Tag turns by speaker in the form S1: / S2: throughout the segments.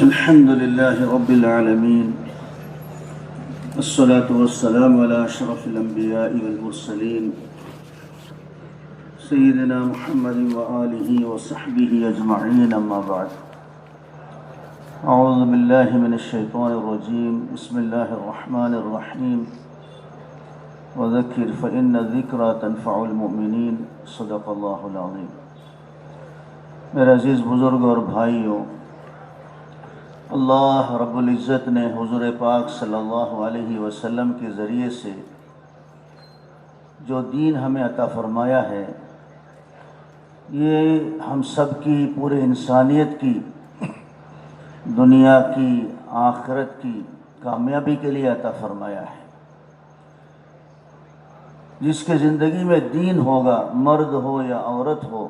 S1: الحمد لله رب العالمين الصلاة والسلام على أشرف الأنبياء والمرسلين سيدنا محمد وآله وصحبه أجمعين أما بعد أعوذ بالله من الشيطان الرجيم بسم الله الرحمن الرحيم وذكر فإن الذكرى تنفع المؤمنين صدق الله العظيم। मेरे अजीज़ बुज़ुर्ग और भाइयों, अल्लाह रब्बुल इज़्ज़त ने हुज़ूर पाक सल्लल्लाहु अलैहि वसल्लम के ज़रिए से जो दीन हमें अता फ़रमाया है, ये हम सब की, पूरे इंसानियत की, दुनिया की, आखिरत की कामयाबी के लिए अता फ़रमाया है। जिसके ज़िंदगी में दीन होगा, मर्द हो या औरत हो,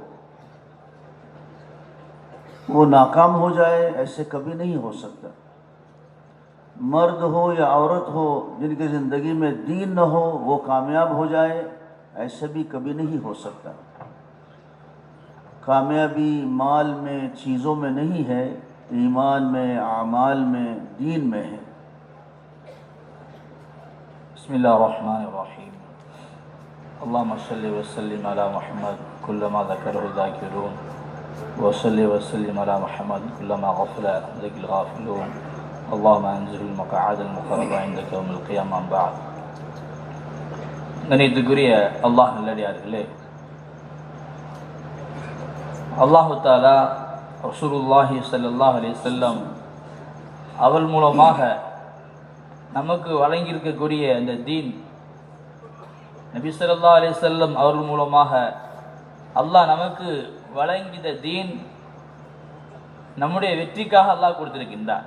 S1: वो नाकाम हो जाए ऐसे कभी नहीं हो सकता। मर्द हो या औरत हो, जिनकी ज़िंदगी में दीन न हो, वो कामयाब हो जाए ऐसे भी कभी नहीं हो सकता। कामयाबी माल में, चीज़ों में नहीं है, ईमान में, आमाल में, दीन में है।
S2: बिस्मिल्लाहिर्रहमानिर्रहीम। अल्लाहुम्मा सल्लि व सल्लिम अला मुहम्मद कुल्लमा ज़करहु ज़ाकिरून व सल्लि व सल्लिम अला मुहम्मद कुल्लमा गफ़ला ज़िक्र गाफ़िलून। अल्लाहुम्मा अंज़िल मक़अदल मुक़र्रब इंदक यौमिल क़ियामा बाद। கணியத்துக்குரிய அல்லாஹ் நல்லடியார்களே, அல்லாஹு தஆலா ரசூலுல்லாஹி ஸல்லல்லாஹு அலைஹி வஸல்லம் அவள் மூலமாக நமக்கு வழங்கியிருக்கக்கூடிய இந்த தீன், நபி ஸல்லல்லாஹு அலைஹி வஸல்லம் அவர்கள் மூலமாக அல்லாஹ் நமக்கு வழங்கிய தீன் நம்முடைய வெற்றிக்காக அல்லாஹ் கொடுத்திருக்கின்றான்.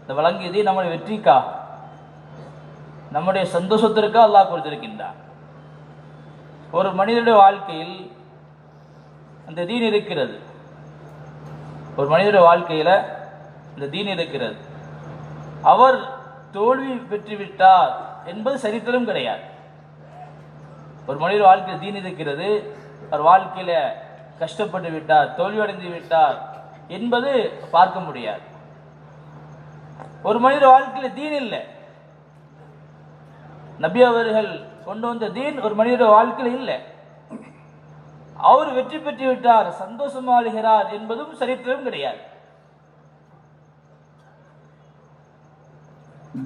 S2: இந்த வழங்கிய தீன் நம்முடைய வெற்றிக்காக, நம்முடைய சந்தோஷத்திற்காக அல்லாஹ் கொடுத்திருக்கின்றான். ஒரு மனிதனுடைய வாழ்க்கையில் அந்த தீன் இருக்கிறது. ஒரு மனிதனுடைய வாழ்க்கையில் இந்த தீன் இருக்கிறது. அவர் தோல்வி பெற்றுவிட்டார் என்பது சரித்திரம் கிடையாது. ஒரு மனிதர் வாழ்க்கையில் தீன் இருக்கிறது, அவர் வாழ்க்கையில் கஷ்டப்பட்டு விட்டார், தோல்வியடைந்து விட்டார் என்பது பார்க்க முடியாது. ஒரு மனிதர் வாழ்க்கையில் தீன் இல்லை, நபி அவர்கள் கொண்டு வந்த தீன் ஒரு மனிதர் வாழ்க்கையில் இல்லை, அவர் வெற்றி பெற்று விட்டார், சந்தோஷமாகிறார் என்பதும் சரித்திரம் கிடையாது.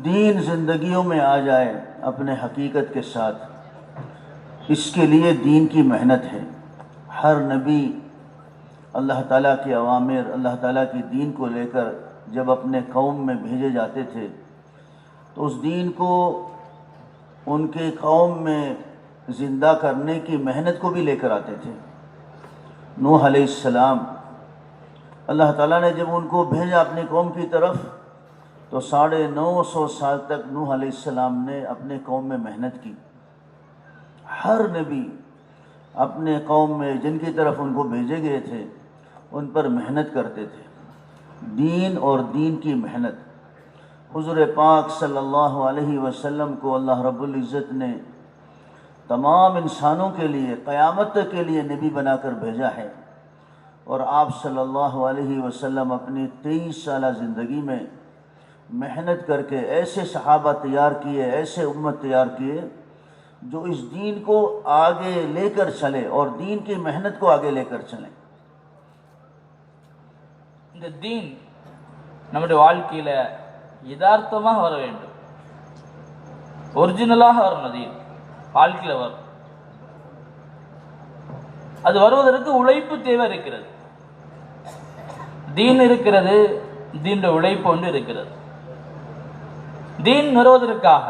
S1: दीन ज़िंदगियों में आ जाए अपने हकीकत के साथ, इसके लिए दीन की मेहनत है। हर नबी अल्लाह ताला के अवामिर, अल्लाह ताला की दीन को लेकर जब अपने कौम में भेजे जाते थे, तो उस दीन को उनके कौम में ज़िंदा करने की मेहनत को भी लेकर आते थे। नूह अलैहिस्सलाम, अल्लाह ताला ने जब उनको भेजा अपनी कौम की तरफ, तो 950 साल तक नूह अलैहिस्सलाम ने अपने कौम में मेहनत की। हर नबी अपने कौम में जिनकी तरफ उनको भेजे गए थे, उन पर मेहनत करते थे। दीन और दीन की मेहनत। हुज़ूर पाक सल्लल्लाहु अलैहि वसल्लम को अल्लाह रब्बुल इज़्ज़त ने तमाम इंसानों के लिए, क़यामत तक के लिए नबी बनाकर भेजा है। और आप सल्लल्लाहु अलैहि वसल्लम अपनी 23 साल ज़िंदगी में मेहनत करके ऐसे सहाबा तैयार किए, ऐसे उम्मत तैयार किए जो इस दीन को आगे लेकर चले और दीन की मेहनत को आगे लेकर चलें।
S2: இந்த தீன் நம்முடைய வாழ்க்கையில் யதார்த்தமாக வர வேண்டும், ஒரிஜினலாக வரணும். தீன் வாழ்க்கையில் வரும். அது வருவதற்கு உழைப்பு தேவை இருக்கிறது. தீன் இருக்கிறது, தீனுடைய உழைப்பு ஒன்று இருக்கிறது. தீன் வருவதற்காக,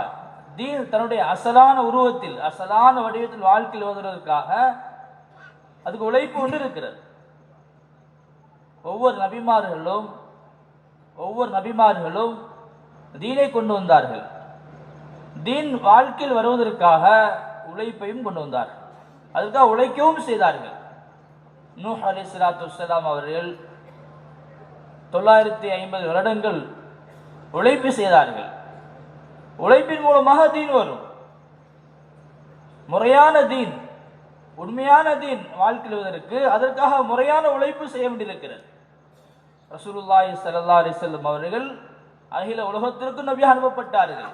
S2: தீன் தன்னுடைய அசலான உருவத்தில், அசலான வடிவத்தில் வாழ்க்கையில் வருவதற்காக அதுக்கு உழைப்பு ஒன்று இருக்கிறது. ஒவ்வொரு நபிமார்களும் தீனை கொண்டு வந்தார்கள். தீன் வாழ்க்கையில் வருவதற்காக உழைப்பையும் கொண்டு வந்தார்கள். அதுக்காக உழைக்கவும் செய்தார்கள். நூஹ் அலைஹிஸ்ஸலாத்து வஸ்ஸலாம் அவர்கள் 950 வருடங்கள் உழைப்பு செய்தார்கள். உழைப்பின் மூலமாக தீன் வரும். முறையான தீன், உண்மையான தீன் வாழ்க்கையில் அதற்காக முறையான உழைப்பு செய்ய வேண்டியிருக்கிறது. ரசூலுல்லாஹி ஸல்லல்லாஹு அலைஹி வஸல்லம் அவர்கள் அகில உலகத்திற்கு நபியாக அனுப்பப்பட்டார்கள்.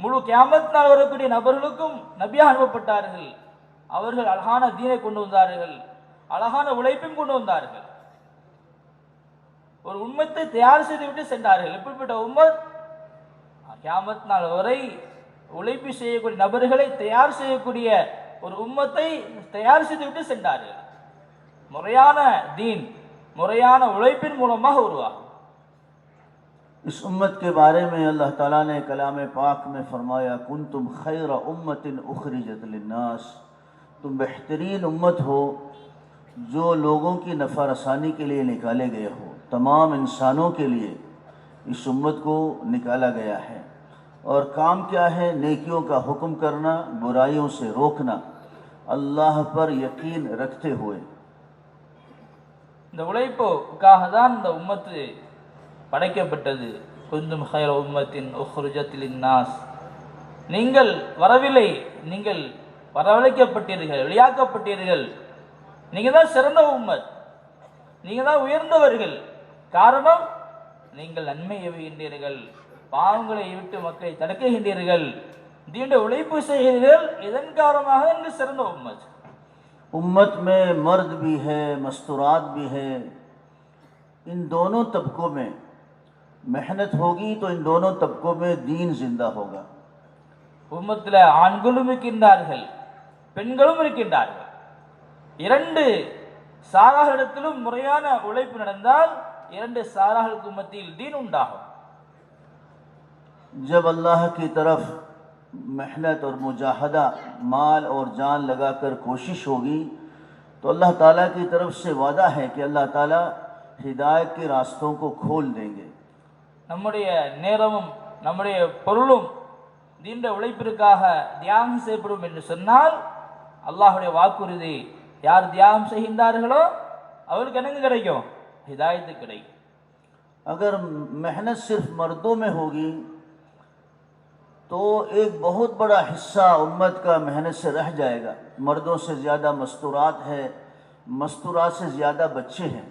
S2: முழு கியாமத் நாள் வரக்கூடிய நபர்களுக்கும் நபியாக அனுப்பப்பட்டார்கள். அவர்கள் அழகான தீனை கொண்டு வந்தார்கள், அழகான உழைப்பையும் கொண்டு வந்தார்கள். ஒரு உம்மத்தை தயார் செய்து விட்டு சென்றார்கள். எப்படிப்பட்ட உம்மத்? கியாமத் நாள் வரை உழைப்பு செய்யக்கூடிய நபர்களை தயார் செய்யக்கூடிய ஒரு உம்மத்தை தயார் செய்து விட்டு சென்றார்கள். முறையான தீன், முறையான உழைப்பின் மூலமாக உருவாகும்.
S1: इस उम्मत के बारे में अल्लाह ताला ने कलाम पाक में फरमाया, कुंतुम खैर उम्मतिन उखरिजत लिन्नास, तुम बेहतरीन उम्मत हो जो लोगों की नफ़ा रसानी के लिए निकाले गए हो। तमाम इंसानों के लिए इस उम्मत को निकाला गया है। और काम क्या है? नेकियों का हुक्म करना, बुराइयों से रोकना, अल्लाह पर यकीन रखते हुए।
S2: இந்த உழைப்புக்காக தான் இந்த உம்மத்து படைக்கப்பட்டது. குந்தும் ஹைர உம்மத்தின் உஹ்ருஜத் லின்னாஸ், நீங்கள் வரவில்லை, நீங்கள் வரவழைக்கப்பட்டீர்கள், வெளியாக்கப்பட்டீர்கள். நீங்க தான் சிறந்த உம்மத், நீங்க தான் உயர்ந்தவர்கள். காரணம், நீங்கள் நன்மை எவுகின்றீர்கள், பாவங்களை விட்டு மக்களை தடுக்குகின்றீர்கள், தீண்ட உழைப்பு செய்கிறீர்கள். இதன் காரணமாக இன்று சிறந்த உம்மத்.
S1: उम्मत में मर्द भी है, मस्तूरात भी है। इन दोनों तबकों में मेहनत होगी तो इन दोनों तबकों में दीन जिंदा होगा।
S2: உம்மத்தில் ஆண்களும் இருக்கின்றார்கள், பெண்களும் இருக்கின்றார்கள். இரண்டு சாராகளிடத்திலும் முறையான உழைப்பு நடந்தால் இரண்டு சாராகளுக்கு மத்தியில் दीन உண்டாகும்.
S1: जब अल्लाह की तरफ मेहनत और मुजाहदा, माल और जान लगाकर कोशिश होगी तो अल्लाह ताला की तरफ से वादा है कि अल्लाह ताला हिदायत के रास्तों को खोल देंगे।
S2: நம்முடைய நேரமும் நம்முடைய பொருளும் தீண்ட உழைப்பிற்காக தியாகம் செய்யப்படும் என்று சொன்னால் அல்லாஹ்வுடைய வாக்குறுதி, யார் தியாகம் செய்கின்றார்களோ அவருக்கு என்ன கிடைக்கும்? हिदायत கிடைக்கும்.
S1: अगर मेहनत सिर्फ मर्दों में होगी तो एक बहुत बड़ा हिस्सा उम्मत का मेहनत से रह जाएगा। मर्दों से ज़्यादा मस्तूरात है, मस्तूरात से ज़्यादा बच्चे हैं।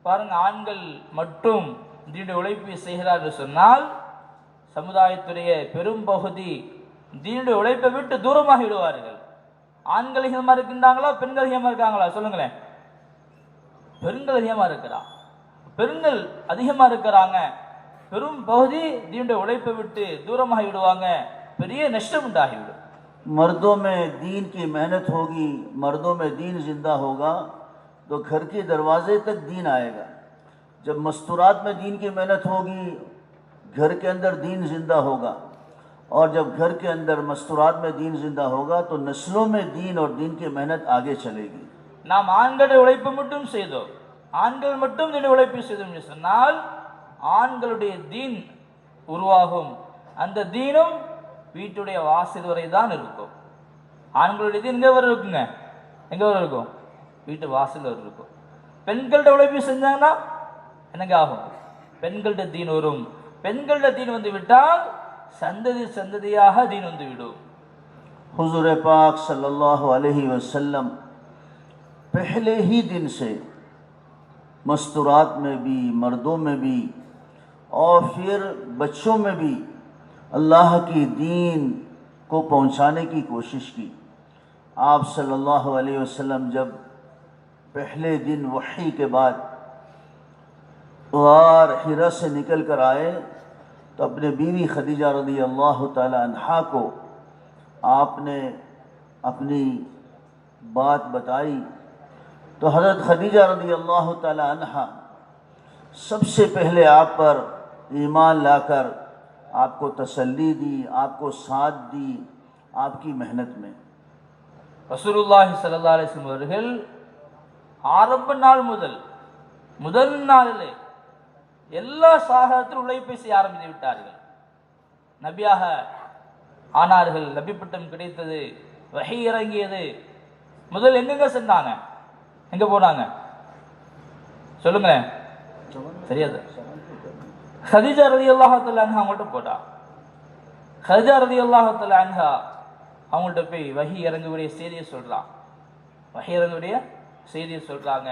S2: பாருங்க, ஆண்கள் மட்டும் தீண்ட உழைப்பு செய்கிறார் என்று சொன்னால் சமுதாயத்துடைய பெரும் பகுதி தீண்ட உழைப்பை விட்டு தூரமாக விடுவார்கள். ஆண்கள் அதிகமா இருக்கின்றாங்களா, பெண்கள் அதிகமா இருக்காங்களா? சொல்லுங்களேன். பெண்கள் அதிகமா இருக்கிறா, பெண்கள் அதிகமா இருக்கிறாங்க. பெரும் பகுதி தீண்ட உழைப்பை விட்டு दूरமாக விடுவாங்க. பெரிய நஷ்டம் உண்டாகிவிடும்.
S1: मर्दों में दीन की मेहनत होगी, मर्दों में दीन जिंदा होगा तो घर के दरवाजे तक दीन आएगा। जब मस्तूरात में दीन की मेहनत होगी, घर के अंदर दीन जिंदा होगा। और जब घर के अंदर मस्तूरात में दीन जिंदा होगा तो नस्लों में दीन और दीन की मेहनत आगे चलेगी।
S2: நாம் ஆண்களுடைய உழைப்பு மட்டும் செய்தோம், ஆண்கள் மட்டும் தீண்ட உழைப்பு செய்தோம் என்று சொன்னால் ஆண்களுடைய தீன் உருவாகும். அந்த தீனும் வீட்டுடைய வாசல் வரை தான் இருக்கும். ஆண்களுடைய தீன் எங்கே வரை இருக்குங்க? எங்கே வரை இருக்கும்? வீட்டு வாசல் வரை இருக்கும். பெண்கள்ட உழைப்பு செஞ்சாங்கன்னா என்னங்க ஆகும்? பெண்கள்ட தீன் வரும். பெண்கள்ட தீன் வந்து விட்டால் சந்ததி சந்ததியாக தீன் வந்து விடும்.
S1: हुजूर पाक सल्लल्लाहु अलैहि वसल्लम पहले ही दिन से मस्तूरात में भी, मर्दों में भी और फिर बच्चों में भी अल्लाह की दीन को पहुंचाने की कोशिश की। आप सल्लल्लाहु अलैहि वसल्लम जब पहले दिन वही के बाद गार हिरा से निकल कर आए तो अपने बीवी खदीजा रज़ी अल्लाह ताला अन्हा को आपने अपनी बात बताई। तो हज़रत खदीजा रज़ी अल्लाह ताला अन्हा सबसे पहले आप पर ईमान लाकर आपको तसल्ली दी, आपको साथ दी आपकी मेहनत में।
S2: ரசூலுல்லாஹி ஸல்லல்லாஹு அலைஹி வஸல்லம் அவர்கள் ஆரம்ப நாள் முதல் நாளிலே எல்லா சாகரத்திலும் உழைப்பை செய்ய ஆரம்பித்து விட்டார்கள். நபியாக ஆனார்கள், நபி பட்டம் கிடைத்தது, வஹி இறங்கியது. முதல் எங்கெங்க சென்றாங்க? எங்க போனாங்க? சொல்லுங்களேன். தெரியாது. खदीजा रज़ियल्लाहु तआला अन्हा அவங்கள்ட்ட போட்டா. खदीजा रज़ियल्लाहु तआला अन्हा அவங்கள்ட்ட போய் வஹி இறங்கக்கூடிய செய்தியை சொல்றாங்க. வஹி இறங்கக்கூடிய செய்தியை சொல்றாங்க.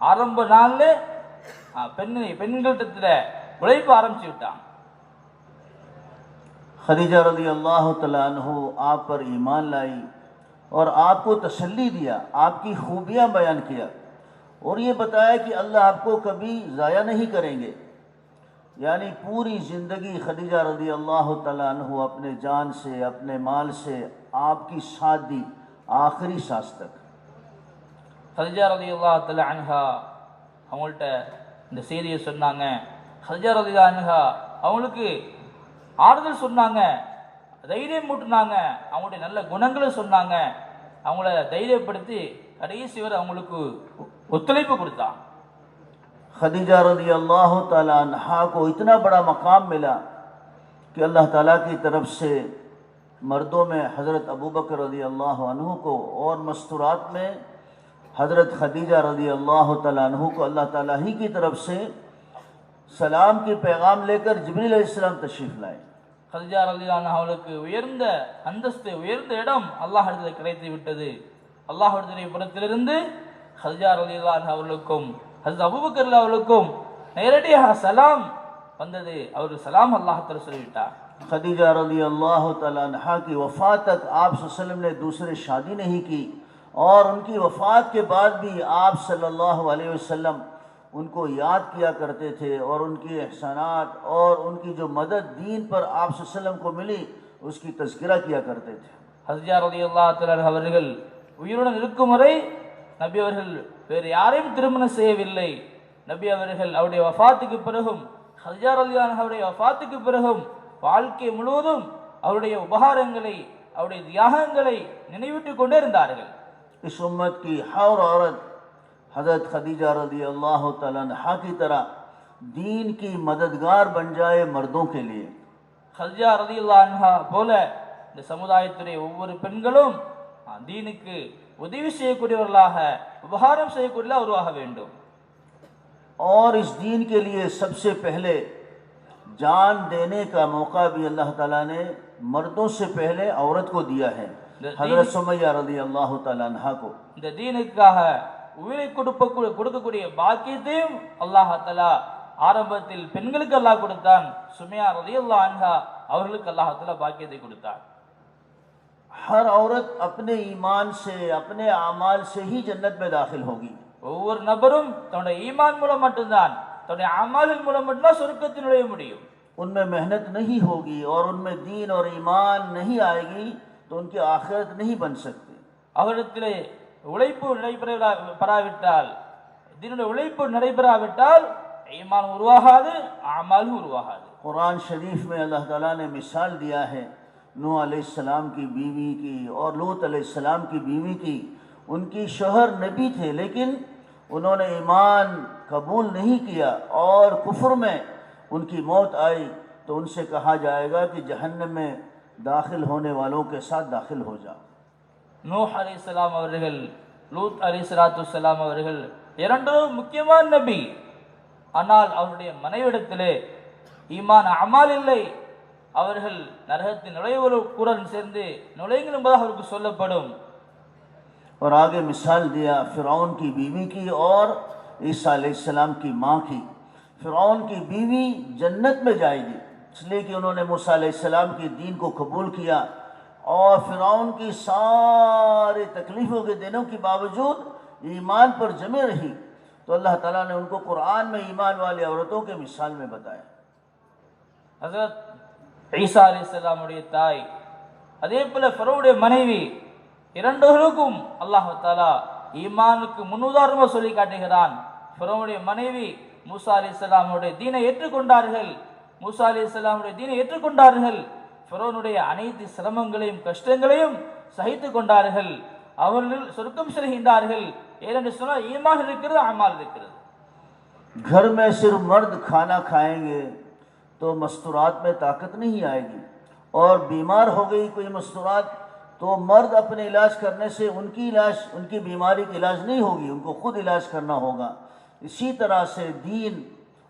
S2: ஆரம்ப நாள்ல பெண்களிடத்துல உழைப்பு ஆரம்பிச்சு விட்டான்.
S1: खदीजा रज़ी अल्लाह तआला अन्हु आप पर ईमान लाई और आपको तसल्ली दिया, आपकी खूबियाँ बयान किया और ये बताया कि अल्लाह आपको कभी ज़ाया नहीं करेंगे। यानी पूरी ज़िंदगी खदीजा रज़ी अल्लाह तआला अन्हु अपने जान से अपने माल से आपकी साथ दी आखिरी सांस तक।
S2: खदीजा रज़ियल्लाहु तआला अन्हा அவங்கள்ட்ட இந்த செய்தியை சொன்னாங்க. खदीजा रज़ियल्लाहु अन्हा அவங்களுக்கு ஆறுதல் சொன்னாங்க, தைரியம் மூட்டினாங்க, அவங்களுடைய நல்ல குணங்களை சொன்னாங்க, அவங்கள தைரியப்படுத்தி கடைசி வரை அவங்களுக்கு ஒத்துழைப்பு கொடுத்தாங்க.
S1: खदीजा रज़ी अल्लाह तआला अन्हा को इतना बड़ा मकाम मिला कि अल्लाह ताला की तरफ से मर्दों में हज़रत अबू बकर रज़ी अल्लाह अन्हु को और मस्तूरात में हज़रत खदीजा रज़ी अल्लाह तआला अन्हु को अल्लाह ताला ही की तरफ से सलाम की पैगाम लेकर जिब्रील अलैहिस्सलाम तशरीफ़ लाए।
S2: खदीजा रज़ियल्लाहु अन्हा அவளுக்கு உயர்ந்த அந்தஸ்து, உயர்ந்த இடம் அல்லாஹ்விடத்தில் கிடைத்து விட்டது. அல்லாஹ்வுடைய புறத்திலிருந்து खदीजा रज़ियल्लाहु अन्हा அவர்களுக்கும் ஹஜ்ரத் அபூபக்கர் அவர்களுக்கும் நேரடியாக சலாம் வந்தது. அவர் சலாம் அல்லாஹ் தஆலா சொல்லிவிட்டார்.
S1: खदीजा रज़ी अल्लाह तआला अन्हा की वफ़ात तक आप सल्लल्लाहु अलैहि वसल्लम ने दूसरे शादी नहीं की और उनकी वफ़ात के बाद भी आप सल्लल्लाहु अलैहि वसल्लम उनको याद किया करते थे और उनकी एहसानात और उनकी जो मदद दीन पर आप सल्लल्लाहु अलैहि वसल्लम को मिली उसकी तज़किरा किया करते थे।
S2: खदीजा रज़ियल्लाहु तआला அவர்கள் உயிருடன் இருக்கும் வரை நபி அவர்கள் வேறு யாரையும் திருமணம் செய்யவில்லை. நபி அவர்கள் அவருடைய வஃபாத்துக்கு பிறகும் खदीजा रज़ियल्लाहु अन्हा அவருடைய வஃபாத்துக்கு பிறகும் வாழ்க்கை முழுவதும் அவருடைய உபகாரங்களை, அவருடைய தியாகங்களை நினைவிட்டுக் கொண்டே இருந்தார்கள்.
S1: इस उम्मत की हर औरत हज़रत खदीजा रज़ी अल्लाह तआला अन्हा की तरह दीन की मददगार बन जाए मर्दों के लिए।
S2: खदीजा रज़ियल्लाहु अन्हा போல இந்த சமுதாயத்துடைய ஒவ்வொரு பெண்களும் தீனுக்கு உதவி செய்யக்கூடியவர்களாக, உபகாரம் செய்யக்கூடியவர்களாக உருவாக வேண்டும்.
S1: और इस दीन के लिए सबसे पहले जान देने का मौका भी अल्लाह ताला ने मर्दों से पहले औरत को दिया है, हज़रत सुमैया रज़ी अल्लाह तआला अन्हा को।
S2: இந்த தீனுக்காக உயிரை கொடுக்கக்கூடிய பாக்கியத்தையும் அல்லாஹ் தஆலா ஆரம்பத்தில் பெண்களுக்கு அல்லாஹ் கொடுத்தான். சுமையா ரலியல்லாஹு அன்ஹா அவர்களுக்கு அல்லாஹ் தஆலா பாக்கியத்தை கொடுத்தார்.
S1: हर औरत अपने ईमान से अपने आमाल से ही जन्नत में दाखिल होगी।
S2: ஒவ்வொரு நபரும் தன்னுடைய ஈமான் மூலம் மட்டும்தான், தன்னுடைய அமலின் மூலம் மட்டும்தான் சொர்க்கத்தில் நுழைய முடியும்.
S1: उनमें मेहनत नहीं होगी और उनमें दीन और ईमान नहीं आएगी तो उनकी आखिरत नहीं बन सकती।
S2: அவரிடத்திலே உழைப்பு நடைபெறாவிட்டால், தீனுடைய உழைப்பு நடைபெறாவிட்டால் ஈமான் உருவாகாது, அமல் உருவாகாது.
S1: कुरान शरीफ में अल्लाह ताला ने मिसाल दिया है नूह अलैहिस्सलाम की बीवी की और लूत अलैहिस्सलाम की बीवी की। उनकी शोहर नबी थे लेकिन उन्होंने ईमान कबूल नहीं किया और कुफ्र में उनकी मौत आई तो उनसे कहा जाएगा कि जहन्नम में दाखिल होने वालों के साथ दाखिल हो जाओ।
S2: நூஹ் அலைஹிஸ்ஸலாம் அவர்கள், லூத் அலைஹிஸ்ஸலாத்துவஸ்ஸலாம் அவர்கள் இரண்டும் முக்கியமான நபி. ஆனால் அவருடைய மனைவிடத்திலே ஈமான் அமல் இல்லை. அவர்கள் நரகத்தின் நுழைவுடன் சேர்ந்து நுழையுங்கள் என்பதாக அவருக்கு சொல்லப்படும்.
S1: और आगे मिसाल दिया फ़िरौन की बीवी की और ईसा अलैहिस्सलाम की माँ की। फ़िरौन की बीवी जन्नत में जाएगी इसलिए कि उन्होंने मूसा अलैहिस्सलाम की दीन को कबूल किया और फ़िरौन की सारे तकलीफ़ों के दिनों के बावजूद ईमान पर जमे रही तो अल्लाह ताला ने उनको कुरान में ईमान वाली औरतों के मिसाल में बताया।
S2: ஹஸரத் ஈசா அலைஹிஸ்ஸலாமுடைய தாய், அதே போல ஃபரோவுடைய மனைவி, இரண்டுகளுக்கும் அல்லாஹ் தஆலா ஈமானுக்கு முன்னுதாரணமாக சொல்லி காட்டுகிறான். ஃபரோவுடைய மனைவி மூசா அலைஹிஸ்ஸலாமுடைய தீனை ஏற்றுக்கொண்டார்கள். மூசா அலைஹிஸ்ஸலாமுடைய தீனை ஏற்றுக்கொண்டார்கள். ஃபரோனுடைய அனைத்து சிரமங்களையும் கஷ்டங்களையும் சகித்து கொண்டார்கள். அவர்கள் சொர்க்கம் செல்கின்றார்கள். ஏனென்று சொன்னால் ஈமான் இருக்கிறது, அமல் இருக்கிறது.
S1: घर में सिर्फ मर्द खाना खाएंगे तो मस्तूरात में ताकत नहीं आएगी और बीमार हो गई कोई मस्तूरात तो मर्द अपने इलाज करने से उनकी बीमारी का इलाज नहीं होगी, उनको खुद इलाज करना होगा। इसी तरह से दीन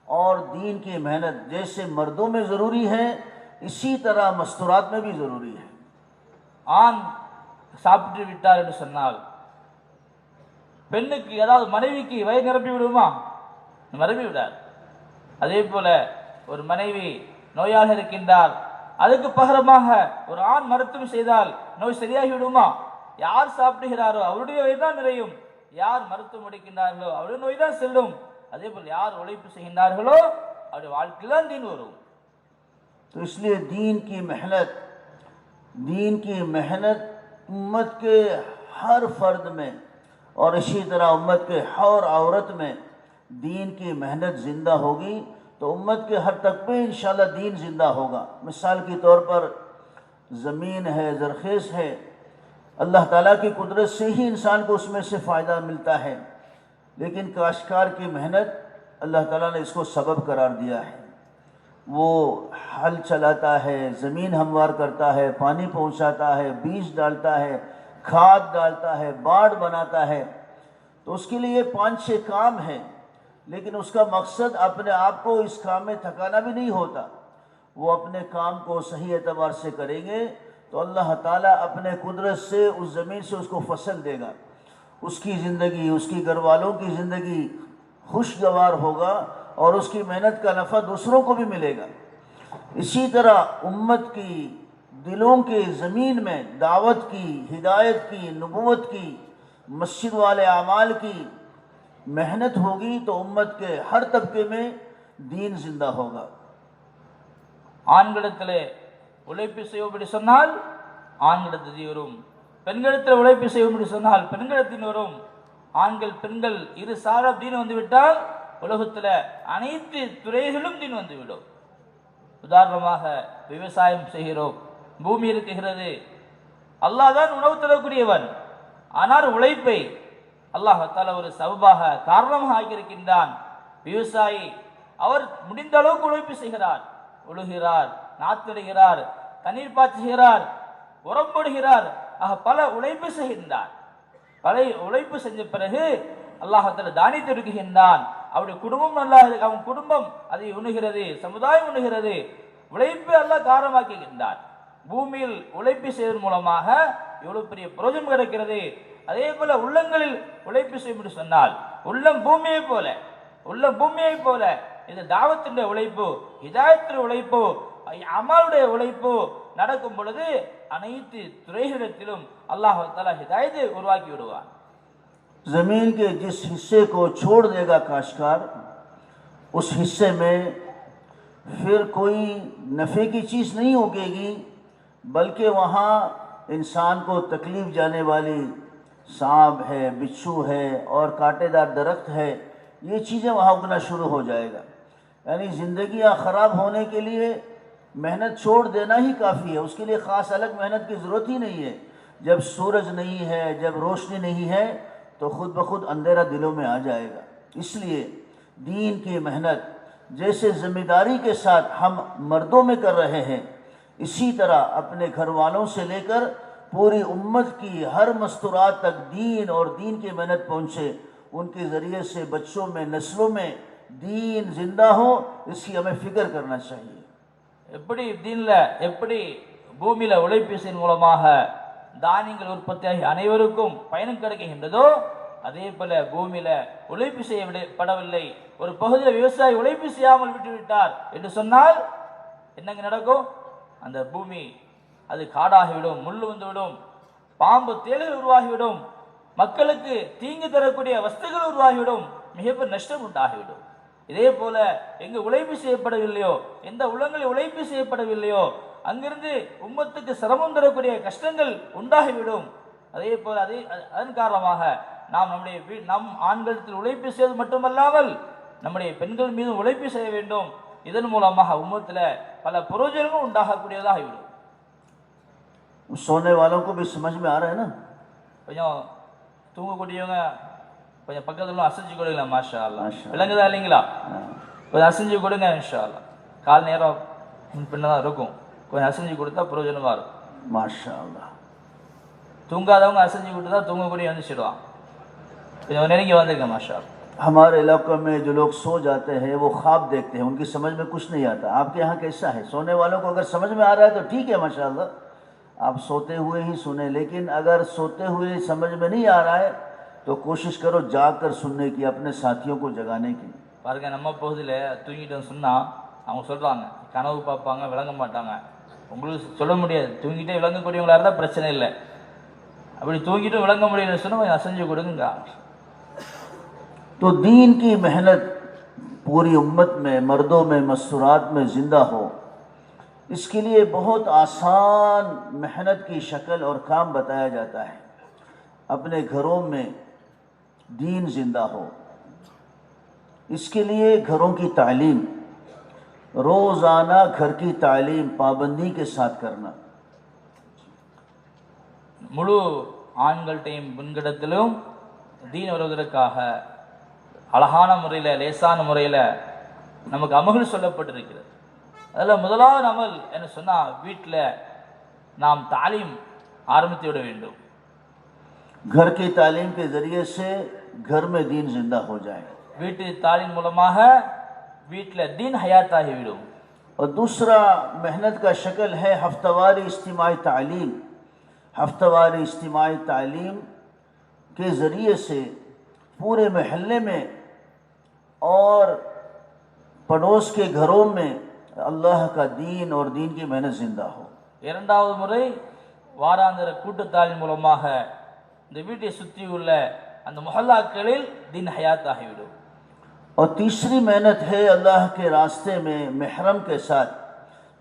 S1: और दीन की मेहनत जैसे मर्दों में ज़रूरी है इसी तरह मस्तूरात में भी ज़रूरी है।
S2: ஆண் சாப்பிட்டு விட்டார் என்று சொன்னால் பெண்ணுக்கு அதாவது மனைவிக்கு வயிறு நிரப்பி விடுமா? நிரப்பி விடாது. அதே போல ஒரு மனைவி நோயாக இருக்கின்றார், அதுக்கு பகரமாக ஒரு ஆண் மருத்துவம் செய்தால் நோய் சரியாகி விடுமா? யார் சாப்பிடுகிறாரோ அவருடைய வயிறு தான் நிறையும், யார் மருத்துவம் எடுக்கின்றார்களோ அவருடைய நோய் தான் செல்லும். அதே போல் யார் உழைப்பு செய்கின்றார்களோ அவருடைய வாழ்க்கையில் தான் தீன் வரும்.
S1: तो इसलिए दीन की मेहनत उम्मत के हर फर्द में और इसी तरह उम्मत के हर औरत में दीन की मेहनत ज़िंदा होगी तो उम्मत के हर तबके में इंशाल्लाह दीन ज़िंदा होगा। मिसाल के तौर पर ज़मीन है, ज़रख़ेज़ है, अल्लाह ताला की कुदरत से ही इंसान को उसमें से फ़ायदा मिलता है, लेकिन काश्तकार की मेहनत अल्लाह ताला ने इसको सबब करार दिया है। वो हल चलाता है, ज़मीन हमवार करता है, पानी पहुंचाता है, बीज डालता है, खाद डालता है, बाड़ बनाता है, तो उसके लिए 5-6 काम है, लेकिन उसका मकसद अपने आप को इस काम में थकाना भी नहीं होता। वो अपने काम को सही एतबार से करेंगे तो अल्लाह ताला अपने कुदरत से उस ज़मीन से उसको फसल देगा, उसकी ज़िंदगी, उसकी घर वालों की ज़िंदगी खुशगवार होगा और उसकी मेहनत का नफ़ा दूसरों को भी मिलेगा। इसी तरह उम्मत की दिलों के ज़मीन में दावत की, हिदायत की, नबूवत की, मस्जिद वाले आमाल की मेहनत होगी तो उम्मत के हर तबके में दीन ज़िंदा होगा।
S2: ஆண்களிடத்திலே உழைப்பு செய்யும்படி சொன்னால் ஆண்களிடத்தில் வரும், பெண்களிடத்தில் உழைப்பு செய்யும்படி சொன்னால் பெண்களிடத்தில் வரும். ஆண்கள் பெண்கள் இரு சார தீன் வந்துவிட்டால் உலகத்தில் அனைத்து துறைகளும் தீன் வந்துவிடும். உதாரணமாக விவசாயம் செய்கிறோம், பூமி இருக்குகிறது, அல்லாஹ் தான் உணவு தரக்கூடியவன். ஆனால் உழைப்பை அல்லாஹால ஒரு சபபாக காரணமாக ஆக்கியிருக்கின்றான். விவசாயி அவர் முடிந்த அளவுக்கு உழைப்பு செய்கிறார், உழுகிறார், நாத்திடுகிறார், தண்ணீர் பாய்ச்சுகிறார், உரம் போடுகிறார், ஆக பல உழைப்பு செய்கின்றார். பல உழைப்பு செஞ்ச பிறகு அல்லாஹால தானியத்தை இருக்குகின்றான். அவருடைய குடும்பம் நல்லா இருக்கு, அவன் குடும்பம் அதை உண்ணுகிறது, சமுதாயம் உண்ணுகிறது. உழைப்பு அல்லாஹ் காரணமாக்குகின்றார். பூமியில் உழைப்பு செய்வதன் மூலமாக எவ்வளவு பெரிய பிரயோஜனம் கிடைக்கிறது. அதே போல உள்ளங்களில் உழைப்பு செய்யும் சொன்னால் உள்ளம் பூமியை போல இந்த தாவத்தினுடைய உழைப்பு, ஹிதாயத்தினுடைய உழைப்பு, அமலுடைய உழைப்பு நடக்கும் பொழுது அனைத்து துறைகளிடத்திலும் அல்லாஹ் தஆலா ஹிதாயத்தை உருவாக்கி விடுவான்.
S1: ज़मीन के जिस हिस्से को छोड़ देगा काश्तकार, उस हिस्से में फिर कोई नफ़े की चीज़ नहीं उगेगी, बल्कि वहाँ इंसान को तकलीफ़ जाने वाली सांप है, बिच्छू है और कांटेदार दरख्त है, ये चीज़ें वहाँ उगना शुरू हो जाएगा। यानी ज़िंदगियाँ ख़राब होने के लिए मेहनत छोड़ देना ही काफ़ी है, उसके लिए ख़ास अलग मेहनत की ज़रूरत ही नहीं है। जब सूरज नहीं है, जब रोशनी नहीं है तो ख़ुद ब खुद अंधेरा दिलों में आ जाएगा। इसलिए दीन की मेहनत जैसे ज़िम्मेदारी के साथ हम मर्दों में कर रहे हैं, इसी तरह अपने घर वालों से लेकर पूरी उम्मत की हर मस्तूरात तक दीन और दीन की मेहनत पहुँचे, उनके ज़रिए से बच्चों में, नस्लों में दीन जिंदा हो, इसकी हमें फ़िक्र करना चाहिए।
S2: எப்படி தீன்ல எப்படி பூமியில உழைப்பின் மூலமாக தானியங்கள் உற்பத்தியாகி அனைவருக்கும் பயணம் கிடைக்கின்றதோ, அதே போல பூமியில உழைப்பு செய்யப்படவில்லை, ஒரு பகுதியில் விவசாயி உழைப்பு செய்யாமல் விட்டுவிட்டார் என்று சொன்னால் என்னங்க நடக்கும்? அந்த பூமி அது காடாகிவிடும், முள்ளு வந்துவிடும், பாம்பு தேள்கள் உருவாகிவிடும், மக்களுக்கு தீங்கு தரக்கூடிய வஸ்துகள் உருவாகிவிடும், மிகப்பெரிய நஷ்டம் உண்டாகிவிடும். இதே போல எங்கு உழைப்பு செய்யப்படவில்லையோ, எந்த உள்ளங்களில் உழைப்பு செய்யப்படவில்லையோ அங்கிருந்து உம்மத்துக்கு சிரமம் தரக்கூடிய கஷ்டங்கள் உண்டாகிவிடும். அதே போல அதன் காரணமாக நாம் நம் ஆண்களிடத்தில் உழைப்பு செய்வது மட்டுமல்லாமல் நம்முடைய பெண்கள் மீது உழைப்பு செய்ய வேண்டும். இதன் மூலமாக உம்மத்தில் பல பிரயோஜனங்களும் உண்டாகக்கூடியதாகிவிடும்.
S1: सोने वालों को भी समझ में आ रहा है ना?
S2: கொஞ்சம் தூங்கக்கூடியவங்க கொஞ்சம் பக்கத்துல அசைஞ்சு கொடுங்களா? மாஷா அல்லாஹ், விளங்குதா இல்லைங்களா? கொஞ்சம் அசைஞ்சு கொடுங்க இன்ஷா அல்லாஹ். கால் நேரம் பின்னதான் இருக்கும், கொஞ்சம் அசைஞ்சு கொடுத்தா பிரயோஜனமா இருக்கும்.
S1: மாஷா அல்லாஹ்.
S2: தூங்காதவங்க அசைஞ்சு கொடுத்தா தூங்கக்கூடிய வந்துச்சிடுவான். கொஞ்சம் நெருங்கி வந்துருங்க. மாஷா அல்லாஹ்.
S1: हमारे इलाकों में जो लोग सो जाते हैं वो ख्वाब देखते हैं, उनकी समझ में कुछ नहीं आता। आपके यहाँ कैसा है? सोने वालों को अगर समझ में आ रहा है तो ठीक है, माशाअल्लाह, आप सोते हुए ही सुने, लेकिन अगर सोते हुए समझ में नहीं आ रहा है तो कोशिश करो जाकर सुनने की, अपने साथियों को जगाने की।
S2: பாருங்க, நம்ம பகுதியில் தூங்கிட்டோன்னு சொன்னால் அவங்க சொல்கிறாங்க கனவு பார்ப்பாங்க, விளங்க மாட்டாங்க. உங்களுக்கு சொல்ல முடியாது, தூங்கிட்டே விளங்கக்கூடியவங்களா இருந்தால் பிரச்சனை இல்லை. அப்படி தூங்கிட்டும் விளங்க முடியலன்னு சொன்னால் கொஞ்சம் அசைஞ்சு கொடுங்க.
S1: तो दीन की मेहनत पूरी उम्मत में, मर्दों में, मस्तूरात में ज़िंदा हो, इसके लिए बहुत आसान मेहनत की शक्ल और काम बताया जाता है। अपने घरों में दीन ज़िंदा हो, इसके लिए घरों की तालीम, रोज़ाना घर की तालीम पाबंदी के साथ करना।
S2: முழு ஆண்கள்கிட்டையும் பெண்களிடத்திலும் தீன் வருவதற்காக அழகான முறையில், லேசான முறையில் நமக்கு அமல்கள் சொல்லப்பட்டிருக்கிறது. அதில் முதலாவது அமல் என்ன சொன்னால், வீட்டில் நாம் தாலீம் ஆரம்பித்து விட வேண்டும்.
S1: घर की तालीम के ज़रिए से घर में दीन ज़िंदा हो जाए,
S2: வீட்டு தாலீம் மூலமாக வீட்டில் दीन हयाताகிவிடும்.
S1: और दूसरा मेहनत का शक्ल है हफ्तावारी इज्तिमाई तालीम। हफ्तावारी इज्तिमाई तालीम के ज़रिए से पूरे महल्ले में और पड़ोस के घरों में अल्लाह का दीन और दीन की मेहनत ज़िंदा हो।
S2: இரண்டாவது முறை வாராந்திர கூட்டு தாலீம் மூலமாக இந்த வீட்டை சுற்றி உள்ள அந்த முஹல்லாக்களில் दीन हयाताகிவிடும்.
S1: और तीसरी मेहनत है अल्लाह के रास्ते में महरम के साथ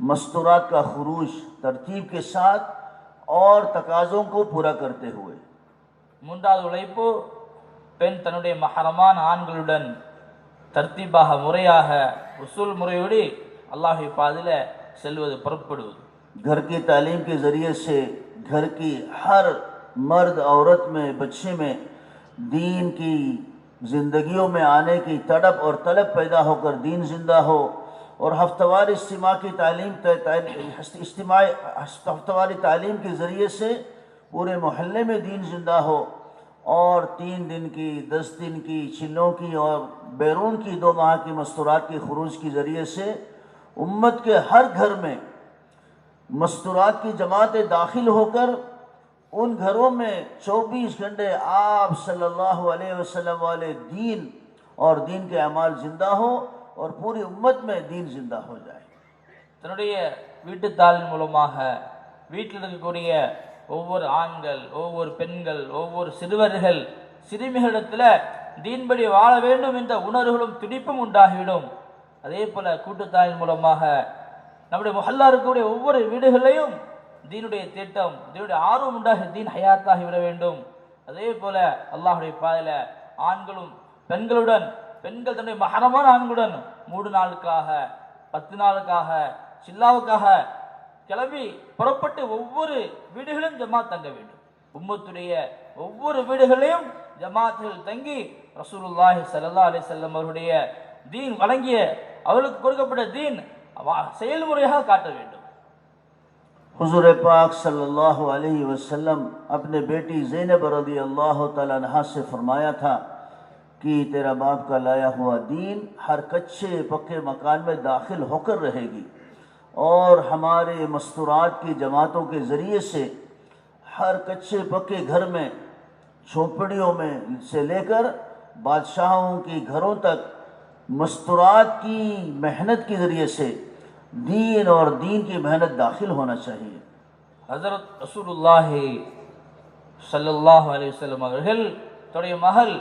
S1: मस्तूरात का खुरूज तरतीब के साथ और तकाज़ों को पूरा करते हुए।
S2: மூன்றாவது உழைப்பு பெண் தன்னுடைய மஹரமான ஆண்களுடன் தர்த்தீபாக, முறையாக, உசூல் முறையோடு அல்லாஹ்வை பாதையில செல்வது, புறப்படுவது.
S1: घर की तालीम के ज़रिए से घर की हर मर्द औरत में, बच्चे में दीन की ज़िंदगियों में आने की तड़प और तलब पैदा होकर दीन ज़िंदा हो। और हफ्तावार इज्तिमा की तालीम, हफ्तावारी तालीम के ज़रिए से पूरे मोहल्ले में दीन ज़िंदा हो। और 3 दिन की, 10 दिन की, चिल्लों की और बैरून की 2 माह की मस्तूरात के खुरूज के ज़रिए से उम्मत के हर घर में मस्तूरात की जमातें दाखिल होकर उन घरों में 24 घंटे आप सल्लल्लाहु अलैहि वसल्लम वाले दीन और दीन के अमाल ज़िंदा हो और पूरी उम्मत में दीन ज़िंदा हो जाए।
S2: தன்னுடைய வீட்டு தாலின் மூலமாக வீட்டில் இருக்கக்கூடிய ஒவ்வொரு ஆண்கள், ஒவ்வொரு பெண்கள், ஒவ்வொரு சிறுவர்கள், சிறுமிகளிடத்தில் தீன்படி வாழ வேண்டும் என்ற உணர்வுகளும் துடிப்பும் உண்டாகிவிடும். அதே போல கூட்டுத்தாயின் மூலமாக நம்முடைய முஹல்லா இருக்கக்கூடிய ஒவ்வொரு வீடுகளையும் தீனுடைய திட்டம், தீனுடைய ஆர்வம் உண்டாகி தீன் ஹயாத்தாகி விட வேண்டும். அதே போல அல்லாஹுடைய பாதையில ஆண்களும் பெண்களுடன், பெண்கள் தன்னுடைய மஹரமான ஆண்களுடன் 3 நாளுக்காக, 10 நாளுக்காக, சில்லாவுக்காக கிளம்பி புறப்பட்டு ஒவ்வொரு வீடுகளிலும் ஜமாத் தங்க வேண்டும். உம்மத்துடைய ஒவ்வொரு வீடுகளையும் ஜமாத்துகள் தங்கி ரசூலுல்லாஹி ஸல்லல்லாஹு அலைஹி வஸல்லம் அவருடைய தீன் வழங்கிய, அவர்களுக்கு கொடுக்கப்பட்ட தீன் செயல்முறையாக காட்ட வேண்டும்.
S1: हुज़ूर पाक सल्लल्लाहु अलैहि वसल्लम अपने बेटी ज़ैनब रज़ी अल्लाह तआला अन्हा से फरमाया था कि तेरा बाप का लाया हुआ दीन हर कच्चे पक्के मकान में दाखिल होकर रहेगी और हमारे मस्तूरात की जमातों के ज़रिए से हर कच्चे पक्के घर में, झोंपड़ियों में से लेकर बादशाहों की घरों तक मस्तूरात की मेहनत के ज़रिए से दीन और दीन की मेहनत दाखिल होना चाहिए।
S2: ஹஸரத் ரசூலுல்லாஹி ஸல்லல்லாஹு அலைஹி வஸல்லம் அவர்கள் தன்னுடைய மகள்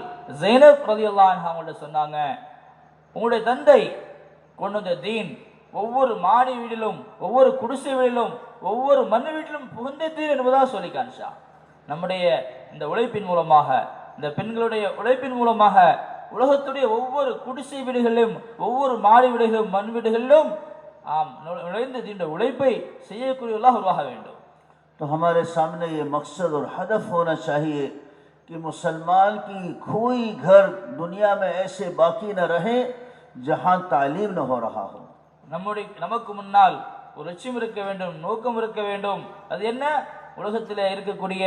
S2: ஸைனப் ரலியல்லாஹு அன்ஹா அவங்கள்ட்ட சொன்னாங்க, உங்களுடைய தந்தை கொண்டு வந்த தீன் ஒவ்வொரு மாடி வீட்டிலும், ஒவ்வொரு குடிசை வீட்டிலும், ஒவ்வொரு மண் வீட்டிலும் புகுந்த தீன் என்பதாக சொல்லி காமிச்சா. நம்முடைய இந்த உழைப்பின் மூலமாக, இந்த பெண்களுடைய உழைப்பின் மூலமாக உலகத்துடைய ஒவ்வொரு குடிசை வீடுகளிலும், ஒவ்வொரு மாடி வீடுகளிலும், மண் வீடுகளிலும் நுழைந்து தீண்ட உழைப்பை செய்யக்கூடியவர்களாக உருவாக வேண்டும்.
S1: तो हमारे सामने ये मकसद और हदफ होना चाहिए कि मुसलमान की कोई घर दुनिया में ऐसे बाकी न रहे जहाँ तालीम न हो रहा हो.
S2: நமக்கு முன்னால் ஒரு லட்சியம் இருக்க வேண்டும், நோக்கம் இருக்க வேண்டும். அது என்ன? உலகத்தில் இருக்கக்கூடிய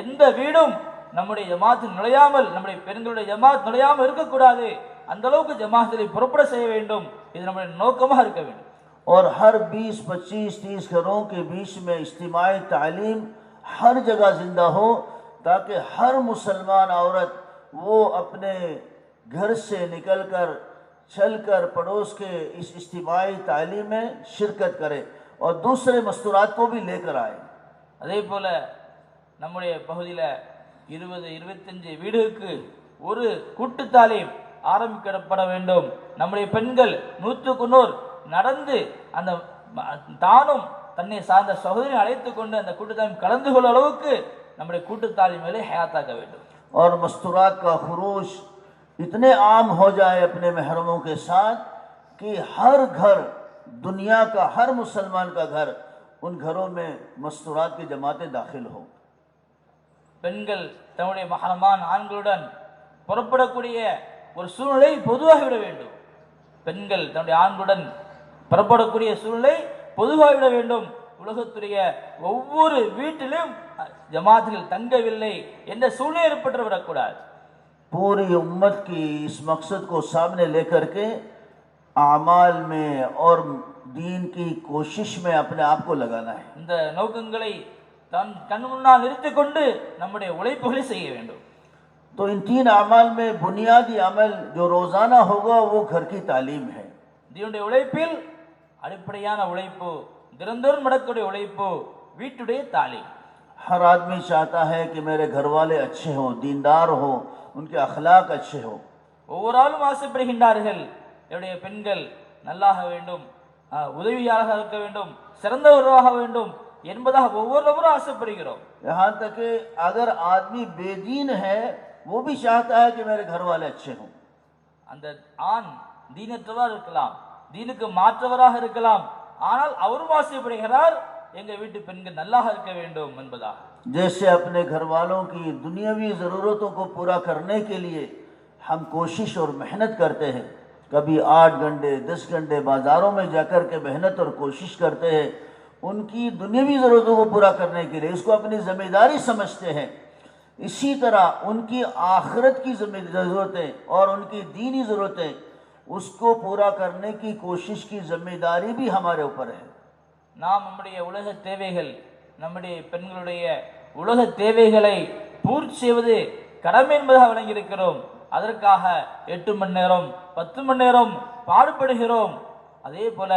S2: எந்த வீடும் நம்முடைய ஜமாத்தில் நுழையாமல், நம்முடைய பெண்களுடைய ஜமாத் நுழையாமல் இருக்கக்கூடாது. அந்த அளவுக்கு ஜமாத்திலே புறப்பட செய்ய வேண்டும். இது நம்முடைய நோக்கமாக இருக்க வேண்டும்.
S1: और हर 20, 25, 30 घरों के बीच में इज्तिमाई तालीम हर जगह जिंदा हो ताकि हर मुसलमान औरत वो अपने घर से निकलकर चलकर पड़ोस के इस इज्तिमाई तालीम में शिरकत करे और दूसरे मस्तूरात को भी लेकर आए।
S2: அதே போல நம்முடைய பகுதியில் 20-25 வீடுகளுக்கு ஒரு கூட்டு தாலீம் ஆரம்பிக்கப்பட வேண்டும். நம்முடைய பெண்கள் 100க்கு 100 நடந்து அந்த தானும் தன்னை சார்ந்த சகோதரி அழைத்து கொண்டு அந்த கூட்டு தாலீம் கலந்து கொள்ளும் அளவுக்கு நம்முடைய கூட்டு தாலீம்களை ஹயாத்தாக்க வேண்டும்.
S1: और मस्तूरात का खुरूज इतने आम हो जाए अपने महरमों के साथ कि हर घर, दुनिया का हर मुसलमान का घर, उन घरों में मस्तूरात की जमातें दाखिल हो।
S2: பெண்கள் தன்னுடைய மஹரமான ஆண்களுடன் புறப்படக்கூடிய ஒரு சூழ்நிலை பொதுவாகிவிட வேண்டும். பெண்கள் தன்னுடைய ஆண்களுடன் புறப்படக்கூடிய சூழ்நிலை பொதுவாகிவிட வேண்டும். உலகத்துடைய ஒவ்வொரு வீட்டிலும் ஜமாத்தில் தங்கவில்லை என்ற சூழ்நிலை ஏற்பட்டுவிடக்கூடாது.
S1: पूरी उम्मत की इस मकसद को सामने लेकर के आमाल में और दीन की कोशिश में अपने आप को लगाना है।
S2: இந்த நோக்கங்களை தன் கண் முன்னால் நிறுத்திக் கொண்டு நம்முடைய உழைப்புகளை செய்ய வேண்டும்.
S1: तो इन 3 अमाल में बुनियादी अमल जो रोज़ाना होगा वो घर की तालीम है।
S2: தீனுடைய உழைப்பில் அடிப்படையான உழைப்பு, தினந்தோறும் நடக்கக்கூடிய உழைப்பு வீட்டுடைய தாலீம்.
S1: हर आदमी चाहता है कि मेरे घर वाले अच्छे हों, दीनदार हों, उनके अखलाक अच्छे हों।
S2: ஒவ்வொரு ஆளும் ஆசைப்படுகின்றார்கள், என்னுடைய பெண்கள் நல்லாக வேண்டும், உதவியாக இருக்க வேண்டும், சிறந்தவராக வேண்டும் என்பதாக ஒவ்வொருவரும் ஆசைப்படுகிறோம்.
S1: यहाँ तक कि अगर आदमी बेदीन है वो भी चाहता है कि मेरे घर वाले अच्छे हों।
S2: அந்த ஆண் தீனற்றவராக இருக்கலாம், தீனுக்கு மாற்றவராக இருக்கலாம், ஆனால் அவரும் ஆசைப்படுகிறார் எங்க வீட்டு பெண்கள் நல்லாக இருக்க வேண்டும் என்பதாக.
S1: जैसे अपने घर वालों की दुनियावी ज़रूरतों को पूरा करने के लिए हम कोशिश और मेहनत करते हैं, कभी 8 घंटे 10 घंटे बाज़ारों में जाकर के मेहनत और कोशिश करते हैं उनकी दुनियावी ज़रूरतों को पूरा करने के लिए, इसको अपनी ज़िम्मेदारी समझते हैं। इसी तरह उनकी आखिरत की ज़रूरतें और उनकी दीनी ज़रूरतें उसको पूरा करने की कोशिश की ज़िम्मेदारी भी हमारे ऊपर है।
S2: நாம் நம்முடைய உலக தேவைகள், நம்முடைய பெண்களுடைய உலக தேவைகளை பூர்த்தி செய்வது கடமை என்பதாக வழங்கியிருக்கிறோம். அதற்காக 8 மணி நேரம் 10 மணி நேரம் பாடுபடுகிறோம். அதே போல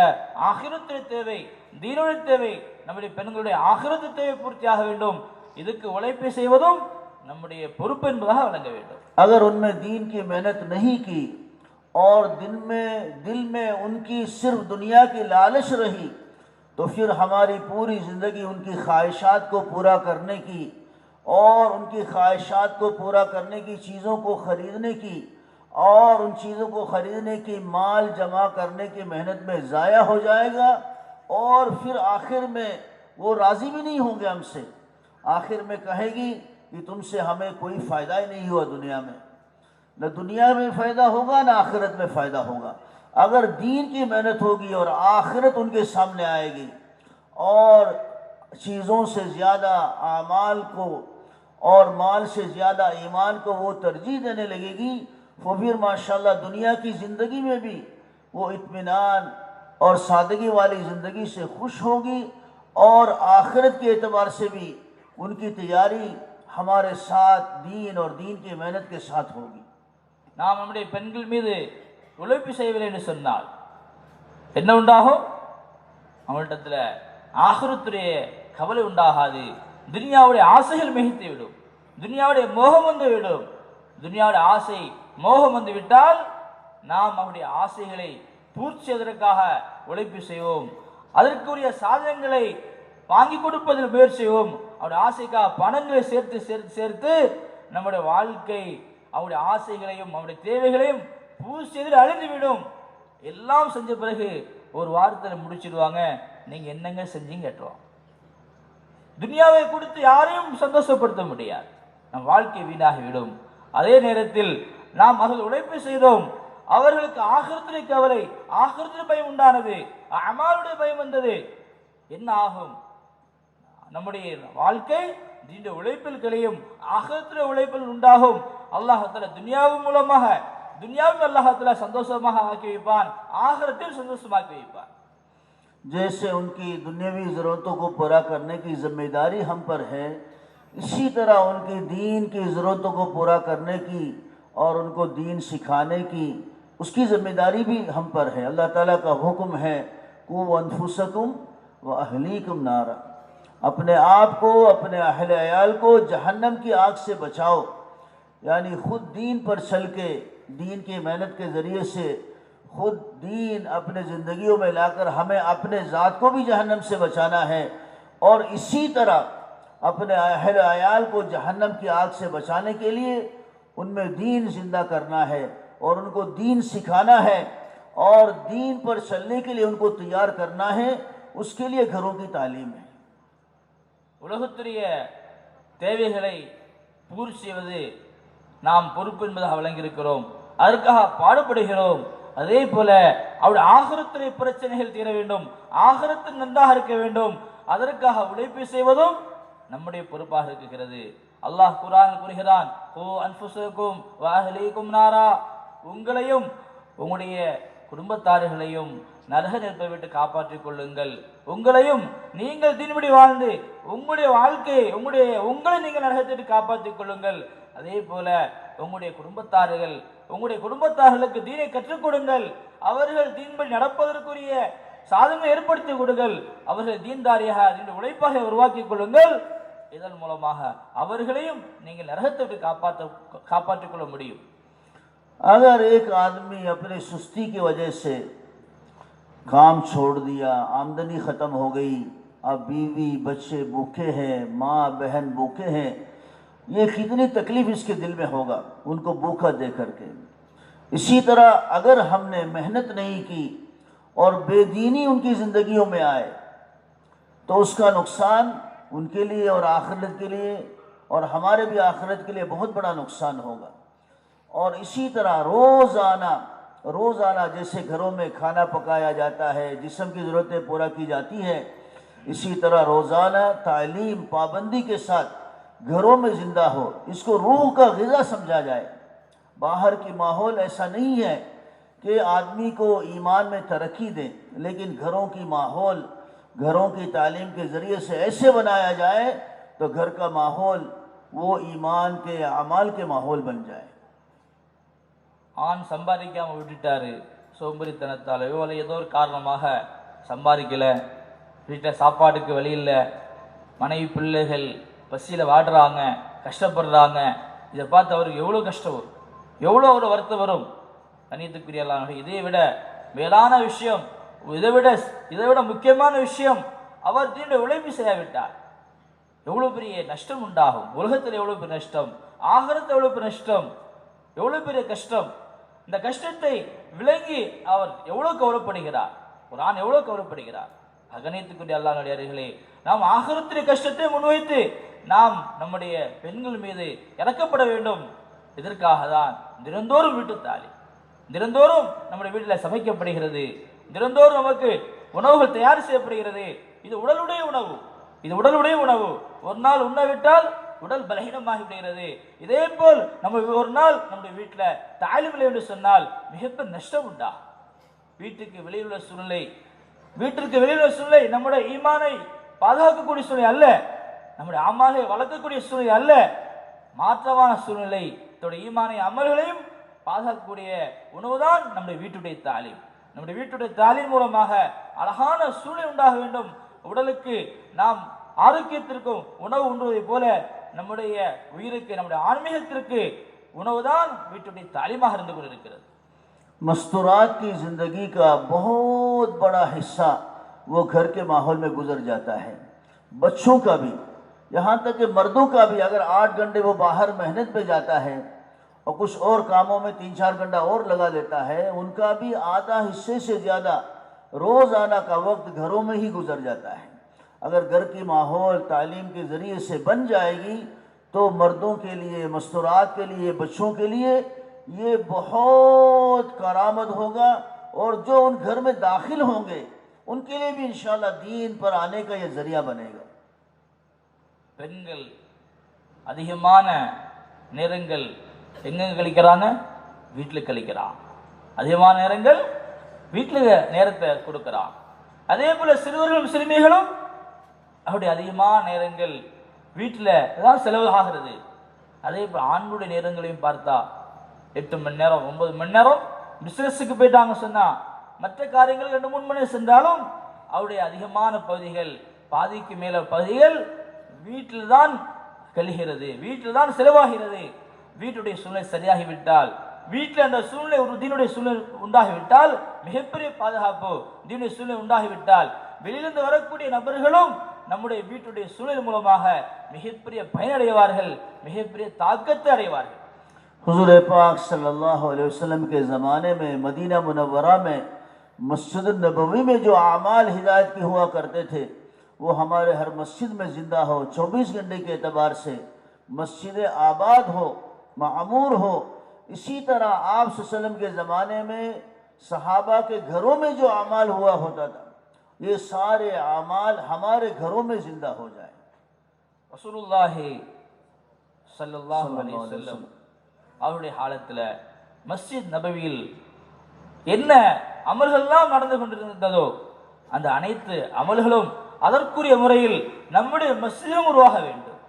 S2: ஆகிரத்து தேவை, தீனுடைய தேவை, நம்முடைய பெண்களுடைய ஆகிரத்து தேவை பூர்த்தியாக வேண்டும். இதுக்கு உழைப்பு செய்வதும் நம்முடைய பொறுப்பு என்பதாக வழங்க வேண்டும்.
S1: अगर उनमें दीन की मेहनत नहीं की और दिल में उनकी सिर्फ दुनिया की लालच रही तो फिर हमारी पूरी ज़िंदगी उनकी ख्वाहिशात को पूरा करने की और उनकी ख्वाहिशात को पूरा करने की चीज़ों को ख़रीदने की और उन चीज़ों को ख़रीदने की माल जमा करने की मेहनत में ज़ाया हो जाएगा और फिर आखिर में वो राज़ी भी नहीं होंगे हमसे। आखिर में कहेगी कि तुमसे हमें कोई फ़ायदा ही नहीं हुआ दुनिया में, न दुनिया में फ़ायदा होगा न आखिरत में फ़ायदा होगा। अगर दीन की मेहनत होगी और आखिरत उनके सामने आएगी और चीज़ों से ज़्यादा आमाल को और माल से ज़्यादा ईमान को वो तरजीह देने लगेगी, वो फिर माशाल्लाह दुनिया की ज़िंदगी में भी वो इत्मीनान और सादगी वाली ज़िंदगी से खुश होगी और आखिरत के एतबार से भी उनकी तैयारी हमारे साथ दीन और दीन की मेहनत के साथ होगी।
S2: நாம் நம்முடைய பெண்கள் மீது உழைப்பு செய்யவில்லை என்று சொன்னால் என்ன உண்டாகும்? அவங்களிடத்தில் ஆகிரத்துடைய கவலை உண்டாகாது. துனியாவுடைய ஆசைகள் மிகைத்து விடும், துனியாவுடைய மோகம் வந்து விடும். துனியாவுடைய ஆசை மோகம் வந்து விட்டால் நாம் அவருடைய ஆசைகளை பூர்த்தி செய்வதற்காக உழைப்பு செய்வோம், அதற்குரிய சாதனங்களை வாங்கி கொடுப்பதில் முயற்சி செய்வோம். அவருடைய ஆசைக்காக பணங்களை சேர்த்து சேர்த்து சேர்த்து நம்முடைய வாழ்க்கை அவருடைய ஆசைகளையும் அவருடைய தேவைகளையும் பூர்த்தி செய்து அழிந்துவிடும். எல்லாம் செஞ்ச பிறகு ஒரு வாரத்தில் முடிச்சிடுவாங்க, நீங்க என்னங்க செஞ்சீங்க கேட்டுருவோம். துனியாவை கொடுத்து யாரையும் சந்தோஷப்படுத்த முடியாது, நம் வாழ்க்கை வீணாகிவிடும். அதே நேரத்தில் நாம் அவர்கள் உழைப்பு செய்தோம், அவர்களுக்கு ஆகிரத்துடைய கவலை, ஆகிரத்துடைய பயம் உண்டானது, அமாலுடைய பயம் வந்தது, என்ன ஆகும்? நம்முடைய வாழ்க்கை இந்த உழைப்பில் களையும் ஆகிரத்துடைய உழைப்பில் உண்டாகும். அல்லாஹ் தஆலா துனியாவின் மூலமாக दुनियावी अल्लाह ताला संतोषமாக ஆக்கி வைப்பான், ஆகிரத்தில் संतोषமாக்கி வைப்பான்.
S1: जैसे उनकी दुनियावी ज़रूरतों को पूरा करने की जिम्मेदारी हम पर है, इसी तरह उनकी दीन की ज़रूरतों को पूरा करने की और उनको दीन सिखाने की उसकी ज़िम्मेदारी भी हम पर है। अल्लाह ताला का हुक्म है कु अनफुसकुम व अहलीकुम नारा, अपने आप को अपने अहले अयाल को जहन्नम की आग से बचाओ। यानी ख़ुद दीन पर चल के दीन की मेहनत के ज़रिए से खुद दीन अपने ज़िंदगियों में लाकर हमें अपने ज़ात को भी जहन्नम से बचाना है, और इसी तरह अपने अहल अयाल को जहन्नम की आग से बचाने के लिए उनमें दीन ज़िंदा करना है और उनको दीन सिखाना है और दीन पर चलने के लिए उनको तैयार करना है। उसके लिए घरों की तालीम है।
S2: உலகத்துடைய தேவைகளை பூர்த்தி செய்வது நாம் பொறுப்பு என்பதாக வழங்கியிருக்கிறோம். அதற்காக பாடுபடுகிறோம். அதே போல அவருடைய ஆகிரத்துடைய பிரச்சனைகள் தீர வேண்டும், ஆகிரத்து நன்றாக இருக்க வேண்டும், அதற்காக உழைப்பு செய்வதும் நம்முடைய பொறுப்பாக இருக்கிறது. அல்லாஹ் குர்ஆனில் கூறுகிறான், "கூ அன்ஃபுஸக்கும் வ அஹ்லீக்கும் நாரா", உங்களையும் உங்களுடைய குடும்பத்தார்களையும் நரக நெருப்பை விட்டு காப்பாற்றிக் கொள்ளுங்கள். உங்களையும் நீங்கள் தீன்படி வாழ்ந்து உங்களுடைய வாழ்க்கையை உங்களை நீங்கள் நரகத்தை காப்பாற்றிக் கொள்ளுங்கள். அதே போல உங்களுடைய குடும்பத்தார்களுக்கு தீனை கற்றுக் கொடுங்கள். அவர்கள் தீன்படி நடப்பதற்குரிய சாதனை ஏற்படுத்தி கொடுங்கள். அவர்கள் தீன்தாரியாக உழைப்பாக உருவாக்கிக் கொள்ளுங்கள். இதன் மூலமாக அவர்களையும் நீங்கள் நரகத்தை விட்டு காப்பாற்றிக் கொள்ள முடியும்.
S1: अगर एक आदमी अपनी सुस्ती की वजह से काम छोड़ दिया, आमदनी ख़त्म हो गई, अब बीवी बच्चे भूखे हैं, माँ बहन भूखे हैं, ये कितनी तकलीफ़ इसके दिल में होगा उनको भूखा दे करके। इसी तरह अगर हमने मेहनत नहीं की और बेदीनी उनकी ज़िंदगियों में आए तो उसका नुकसान उनके लिए और आखिरत के लिए और हमारे भी आखिरत के लिए बहुत बड़ा नुकसान होगा। और इसी तरह रोज़ाना जैसे घरों में खाना पकाया जाता है, जिस्म की ज़रूरतें पूरा की जाती है, इसी तरह रोज़ाना तालीम पाबंदी के साथ घरों में ज़िंदा हो, इसको रूह का ग़िज़ा समझा जाए। बाहर की माहौल ऐसा नहीं है कि आदमी को ईमान में तरक्की दे, लेकिन घरों की माहौल घरों की तालीम के ज़रिए से ऐसे बनाया जाए तो घर का माहौल वो ईमान के अमाल के माहौल बन जाए।
S2: ஆண் சம்பாதிக்காமல் விட்டுட்டாரு, சோம்பேறித்தனத்தாலேயோ அல்ல ஏதோ ஒரு காரணமாக சம்பாதிக்கலை, வீட்டில் சாப்பாட்டுக்கு வழி இல்லை, மனைவி பிள்ளைகள் பசியில் வாடுறாங்க, கஷ்டப்படுறாங்க. இதை பார்த்து அவருக்கு எவ்வளோ கஷ்டம் வரும், எவ்வளோ ஒரு வருத்தம் வரும். கண்ணியத்துக்குரியலாம், இதை விட மேலான விஷயம், இதை விட முக்கியமான விஷயம், அவர் தீண்ட உழைப்பு செய்யாவிட்டார் எவ்வளோ பெரிய நஷ்டம் உண்டாகும். உலகத்தில் எவ்வளோ பெரிய நஷ்டம், ஆகிரத்தில் எவ்வளோ பெரிய நஷ்டம், எவ்வளோ பெரிய கஷ்டம். இந்த கஷ்டத்தை விளங்கி அவர் எவ்வளோ கவலைப்படுகிறார், ஒரு ஆண் எவ்வளோ கவலைப்படுகிறார். கண்ணியத்துக்குரிய அல்லாஹ்வுடைய நாம் ஆகிரத்திலே கஷ்டத்தை முன்வைத்து நாம் நம்முடைய பெண்கள் மீது இறக்கப்பட வேண்டும். இதற்காக தான் தினந்தோறும் வீட்டு தாலி, தினந்தோறும் நம்முடைய வீட்டில் சமைக்கப்படுகிறது, தினந்தோறும் நமக்கு உணவுகள் தயார் செய்யப்படுகிறது. இது உடலுடைய உணவு. ஒரு நாள் உண்ணவிட்டால் உடல் பலகீனமாகி விடுகிறது. இதே போல் நம்ம ஒரு நாள் நம்முடைய வீட்டில் தாலிம் இல்லை என்று சொன்னால் மிகப்பெரிய நஷ்டம் உண்டா. வீட்டுக்கு வெளியுள்ள சூழ்நிலை நம்முடைய ஈமானை பாதுகாக்கக்கூடிய சூழ்நிலை அல்ல, நம்முடைய அமலை வளர்க்கக்கூடிய சூழ்நிலை அல்ல, மாற்றமான சூழ்நிலை. தன்னுடைய ஈமானை அமல்களையும் பாதுகாக்கக்கூடிய உணவுதான் நம்முடைய வீட்டுடைய தாலீம். நம்முடைய வீட்டுடைய தாலீம் மூலமாக அழகான சூழ்நிலை உண்டாக வேண்டும். உடலுக்கு நாம் ஆரோக்கியத்திற்கும் உணவு உண்ணுவதை போல நம்முடைய உயிருக்கு, நம்முடைய ஆன்மீகத்திற்கு உணவுதான் வீட்டுடைய तालीमाह இருந்து கொண்டிருக்கிறது.
S1: मस्तूरात की ज़िंदगी का बहुत बड़ा हिस्सा वो घर के माहौल में गुजर जाता है। बच्चों का भी, यहाँ तक कि मर्दों का भी, अगर 8 घंटे वो बाहर मेहनत पे जाता है और कुछ और कामों में 3-4 घंटा और लगा लेता है, उनका भी आधा हिस्से से ज़्यादा रोज़ाना का वक्त घरों में ही गुजर जाता है। अगर घर की माहौल तालीम के ज़रिए से बन जाएगी तो मर्दों के लिए, मस्तूरात के लिए, बच्चों के लिए ये बहुत करामत होगा, और जो उन घर में दाखिल होंगे उनके लिए भी इंशाअल्लाह दीन पर आने का ये ज़रिया बनेगा।
S2: பெண்கள் அதிகமான நேரங்கள் எங்க கழிக்கிறாங்க? வீட்டில் கழிக்கிறான். அதிகமான நேரங்கள் வீட்டில் நேரத்தை கொடுக்கிறான். அதே போல சிறுவர்களும் சிறுமிகளும் அவருடைய அதிகமான நேரங்கள் வீட்டில் ஏதாவது செலவு ஆகிறது. அதே போல் ஆண்களுடைய நேரங்களையும் பார்த்தா 8 மணி நேரம் 9 மணி நேரம் பிசினஸுக்கு போயிட்டாங்க சொன்னா, மற்ற காரியங்கள் 2-3 மணி சென்றாலும் அவருடைய அதிகமான பகுதிகள், பாதிக்கு மேல பகுதிகள் வீட்டில் தான் கழிகிறது, வீட்டில் தான் செலவாகிறது. வீட்டுடைய சூழ்நிலை சரியாகிவிட்டால், வீட்டில் அந்த சூழ்நிலை ஒரு தீனுடைய சூழ்நிலை உண்டாகிவிட்டால் மிகப்பெரிய பாதுகாப்பு, தீனுடைய சூழ்நிலை உண்டாகிவிட்டால் வெளியிலிருந்து வரக்கூடிய நபர்களும் நம்முடைய வீட்டுடைய சூழ்நிலை மூலமாக மிகப்பெரிய பயனடைவார்கள், மிகப்பெரிய தாக்கத்தை அடைவார்கள்.
S1: हुजूर पाक सल्लल्लाहु अलैहि वसल्लम के ज़माने में मदीना मुनव्वरा में मस्जिद नबवी में जो आमाल हिदायत की हुआ करते थे वो हमारे हर मस्जिद में ज़िंदा हो, 24 घंटे के एतबार से मस्जिद आबाद हो, मामूर हो। इसी तरह आप सल्लल्लाहु अलैहि वसल्लम के ज़माने में सहाबा के घरों में जो आमाल हुआ होता था, ये सारे आमाल हमारे घरों में ज़िंदा हो जाए।
S2: ரசூலுல்லாஹி ஸல்லல்லாஹு அலைஹி வஸல்லம் அவருடைய காலத்தில் மஸ்ஜித் நபவியில் என்ன அமல்கள்லாம் நடந்து கொண்டிருந்ததோ அந்த அனைத்து அமல்களும் அதற்குரிய முறையில் நம்முடைய மஸ்ஜிதும் உருவாக வேண்டும்,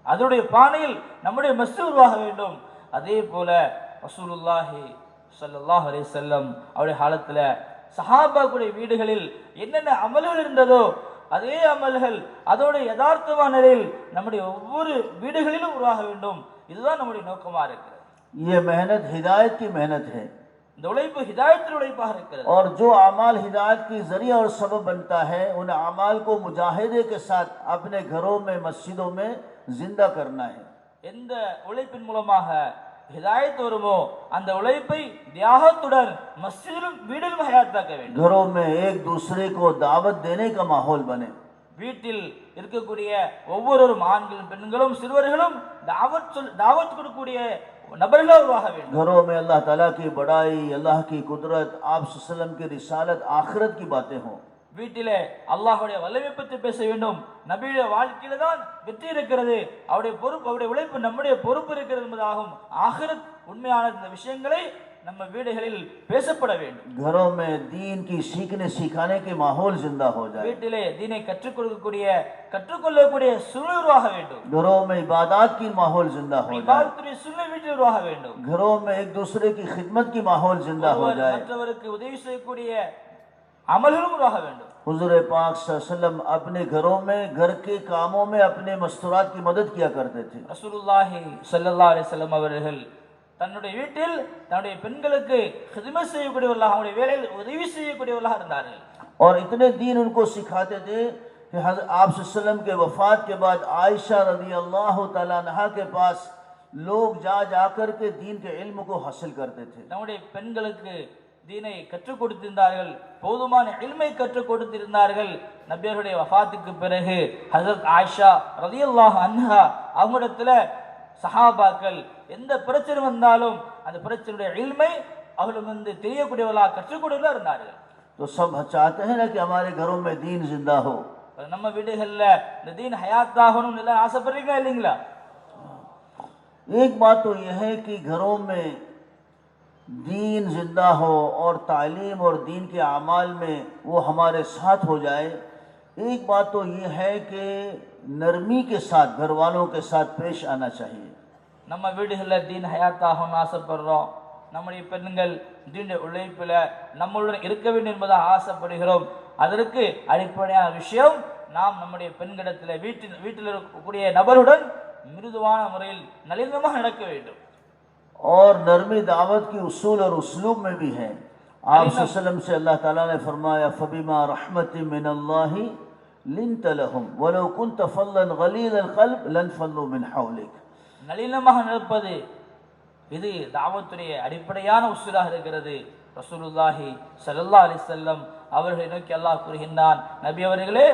S2: அதனுடைய பானையில் நம்முடைய மஸ்ஜித் உருவாக வேண்டும். அதே போல ரசூலுல்லாஹி ஸல்லல்லாஹு அலைஹி வஸல்லம் அவருடைய காலத்தில் சஹாபாக்களுடைய வீடுகளில் என்னென்ன அமல்கள் இருந்ததோ அதே அமல்கள் அதோட யதார்த்தமான நிலையில் நம்முடைய ஒவ்வொரு வீடுகளிலும் உருவாக வேண்டும். இதுதான் நம்முடைய நோக்கமாக இருக்கிறது.
S1: ये मेहनत हिदायत की मेहनत है
S2: இந்த உழைப்பு ஹிதாயத்தின் உழைப்பாக இருக்கிறது.
S1: और जो अमाल हिदायत की जरिया और सबब बनता है उन अमाल को मुजाहिदे के साथ अपने घरों में मस्जिदों में जिंदा करना है.
S2: எந்த உழைப்பின் மூலமாக ஹிதாயத் வருமோ அந்த உழைப்பை தியாகத்துடன் மஸ்ஜிதிலும் வீடிலும் ஹயாத்தாக்க வேண்டும்.
S1: घरों में एक दूसरे को दावत देने का माहौल बने.
S2: வீட்டில் இருக்கக்கூடிய ஒவ்வொரு ஆண்களும் பெண்களும் சிறுவர்களும் தாவத் கொடுக்கக்கூடிய நபர்களாக உருவாக வேண்டும்.
S1: घरों में अल्लाह ताला की बड़ाई, अल्लाह की कुदरत, आप सल्लल्लाहु अलैहि वसल्लम की रिसालत, आखिरत की बातें हों.
S2: வீட்டிலே அல்லாஹ்வுடைய வல்லமை பற்றி பேச வேண்டும். நபியுடைய வாழ்க்கையில தான் வெற்றி இருக்கிறது, அவருடைய பொறுப்பு, அவருடைய உழைப்பு நம்முடைய பொறுப்பு இருக்கிறது என்பதாகும். ஆகிரத் உண்மையான இந்த விஷயங்களை நம்ம வீடுகளில் பேசப்பட வேண்டும்.
S1: घरों में दीन की सीखने सिखाने के माहौल जिंदा हो जाए.
S2: வீட்டிலே दीனை கற்றுக்கொள்ளக்கூடிய சூழல் உருவாக வேண்டும்.
S1: घरों में इबादत की माहौल जिंदा हो जाए.
S2: இபாதத்துடைய சூழல் வீட்டில் உருவாக வேண்டும்.
S1: घरों में एक दूसरे की खिदमत की माहौल जिंदा हो जाए.
S2: மற்றவருக்கு உதவி செய்யக்கூடிய अमलகளும் உருவாக வேண்டும்.
S1: हुजूर पाक सल्लल्लाहु अलैहि वसल्लम अपने घरों में, घर के कामों में अपने मस्तूरात की मदद किया करते थे.
S2: ரசூலுல்லாஹி ஸல்லல்லாஹு அலைஹி வஸல்லம் அவர்கள் தன்னுடைய வீட்டில் தன்னுடைய பெண்களுக்கு खिदमत செய்யக்கூடியவர்களாக, அவருடைய வேலையில் உதவி செய்யக்கூடியவர்களாக இருந்தார்கள்.
S1: और इतने दीन उनको सिखाते थे कि हज़रत आप सल्लल्लाहु अलैहि वसल्लम के वफात के बाद आयशा रज़ी अल्लाह तआला अन्हा के पास लोग जा कर के दीन के इल्म को हासिल करते थे.
S2: நம்முடைய பெண்களுக்கு தீனை கற்றுக் கொடுத்திருந்தார்கள், போதுமான இல்மை கற்றுக் கொடுத்திருந்தார்கள். நபியருடைய வஃபாத்துக்கு பிறகு ஹஜரத் ஆயிஷா ரலியல்லாஹு அன்ஹா அவங்களிடத்துல சஹாபாக்கள் எந்த பிரச்சனை வந்தாலும் அந்த பிரச்சனையுடைய இல்மை அவர்களுக்கு தெரியக்கூடியவர்களாக கற்றுக்கூடியவர்களாக இருந்தார்கள்.
S1: तो सब चाहते हैं ना कि हमारे घरों में दीन जिंदा हो.
S2: நம்ம வீடுகள்ல இந்த தீன் ஹயாத்தாகணும் எல்லாம் ஆசைப்படுறீங்களா இல்லைங்களா?
S1: एक बात तो यह है कि घरों में दीन जिंदा हो और तालीम और दीन के अमाल में वो हमारे साथ हो जाए. एक बात तो ये है कि नरमी के साथ घर वालों के साथ पेश आना चाहिए.
S2: நம்ம வீடுகளில் தீன் ஹயாத்தாகணும்னு ஆசைப்படுறோம், நம்முடைய பெண்கள் தீனுடைய உழைப்பில் நம்மளுடன் இருக்க வேண்டும் என்பதாக ஆசைப்படுகிறோம். அதற்கு அடிப்படையான விஷயம், நாம் நம்முடைய பெண்களிடத்தில் வீட்டில் இருக்கக்கூடிய நபருடன் மிருதுவான முறையில் நளினமாக நடக்க வேண்டும்.
S1: और नरमी दावत की उसूल और उसलूब में भी है. आप सल्लम से अल्लाह ताला ने फरमाया फबिमा रहमतिन मिनल्लाहि लिन्त लहुम वलौ कुन्त फल्लन गलीज़ल क़ल्ब लन्फल्लू मिन हौलिक.
S2: நளினமாக நடப்பது இது தாவத்துடைய அடிப்படையான உசூலாக இருக்கிறது. ரசூலுல்லாஹி ஸல்லல்லாஹு அலைஹி வஸல்லம் அவர்களை நோக்கி அல்லாஹ் கூறுகின்றான், நபி அவர்களே,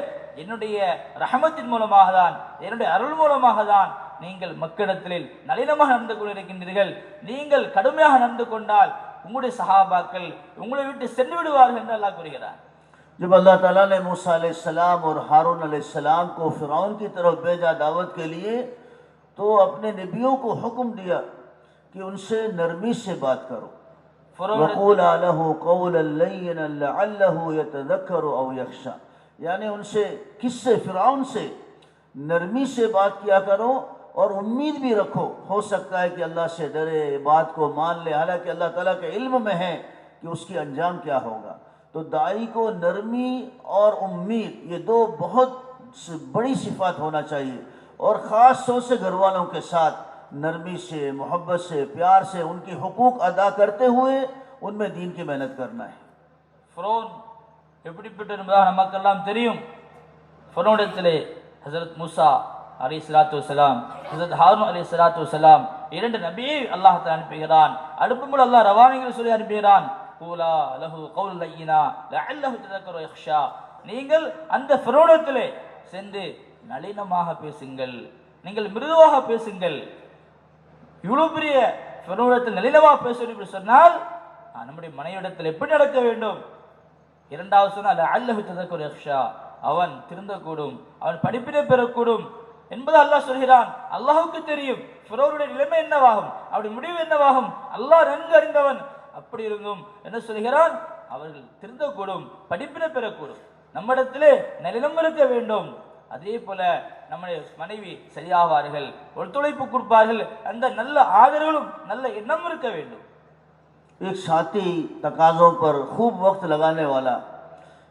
S2: என்னுடைய ரஹமத்தின் மூலமாக தான், என்னுடைய அருள் மூலமாக தான் நீங்கள் மக்களிடத்தில் நளினமாக நடந்து கொண்டிருக்கின்றீர்கள். நீங்கள் கடுமையாக நடந்து கொண்டால் உங்களுடைய சஹாபாக்கள் உங்களை விட்டு சென்று விடுவார்கள் என்று அல்லாஹ் கூறுகிறார்.
S1: जब अल्लाह ताला ने मूसा अलैहिस्सलाम और हारून अलैहिस्सलाम को फिरौन की तरफ भेजा दावत के लिए, तो अपने नबियों को हुक्म दिया कि उनसे नरमी से बात करो. वक़ूला लहू क़ौलन लय्यिनन लअल्लहू यतज़क्करु औ यख्शा. यानी उनसे, किससे? फिरौन से नरमी से बात किया करो और उम्मीद भी रखो, हो सकता है कि अल्लाह से डरे, बात को मान ले, हालांकि अल्लाह ताला के इल्म में है कि उसकी अंजाम क्या होगा। तो दाई को नरमी और उम्मीद, ये दो बहुत बड़ी सिफात होना चाहिए, और ख़ास तौर से घर वालों के साथ नरमी से, मोहब्बत से, प्यार से उनकी हुकूक अदा करते हुए उनमें दीन की मेहनत करना है।
S2: ஃபிரௌன் எப்படிப்பட்ட என்பதாக நமக்கெல்லாம் தெரியும். ஃபிரௌனிடத்திலே ஹஸரத் மூசா அலைஹிஸ்ஸலாத்து வஸலாம், ஹஸரத் ஹாரூன் அலைஹிஸ்ஸலாத்து வஸலாம் இரண்டு நபியை அல்லாஹ் தஆலா அனுப்புகிறான். அனுப்பும்போது அல்லாஹ் ரவானிகள் சொல்லி அனுப்புகிறான். கூலா லஹு கௌல் லையினா லஅல்லஹு ததக்கரு யக்ஷா. நீங்கள் அந்த ஃபிரௌனிடத்திலே சென்று நளினமாக பேசுங்கள், நீங்கள் மிருதுவாக பேசுங்கள். இவ்வளவு பெரிய ஃபிரௌனிடத்தில் நளினமாக பேசணும் என்று சொன்னால் நம்முடைய மனைவிடத்தில் எப்படி நடக்க வேண்டும்? இரண்டாவது சொன்னால் லஅல்லஹு ததக்கரு யக்ஷா, அவன் திருந்தக்கூடும், அவன் படிப்பினை பெறக்கூடும் என்பது அல்லாஹ் சொல்கிறான். அல்லாஹ்வுக்கு தெரியும் ஃபிரௌனுடைய நிலைமை என்னவாகும், அவருடைய முடிவு என்னவாகும், அல்லாஹ் நன்கு அறிந்தவன். அப்படி இருந்தும் என்ன சொல்கிறான்? அவர்கள் திருந்தக்கூடும், படிப்பினை பெறக்கூடும், நம்மிடத்திலே நளினம் இருக்க வேண்டும். அதே போல நம்முடைய மனைவி சரியாவார்கள், ஒத்துழைப்பு கொடுப்பார்கள், அந்த நல்ல ஆதரவும் நல்ல எண்ணம் இருக்க வேண்டும்.
S1: एक साथी तकाज़ों पर खूब वक्त लगाने वाला,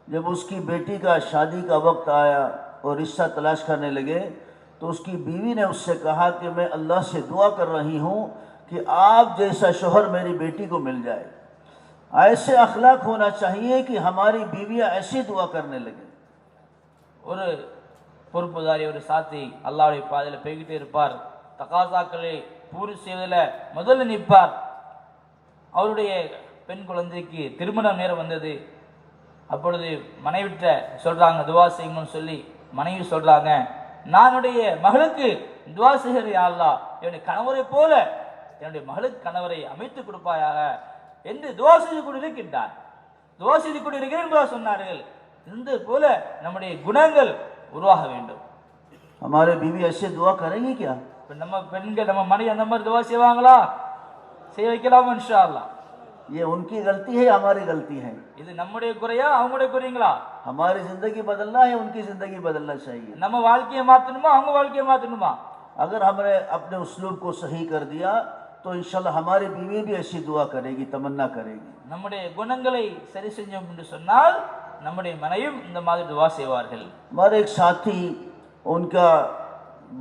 S1: जब उसकी बेटी का शादी का वक्त आया और रिश्ता तलाश करने लगे, तो उसकी बीवी ने उससे कहा कि मैं अल्लाह से दुआ कर रही हूँ कि आप जैसा शोहर मेरी बेटी को मिल जाए। ऐसे अखलाक होना चाहिए कि हमारी बीवियाँ ऐसी दुआ करने लगे।
S2: ஒரு பொறுப்புதாரி, ஒரு சாத்தி அல்லாஹ்வுடைய பாதையில் போய்கிட்டே இருப்பார். தகாசாக்களை பூர்த்தி செய்வதில் முதல்ல நிற்பார். அவருடைய பெண் குழந்தைக்கு திருமணம் நேரம் வந்தது. அப்பொழுது மனைவிட்ட சொல்றாங்க, துவா செய்யணும்னு சொல்லி மனைவி சொல்றாங்க, நானுடைய மகளுக்கு துவா செய்கிற யா அல்லாஹ், என்னுடைய கணவரை போல என்னுடைய மகளுக்கு கணவரை அமைத்து கொடுப்பாயாக என்று துவா செய்து கொண்டிருக்கின்றார். துவா செய்து கொண்டிருக்கிறேன் என்பதாக சொன்னார்கள். இந்த போல நம்முடைய குணங்கள் உருவாக வேண்டும்.
S1: हमारे बीवी ऐसे दुआ करेंगे क्या?
S2: நம்ம பெண்கள், நம்ம மனைவி அந்த மாதிரி துவா செய்வாங்களா? செய்ய வைக்கலாம் இன்ஷா அல்லாஹ்.
S1: ये उनकी गलती है, हमारी गलती है?
S2: இது நம்முடைய குறையா அவங்களுடைய குறைங்களா?
S1: हमारी जिंदगी बदलना है, उनकी जिंदगी बदलना चाहिए।
S2: நம்ம வாழ்க்கையை மாற்றணுமா, அவங்க வாழ்க்கையை மாற்றணுமா?
S1: अगर हमने अपने उस्लूब को सही कर दिया तो इंशाल्लाह हमारी बीवी भी ऐसी दुआ करेगी, तमन्ना करेगी।
S2: நம்முடைய குணங்களை சரி செஞ்சோம் என்று சொன்னால் நம்முடைய மனைவியும் இந்த மாதிரி துவா செய்வார்கள்.
S1: हमारे एक साथी, उनका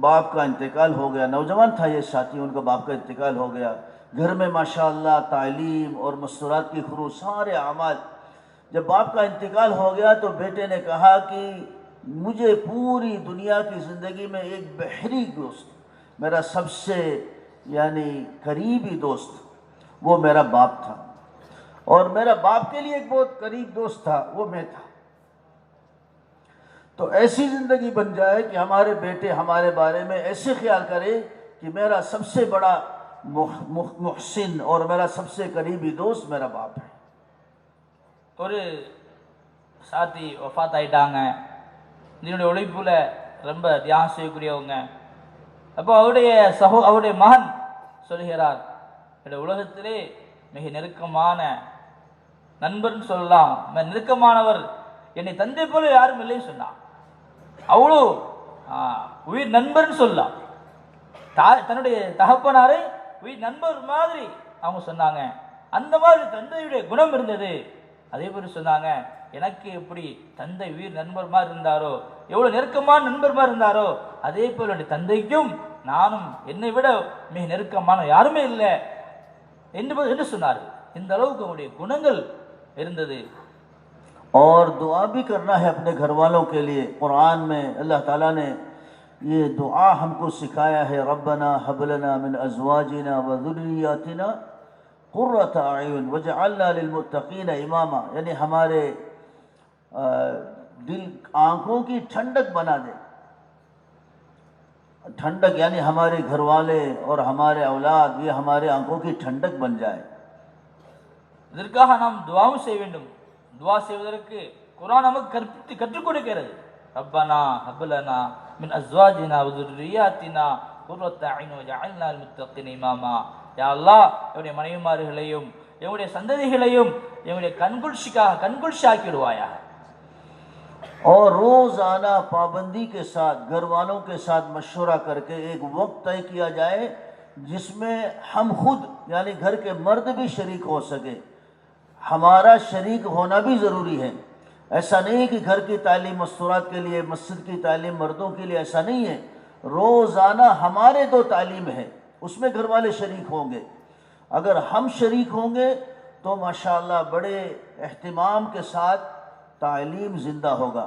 S1: बाप का इंतकाल हो गया, नौजवान था ये साथी, उनका बाप का इंतकाल हो गया। घर में माशाअल्लाह तालीम और मस्तूरात की खुरूज, सारे अमाल। जब बाप का इंतकाल हो गया तो बेटे ने कहा कि मुझे पूरी दुनिया की ज़िंदगी में एक बहरी दोस्त, मेरा सबसे यानी करीबी दोस्त वो मेरा बाप था, और मेरा बाप के लिए एक बहुत करीब दोस्त था वो मैं था। तो ऐसी ज़िंदगी बन जाए कि हमारे बेटे हमारे बारे में ऐसे ख्याल करे कि मेरा सबसे बड़ा मुहसिन और मेरा सबसे करीबी दोस्त मेरा बाप है।
S2: ஒரு சாத்தி வஃபாத் ஆயிட்டாங்க. இதனுடைய உழைப்புல ரொம்ப தியாகம் செய்யக்கூடியவங்க. அப்போ அவருடைய மகன் சொல்கிறார், என்னுடைய உலகத்திலே மிக நெருக்கமான நண்பர்னு சொல்லலாம், நெருக்கமானவர் என்னை தந்தை போல யாரும் இல்லைன்னு சொன்னான். அவ்வளோ உயிர் நண்பர்னு சொல்லலாம். தன்னுடைய தகப்பனாரை உயிர் நண்பர் மாதிரி அவங்க சொன்னாங்க. அந்த மாதிரி தந்தையுடைய குணம் இருந்தது. அதே போல சொன்னாங்க, எனக்கு எப்படி தந்தை உயிர் நண்பர் மாதிரி இருந்தாரோ, எவ்வளவு நெருக்கமான நண்பர் மாதிரி இருந்தாரோ, அதே போல என்னுடைய தந்தைக்கும் நானும் என்னை விட மிக நெருக்கமான யாருமே இல்லை என்று சொன்னார்கள். இந்த அளவுக்கு அவருடைய குணங்கள் இருந்தது.
S1: और दुआ भी करना है अपने घर वालों के लिए। कुरान में अल्लाह ताला ने ये दुआ हमको सिखाया है, रब्बना हबलना मिन अज़वाजिना व ज़ुर्रिय्यातिना कुर्रत अयुन वजअलना लिलमुत्तक़ीन इमामा, यानी हमारे दिल, आँखों की ठंडक बना दे। ठंडक यानी हमारे घर वाले और हमारे औलाद, ये हमारे आँखों की ठंडक बन जाए।
S2: இதற்காக நாம் துஆவும் செய்ய வேண்டும். துஆ செய்வதற்கு குர்ஆன் நமக்கு கற்றுக் கொடுக்கிறது. ரப்பனா ஹப்லனா மின் அஸ்வாஜினா வ ذُرِّيَّاتِنَا குர்ரத அய்ன் வஜஅல்னா லில்-முத்தகீன இமாமா. யா அல்லாஹ், என்னுடைய மனைவிமார்களையும் என்னுடைய சந்ததிகளையும் என்னுடைய கண்குளிர்ச்சியாக்கி விடுவாயாக.
S1: और रोज़ाना पाबंदी के साथ घर वालों के साथ मशवरा करके एक वक्त तय किया जाए जिसमें हम खुद यानी घर के मर्द भी शरीक हो सके। हमारा शरीक होना भी ज़रूरी है। ऐसा नहीं है कि घर की तालीम मस्तूरात के लिए, मस्जिद की तालीम मर्दों के लिए, ऐसा नहीं है। रोज़ाना हमारे दो तालीम है, उसमें घर वाले शरीक होंगे। अगर हम शरीक होंगे तो माशाअल्लाह बड़े एहतिमाम के साथ तालीम ज़िंदा होगा।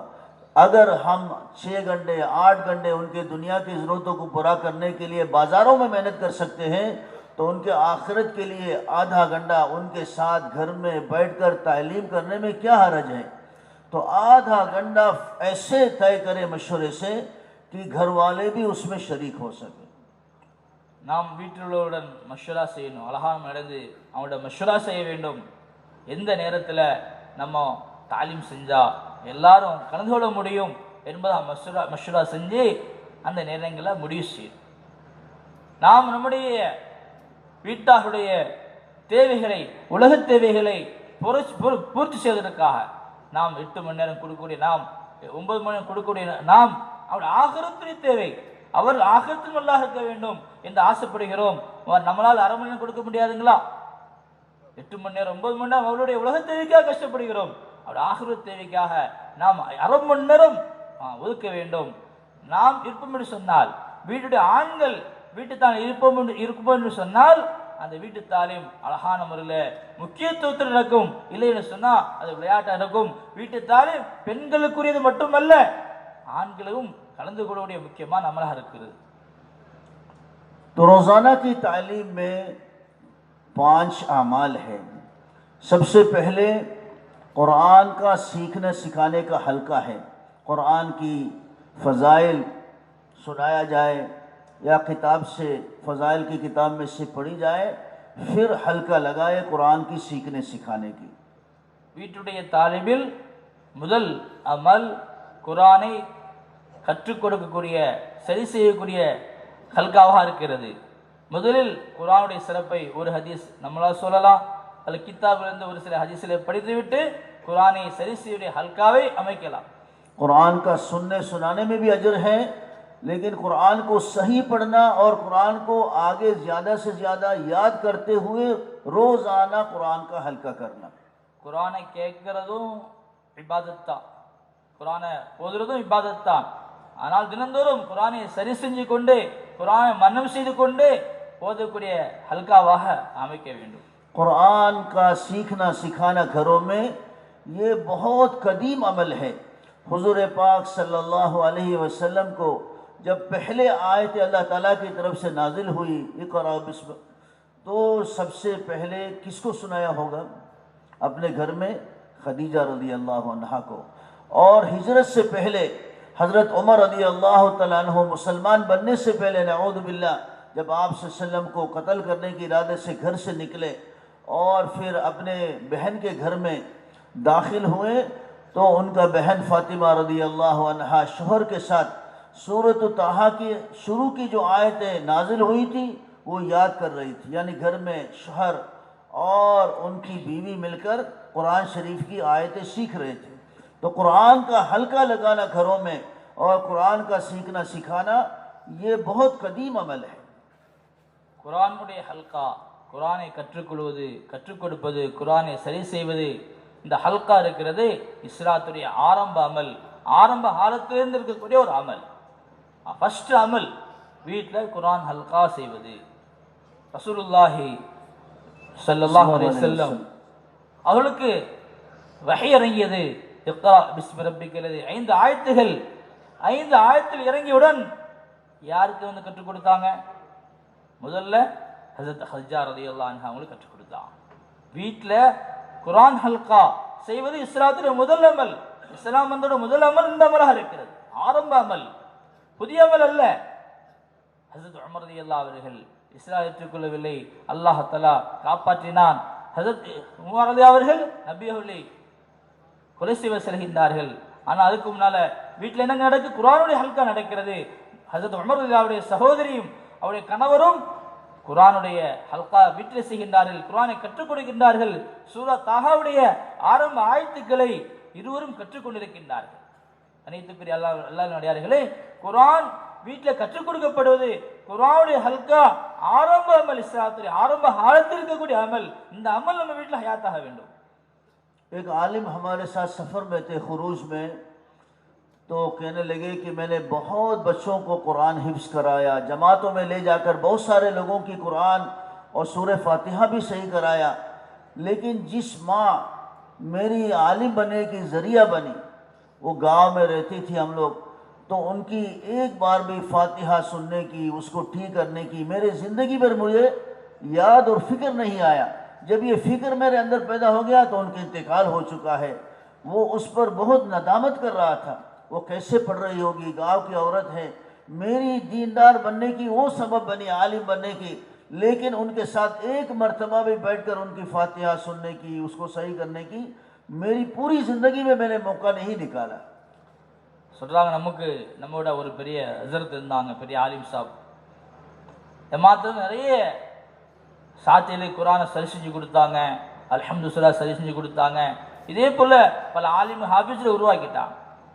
S1: अगर हम 6 घंटे 8 घंटे उनके दुनिया की ज़रूरतों को पूरा करने के लिए बाज़ारों में मेहनत कर सकते हैं, तो उनके आखिरत के लिए आधा घंटा उनके साथ घर में बैठकर तालीम करने में क्या हरज है। तो आधा घंटा ऐसे तय करें मशवरे से कि घर वाले भी उसमें शरीक हो सके।
S2: நாம் வீட்டில் உள்ளவருடன் மஷூரா செய்யணும். அழகாக நடந்து அவங்களோட மஷூரா செய்ய வேண்டும். எந்த நேரத்தில் நம்ம தாலீம் செஞ்சால் எல்லாரும் கலந்து கொள்ள முடியும் என்பதை மஷூரா செஞ்சு அந்த நேரங்களில் முடிவு செய்யும். நாம் நம்முடைய வீட்டாருடைய தேவைகளை, உலக தேவைகளை பூர்த்தி செய்வதற்காக நாம் 8 மணி நேரம் கொடுக்கக்கூடிய, நாம் 9 மணி நேரம் கொடுக்கக்கூடிய நாம் அவருடைய ஆகிரத்துடைய தேவை, அவர் ஆகிரத்தில் நல்லா இருக்க வேண்டும் என்று ஆசைப்படுகிறோம். நம்மளால் 1/2 மணி நேரம் கொடுக்க முடியாதுங்களா? 8 மணி நேரம் 9 மணி நேரம் அவருடைய உலக தேவைக்காக கஷ்டப்படுகிறோம். அவருடைய ஆகிரத் தேவைக்காக நாம் 1/2 மணி நேரம் ஒதுக்க வேண்டும். நாம் இருப்போம் என்று சொன்னால், வீட்டுடைய ஆண்கள் வீட்டுத்தான் இருப்போம் என்று சொன்னால், அந்த வீட்டு தாலீம் அழகான முறையில் முக்கியத்துவத்தில் நடக்கும். இல்லை என்று சொன்னால் அது விளையாட்டாக இருக்கும். வீட்டு தாலீம் பெண்களுக்குரியது மட்டுமல்ல, ஆண்களும் கலந்து கொள்ளக்கூடிய முக்கியமான அமலாக இருக்கிறது.
S1: तो रोज़ाना की तालीम में 5 आमाल है। सबसे पहले कुरान का सीखने सिखाने का हल्का है। कुरान की फ़ज़ाइल सुनाया जाए या किताब से, फ़ज़ाइल की किताब में से पढ़ी जाए, फिर हल्का लगाए कुरान की सीखने सिखाने की।
S2: வீட்டுடைய தாலிபில் முதல் அமல் குரானை கற்றுக் கொடுக்கக்கூடிய, சரி செய்யக்கூடிய ஹல்காவாக இருக்கிறது. முதலில் குரானுடைய சிறப்பை ஒரு ஹதீஸ் நம்மளால் சொல்லலாம், அல்லது கித்தாபிலிருந்து ஒரு சில ஹதீஸில் படித்துவிட்டு குரானை சரி செய்யக்கூடிய ஹல்காவை அமைக்கலாம்.
S1: कुरान का सुनने सुनाने में भी अजर है, लेकिन कुरान को सही पढ़ना और कुरान को आगे ज़्यादा से ज़्यादा याद करते हुए रोज़ाना कुरान का हल्का करना।
S2: குரானை கேட்கிறதும் இபாதத் தான், குரானை ஓதுறதும் இபாதத் தான். ஆனால் தினந்தோறும் குரானை சரி செஞ்சு கொண்டு, குரானை மன்னம் செய்து கொண்டு ஓதக்கூடிய ஹல்காவாக அமைக்க வேண்டும்.
S1: कुरान का सीखना सिखाना घरों में ये बहुत कदीम अमल है। हुजूर पाक सल्लल्लाहु अलैहि वसल्लम को जब पहले आयत अल्लाह ताला की तरफ से नाजिल हुई, इक़रा बिस्म, तो सबसे पहले किसको सुनाया होगा? अपने घर में खदीजा रज़ी अल्लाह अन्हा को। और हिजरत से पहले हज़रत उमर रज़ी अल्लाह तआला अन्हु मुसलमान बनने से पहले, नऊज़ु बिल्लाह, जब आप सल्लल्लाहु अलैहि वसल्लम को कत्ल करने के इरादे से घर से निकले और फिर अपने बहन के घर में दाखिल हुए, तो उनका बहन फ़ातिमा रज़ी अल्लाह अन्हा शोहर के साथ सूरत ताहा की शुरू की जो आयतें नाजिल हुई थी वो याद कर रही थी। यानी घर में शोहर और उनकी बीवी मिलकर कुरान शरीफ की आयतें सीख रहे थे। तो कुरान का हल्का लगाना घरों में और कुरान का सीखना सिखाना ये बहुत कदीम अमल है।
S2: குரானுடைய ஹல்கா, குரானை கற்றுக்கொள்வது, கற்றுக் கொடுப்பது, குரானை சரி செய்வது, இந்த ஹல்கா இருக்கிறது இஸ்லாத்துடைய ஆரம்ப அமல், ஆரம்ப காலத்திலிருந்து இருக்கக்கூடிய ஒரு அமல். ஃபர்ஸ்ட் அமல் வீட்டில் குரான் ஹல்கா செய்வது. ரசூலுல்லாஹி ஸல்லல்லாஹு அலைஹி வஸல்லம் அவர்களுக்கு வஹி இறங்கியது, இக்ரா பிஸ்மி ரப்பிக்கல்லதி, 5 ஆயத்துகள், 5 ஆயத்தில் இறங்கியவுடன் யாருக்கு வந்து கற்றுக் கொடுத்தாங்க? முதல்ல ஹஸரத் ஹஜ்ஜா ரலியல்லாஹு அன்ஹா அவங்களுக்கு கற்றுக் கொடுத்தாங்க. வீட்டில் குரான் ஹல்கா செய்வது இஸ்லாத்துடைய முதல் அமல். இஸ்லாம் வந்தோட முதல் அமல் இந்த அமலாக இருக்கிறது, ஆரம்ப அமல், புதிய அமல் அல்ல. ஹஸரத் உமர் ரலியல்லாஹு அவர்கள் இஸ்லாம் ஏற்றுக்கொள்ளவில்லை, அல்லாஹ் தஆலா காப்பாற்றினான். ஹஸரத் உமர் ரலியல்லாஹு அவர்கள் நபி அவர்களை கொலை செய்ய செல்கின்றார்கள். ஆனால் அதுக்கு முன்னால வீட்டில் என்ன நடக்கு? குரானுடைய ஹல்கா நடக்கிறது. ஹஸரத் உமர் ரலியல்லாஹு அவருடைய சகோதரியும் அவருடைய கணவரும் குரானுடைய ஹல்கா வீட்டில் செய்கின்றார்கள், குரானை கற்றுக் கொடுக்கின்றார்கள். சூரா தாஹாவுடைய ஆரம்ப ஆயத்துக்களை இருவரும் கற்றுக்கொண்டிருக்கின்றார்கள். அனைத்துக்குரிய அல்லாஹ்வின் அடியார்களே, குர்ஆன் வீட்டில் கற்றுக் கொடுக்கப்படுவது குர்ஆனுடைய ஹல்கா ஆரம்ப அமல், இஸ்லாத்துடைய ஆரம்ப காலத்தில் இருக்கக்கூடிய அமல். இந்த அமல் நம்ம வீட்டில் ஹயாத்தாக வேண்டும்.
S1: एक आलिम हमारे साथ सफ़र में थे खुरूज में, तो कहने लगे कि मैंने बहुत बच्चों को कुरान हिफ्ज़ कराया, जमातों में ले जाकर बहुत सारे लोगों की कुरान और सूरह फातिहा भी सही कराया, लेकिन जिस माँ मेरी आलिम बनने की ज़रिया बनी वो गांव में रहती थी हम लोग, तो उनकी एक बार भी फातिहा सुनने की, उसको ठीक करने की मेरे ज़िंदगी भर मुझे याद और फ़िक्र नहीं आया। जब ये फ़िक्र मेरे अंदर पैदा हो गया तो उनका इंतकाल हो चुका है। वो उस पर बहुत नदामत कर रहा था, वो कैसे पढ़ रही होगी, गांव की औरत है, मेरी दीनदार बनने की वो सबब बनी, आलिम बनने की, लेकिन उनके साथ एक मरतबा भी बैठकर उनकी फातिहा सुनने की, उसको सही करने की मेरी पूरी ज़िंदगी में मैंने मौका नहीं निकाला।
S2: சொல்கிறாங்க, நமக்கு நம்மோட ஒரு பெரிய ஹஸரத் இருந்தாங்க, பெரிய ஆலிம் சாப். ஜமாத்தில் நிறைய சாத்தியிலே குரானை சரி செஞ்சு கொடுத்தாங்க, அல்ஹம்துலில்லாஹ் சரி செஞ்சு கொடுத்தாங்க. இதே போல் பல ஆலிம் ஹாஃபிஸில் உருவாக்கிட்டான்.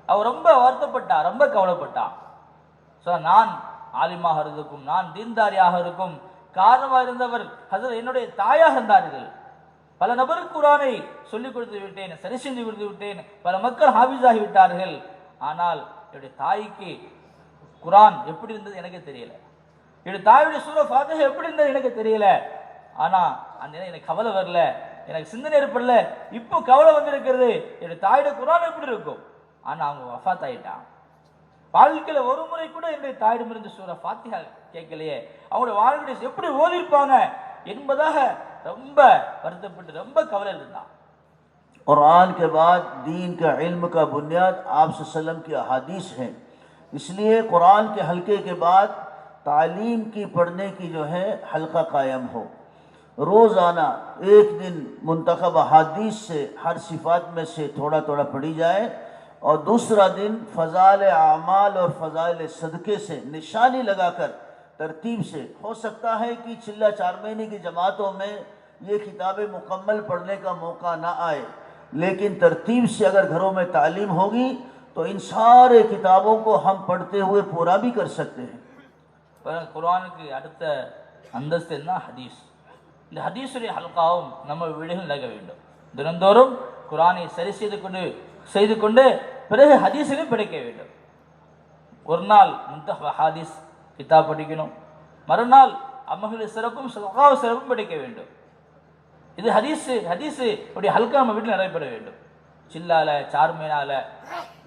S2: அவர் ரொம்ப வருத்தப்பட்டா, ரொம்ப கவலைப்பட்டா. ஸோ நான் ஆலிமாக இருந்துக்கும், நான் தீன்தாரியாக இருக்கும் காரணமாக இருந்தவர் ஹஸரத் என்னுடைய தாயாக இருந்தார்கள். பல நபருக்கு குரானை சொல்லிக் கொடுத்து விட்டேன், சரி செஞ்சு கொடுத்து விட்டேன், பல மக்கள் ஹாஃபிஸாகி விட்டார்கள். ஆனால் என்னுடைய தாய்க்கு குரான் எப்படி இருந்தது எனக்கு தெரியல, என்னுடைய தாயுடைய சூரா ஃபாத்திஹா எப்படி இருந்தது எனக்கு தெரியல. ஆனால் அந்த எனக்கு கவலை வரல, எனக்கு சிந்தனை ஏற்படல. இப்போ கவலை வந்திருக்கிறது, என்னுடைய தாயுடைய குரான் எப்படி இருக்கும். ஆனால் அவங்க வஃபாத் ஆயிட்டான். வாழ்க்கையில் ஒரு முறை கூட என்னுடைய தாயிடமிருந்து சூரா ஃபாத்திஹா கேட்கலையே, அவங்களுடைய வாழ்க்கையை எப்படி ஓதிருப்பாங்க என்பதாக ரொம்ப வருத்தப்பட்டு ரொம்ப கவலையில் இருந்தான்.
S1: कुरान के बाद दीन का इल्म का बुनियाद आप सल्लम की अहादीस है, इसलिए कुरान के हल्के के बाद तालीम की पढ़ने की जो है हल्का कायम हो। रोज़ाना एक दिन मुंतखब अहादीस से हर सिफात में से थोड़ा थोड़ा पढ़ी जाए, और दूसरा दिन फ़ज़ाइल आमाल और फ़ज़ाइल सदक़े से निशानी लगाकर तरतीब से, हो सकता है कि चिल्ला 4 महीने की जमातों में ये किताबें मुकम्मल पढ़ने का मौका ना आए, लेकिन तरतीब से अगर घरों में तालीम होगी तो इन सारे किताबों को हम पढ़ते हुए पूरा भी कर सकते हैं।
S2: குர்ஆனுக்கு அடுத்த அந்தஸ்து என்ன? ஹதீஸ். இந்த ஹதீஸுடைய ஹல்காவும் நம்ம வீடுகள் நடக்க வேண்டும். தினந்தோறும் குர்ஆனை சரி செய்து கொண்டு பிறகு ஹதீஸையும் படிக்க வேண்டும். ஒரு நாள் முன்தஹப் ஹதீஸ் கிதாப் படிக்கணும், மறுநாள் அமல்களுடைய சிறப்பும் சதகாவுடைய சிறப்பும் படிக்க வேண்டும். இது ஹதீஸு உடைய ஹல்கா நம்ம வீட்டில் நடைபெற வேண்டும். சில்லால 4 மहीनाல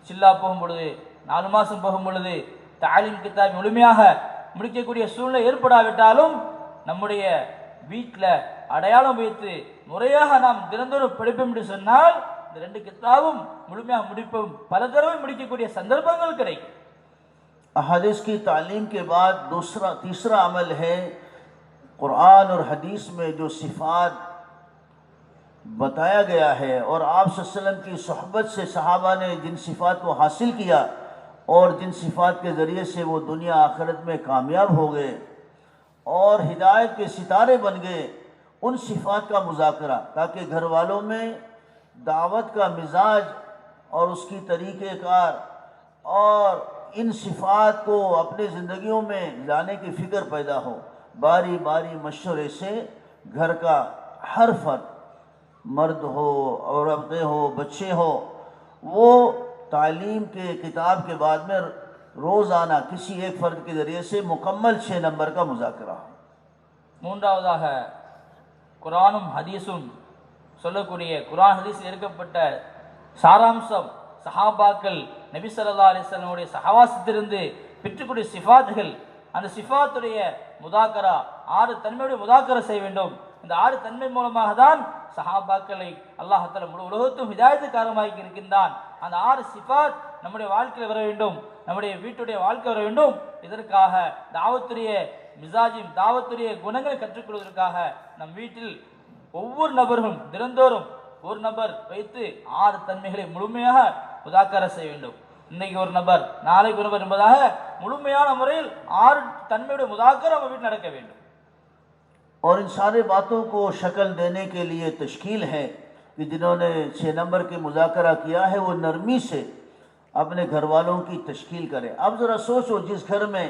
S2: சில்லா போகும் பொழுது, 4 மாதம் போகும் பொழுது தாலீம் கிதாப் முழுமையாக முடிக்கக்கூடிய சூழ்நிலை ஏற்படாவிட்டாலும் நம்முடைய வீட்டில் அடையாளம் வைத்து முறையாக நாம் தினந்தோறும் படிப்போம் என்று சொன்னால் இந்த 2 கிதாபும் முழுமையாக முடிப்போம், பல தடவை முடிக்கக்கூடிய சந்தர்ப்பங்கள் கிடைக்கும்.
S1: हदीस की तालीम के बाद तीसरा अमल है, कुरान और हदीस में जो सिफ़ात बताया गया है और आप सल्लल्लाहु अलैहि वसल्लम की सोहबत से सहाबा ने जिन सिफ़ात को हासिल किया और जिन सिफ़ात के ज़रिए से वो दुनिया आखिरत में कामयाब हो गए और हिदायत के सितारे बन गए, उन सिफ़ात का मुज़ाकरा, ताकि घर वालों में दावत का मिजाज और उसकी तरीक़ेकार और इन सिफ़ात को अपने ज़िंदगियों में लाने की फ़िक्र पैदा हो। बारी बारी मशवरे से घर का हर फर्द, मर्द हो, औरतें हो, बच्चे हो, वो तालीम के किताब के बाद में रोज़ाना किसी एक फ़र्द के ज़रिए से मुकम्मल 6 नंबर का मुज़ाकरा हो।
S2: மூன்றாவதாக குர்ஆனும் ஹதீஸும் சொல்லக்கூடிய குர்ஆன் ஹதீஸில் எடுக்கப்பட்ட சாராம்சம், சஹாபாக்கள் நபி ஸல்லல்லாஹு அலைஹி வஸல்லம் உடைய சஹவாசத்திலிருந்து பெற்றுக்கூடிய சிஃபாத்துகள், அந்த சிஃபாத்துடைய முதாக்கரா 6 தன்மையுடைய முதாக்கரா செய்ய வேண்டும். இந்த 6 தன்மை மூலமாக தான் சஹாபாக்களை அல்லாஹ் தஆலா முழு உலகத்தும் ஹிதாயத்து காரணமாக்கி இருக்கின்றான். அந்த 6 சிஃபாத் நம்முடைய வாழ்க்கையில் வர வேண்டும், நம்முடைய வீட்டுடைய வாழ்க்கை வர வேண்டும். இதற்காக தாவத்துடைய மிசாஜின், தாவத்துடைய குணங்களை கற்றுக்கொள்வதற்காக நம் வீட்டில் ஒவ்வொரு நபர்களும் தினந்தோறும் ஒரு நபர் வைத்து 6 தன்மைகளை முழுமையாக முதாக்கரா செய்ய வேண்டும். இன்னைக்கு ஒரு நபர், நாளைக்கு ஒரு நபர் என்பதாக முழுமையான முறையில் 6 தன்மையுடைய முதாக்கரா நம்ம வீட்டில் நடக்க வேண்டும்.
S1: और इन सारे बातों को शक्ल देने के लिए तश्कील है कि जिन्होंने 6 नंबर की मुज़ाकरा किया है वो नरमी से अपने घर वालों की तश्कील करें। अब ज़रा सोचो, जिस घर में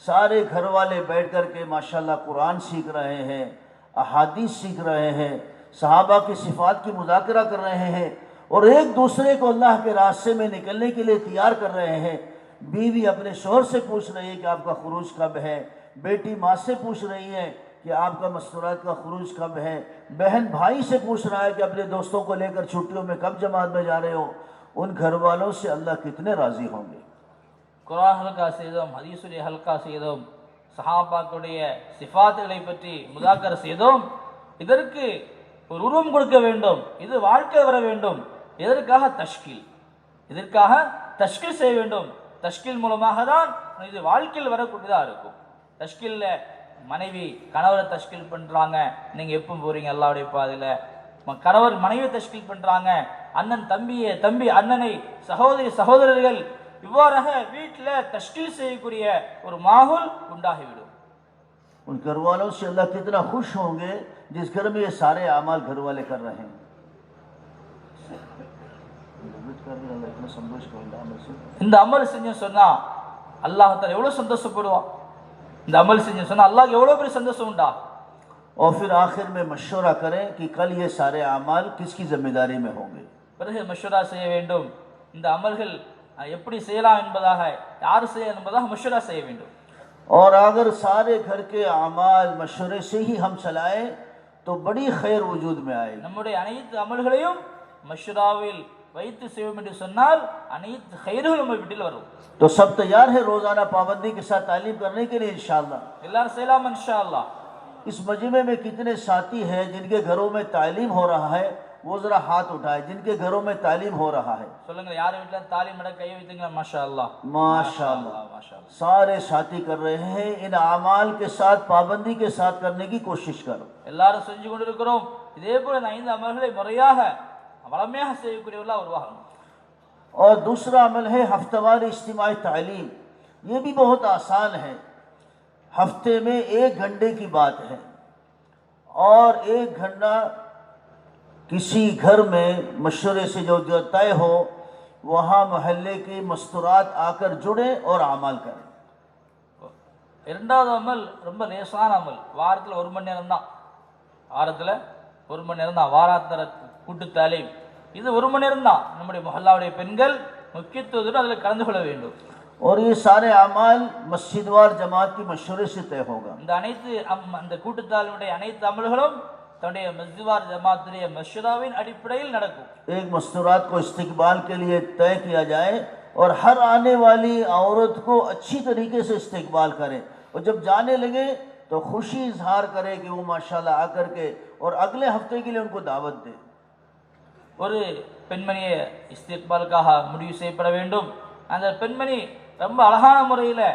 S1: सारे घर वाले बैठ कर के माशाल्लाह कुरान सीख रहे हैं, अहादीस सीख रहे हैं, सहाबा की सिफ़ात की मुज़ाकरा कर रहे हैं और एक दूसरे को अल्लाह के रास्ते में निकलने के लिए तैयार कर रहे हैं। बीवी अपने शोहर से पूछ रही है कि आपका खुरूज कब है, बेटी माँ से पूछ रही है कि आपका मस्तूरात का खुरूज कब है, बहन भाई से पूछ रहा है कि अपने दोस्तों को लेकर छुट्टियों में कब जमात में जा रहे हो। उन घर वालों से अल्लाह कितने राज़ी होंगे।
S2: குர்ஆன் ஹல்கா செய்தோம், ஹதீஸுடைய ஹல்கா செய்தோம், சஹாபாக்களுடைய சிஃபாத்துகளை பற்றி முதாக்கர செய்தோம். இதற்கு ஒரு உருவம் கொடுக்க வேண்டும், இது வாழ்க்கை வர வேண்டும். இதற்காக தஷ்கீல் செய்ய வேண்டும். தஷ்கீல் மூலமாக தான் இது வாழ்க்கையில் வரக்கூடியதாக இருக்கும். தஷ்கீலில் மனைவி கணவரை தஷ்கீல் பண்ணுறாங்க, நீங்கள் எப்போ போகிறீங்க அல்லாஹ்வுடைய பாதையில். கணவர் மனைவி தஷ்கீல் பண்ணுறாங்க, அண்ணன் தம்பி அண்ணனை, சகோதரர்கள், இவ்வாறாக வீட்டில் தஷ்கீல் செய்யக்கூடிய ஒரு மாஹூல் உண்டாகிவிடும்.
S1: उन घर वालों से अल्लाह कितना खुश होंगे जिस घर में ये सारे अमाल घर वाले कर रहे हैं।
S2: இந்த அமல் செஞ்சு சொன்னா அல்லாஹ் தஆலா எவ்வளவு சந்தோஷப்படுவான். இந்த அமல் செஞ்சு சொன்னா அல்லாஹ் எவ்வளவு பெரிய சந்தோஷம் உண்டா.
S1: और फिर आखिर में मशवरा करें कि कल ये सारे अमाल किसकी जिम्मेदारी में होंगे।
S2: பிறகு மஷ்வரா செய்ய வேண்டும். இந்த அமல்கள் எப்படி செய்யலாம் என்பதாக, யார் செய்ய என்பதாக மஷ்வரா செய்ய வேண்டும்.
S1: और अगर सारे घर के अमाल मशवरे से ही हम चलाएं तो बड़ी खैर वजूद में आएगी। நம்முடைய அனைத்து அமல்களையும் மஷ்வராவில் வைத்து செய்வோம் என்று சொன்னால் அனைத்து खैरகளும் நம்ம வீட்டில் வரும். तो सब तैयार है रोजाना पाबंदी के साथ तालीम करने के लिए इंशाअल्लाह।
S2: எல்லாரும் செய்யலாம் इंशाअल्लाह.
S1: इस मजमे में कितने साथी हैं जिनके घरों में तालीम हो रहा है, वो जरा हाथ उठाए जिनके घरों में तालीम हो रहा है।
S2: சொல்லுங்க, யார் வீட்ல தாலீம் நடக்க கை வைத்தீங்க? மாஷாஅல்லாஹ்
S1: माशाअल्लाह सारे साथी कर रहे हैं। इन अमाल के साथ पाबंदी के साथ करने की कोशिश करो।
S2: எல்லாரும் செஞ்சு கொண்டிருக்கிறோம். இதே போல இந்த 5 அமல்களை முறையாக வளமையாக செய்யக்கூடியவர்களாக உருவாகணும்.
S1: और दूसरा अमल है हफ्तेवार इज्तिमाई तालीम। ये भी बहुत आसान है। हफ्ते में 1 घंटे की बात है और 1 घंटा किसी घर में मशवरे से जो तय हो वहाँ मोहल्ले की मस्तूरात आकर जुड़े और अमल करें।
S2: இரண்டாவது அமல் ரொம்ப லேசான அமல். வாரத்தில் 1 மணி நேரம் தான். வாராத்தர கூட்டு தாலீம். இது 1 மணி நேரம் தான். நம்முடைய முஹல்லாவுடைய பெண்கள் முக்கியத்துவத்துடன் அதில் கலந்து கொள்ள வேண்டும்.
S1: और ये सारे अमाल मस्जिदवार जमात की मशवरे से तय होगा।
S2: இந்த அனைத்து அந்த கூட்டு தாலீமுடைய அனைத்து அமல்களும் தன்னுடைய மஸ்ஜித்வார் ஜமாத்துடைய மஷ்வராவின் அடிப்படையில் நடக்கும். एक मस्तूरात को इस्तिकबाल के लिए तय किया जाए और हर आने वाली औरत को अच्छी तरीके से इस्तिकबाल करें और जब जाने लगे तो खुशी इजहार करे कि वो माशाल्लाह आकर के और अगले हफ्ते के लिए उनको दावत दे। ஒரு பெண்மணியை இஸ்திக்பாலுக்காக முடிவு செய்யப்பட வேண்டும். அந்த பெண்மணி ரொம்ப அழகான முறையில்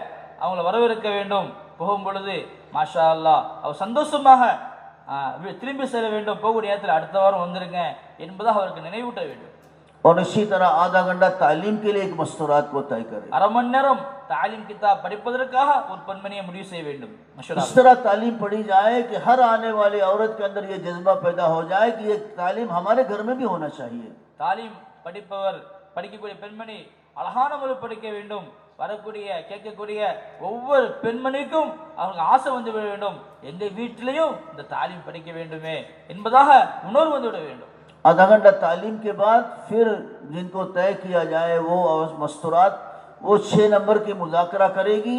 S2: அவங்கள வரவேற்க வேண்டும். போகும் பொழுது மாஷா அல்லாஹ் அவர் சந்தோஷமாக திரும்பி செல்ல வேண்டும். போகக்கூடிய நேரத்தில் அடுத்த வாரம் வந்துருங்க என்பதாக அவருக்கு நினைவூட்ட வேண்டும்.
S1: और इसी तरह आधा घंटा तालीम के लिए एक मस्तूरात को तय करें।
S2: அரை மணி நேரம் तालीम किताब படிப்பதற்காக ஒரு பெண்மணியை முடிவு செய்ய வேண்டும்.
S1: इस तरह तालीम पढ़ी जाए कि हर आने वाली औरत के अंदर ये जज्बा पैदा हो जाए कि ये तालीम हमारे घर में भी होना चाहिए।
S2: तालीम படிக்கக்கூடிய பெண்மணி அழகான முறையில் படிக்க வேண்டும். வரக்கூடிய கேட்கக்கூடிய ஒவ்வொரு பெண்மணிக்கும் அவங்களுக்கு ஆசை வந்து விட வேண்டும், எங்கள் வீட்டிலையும் இந்த தாலீம் படிக்க வேண்டுமே என்பதாக உணர்வு வந்து விட வேண்டும்.
S1: आधा घंटा तालीम के बाद फिर जिनको तय किया जाए वो मस्तूरात वो 6 नंबर की मुज़ाकरा करेगी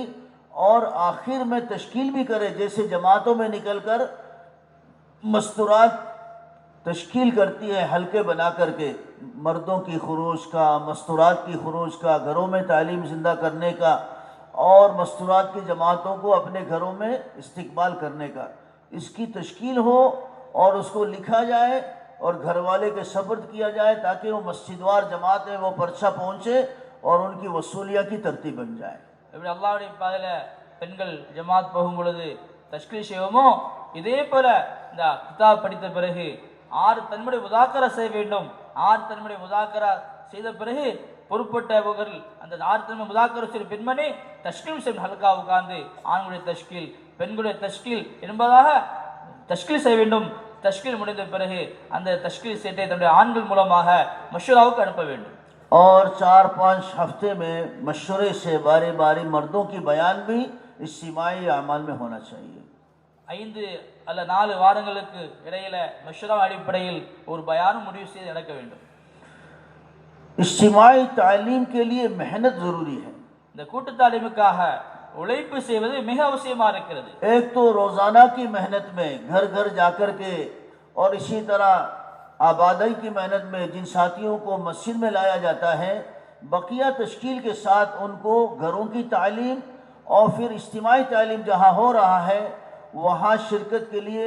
S1: और आखिर में तश्कील भी करे। जैसे जमातों में निकलकर मस्तूरात तश्कील करती है हल्के बना करके, मर्दों की खुरूज का, मस्तूरात की खुरूज का, घरों में तालीम ज़िंदा करने का और मस्तूरात की जमातों को अपने घरों में इस्तिकबाल करने का, इसकी तश्कील हो और उसको लिखा जाए और घर वाले के सब्र किया जाए ताकि वो मस्जिदवार जमात में वो पर्चा पहुँचे और उनकी वसूलिया की तरतीब बन जाए।
S2: இப்படி அல்லாஹ்வுடைய பாதையில் பெண்கள் ஜமாத் போகும் பொழுது தஷ்கீல் செய்வோமோ இதே போல இந்த கிதாப் படித்த பிறகு 6 தன்முறை முதாக்கரா செய்ய வேண்டும். 6 தன்முறை முதாக்கரா செய்த பிறகு பொறுப்பட்டவர்கள் அந்த 6 தன்முறை முதாக்கரா செய்த பெண்மணி தஷ்கீல் செய்யும் ஹல்கா உட்கார்ந்து ஆண்களுடைய தஷ்கீல் பெண்களுடைய தஷ்கீல் என்பதாக தஷ்கீல் செய்ய வேண்டும். தஷ்கீல் முடிந்த பிறகு அந்த தஷ்கீல் சீட்டை தன்னுடைய ஆண்கள் மூலமாக மஷ்வராவுக்கு அனுப்ப வேண்டும்.
S1: और 4-5 हफ्ते में मशवरे से बारी बारी मर्दों की बयान भी इज्तिमाई अमाल में होना चाहिए।
S2: 5 அல்ல 4 வாரங்களுக்கு இடையில மஷ்வரா அடிப்படையில் ஒரு பயானும் முடிவு செய்து நடக்க வேண்டும்.
S1: इज्तिमाई तालीम के लिए मेहनत ज़रूरी है।
S2: இந்த கூட்டு தாலீமுக்காக உழைப்பு செய்வது மிக அவசியமா இருக்கிறது.
S1: एक तो रोज़ाना की मेहनत में घर घर जाकर के और इसी तरह आबादी की मेहनत में जिन साथियों को मस्जिद में लाया जाता है, बकिया तश्कील के साथ उनको घरों की तालीम और फिर इज्तिमाई तालीम जहाँ हो रहा है वहाँ शिरकत के लिए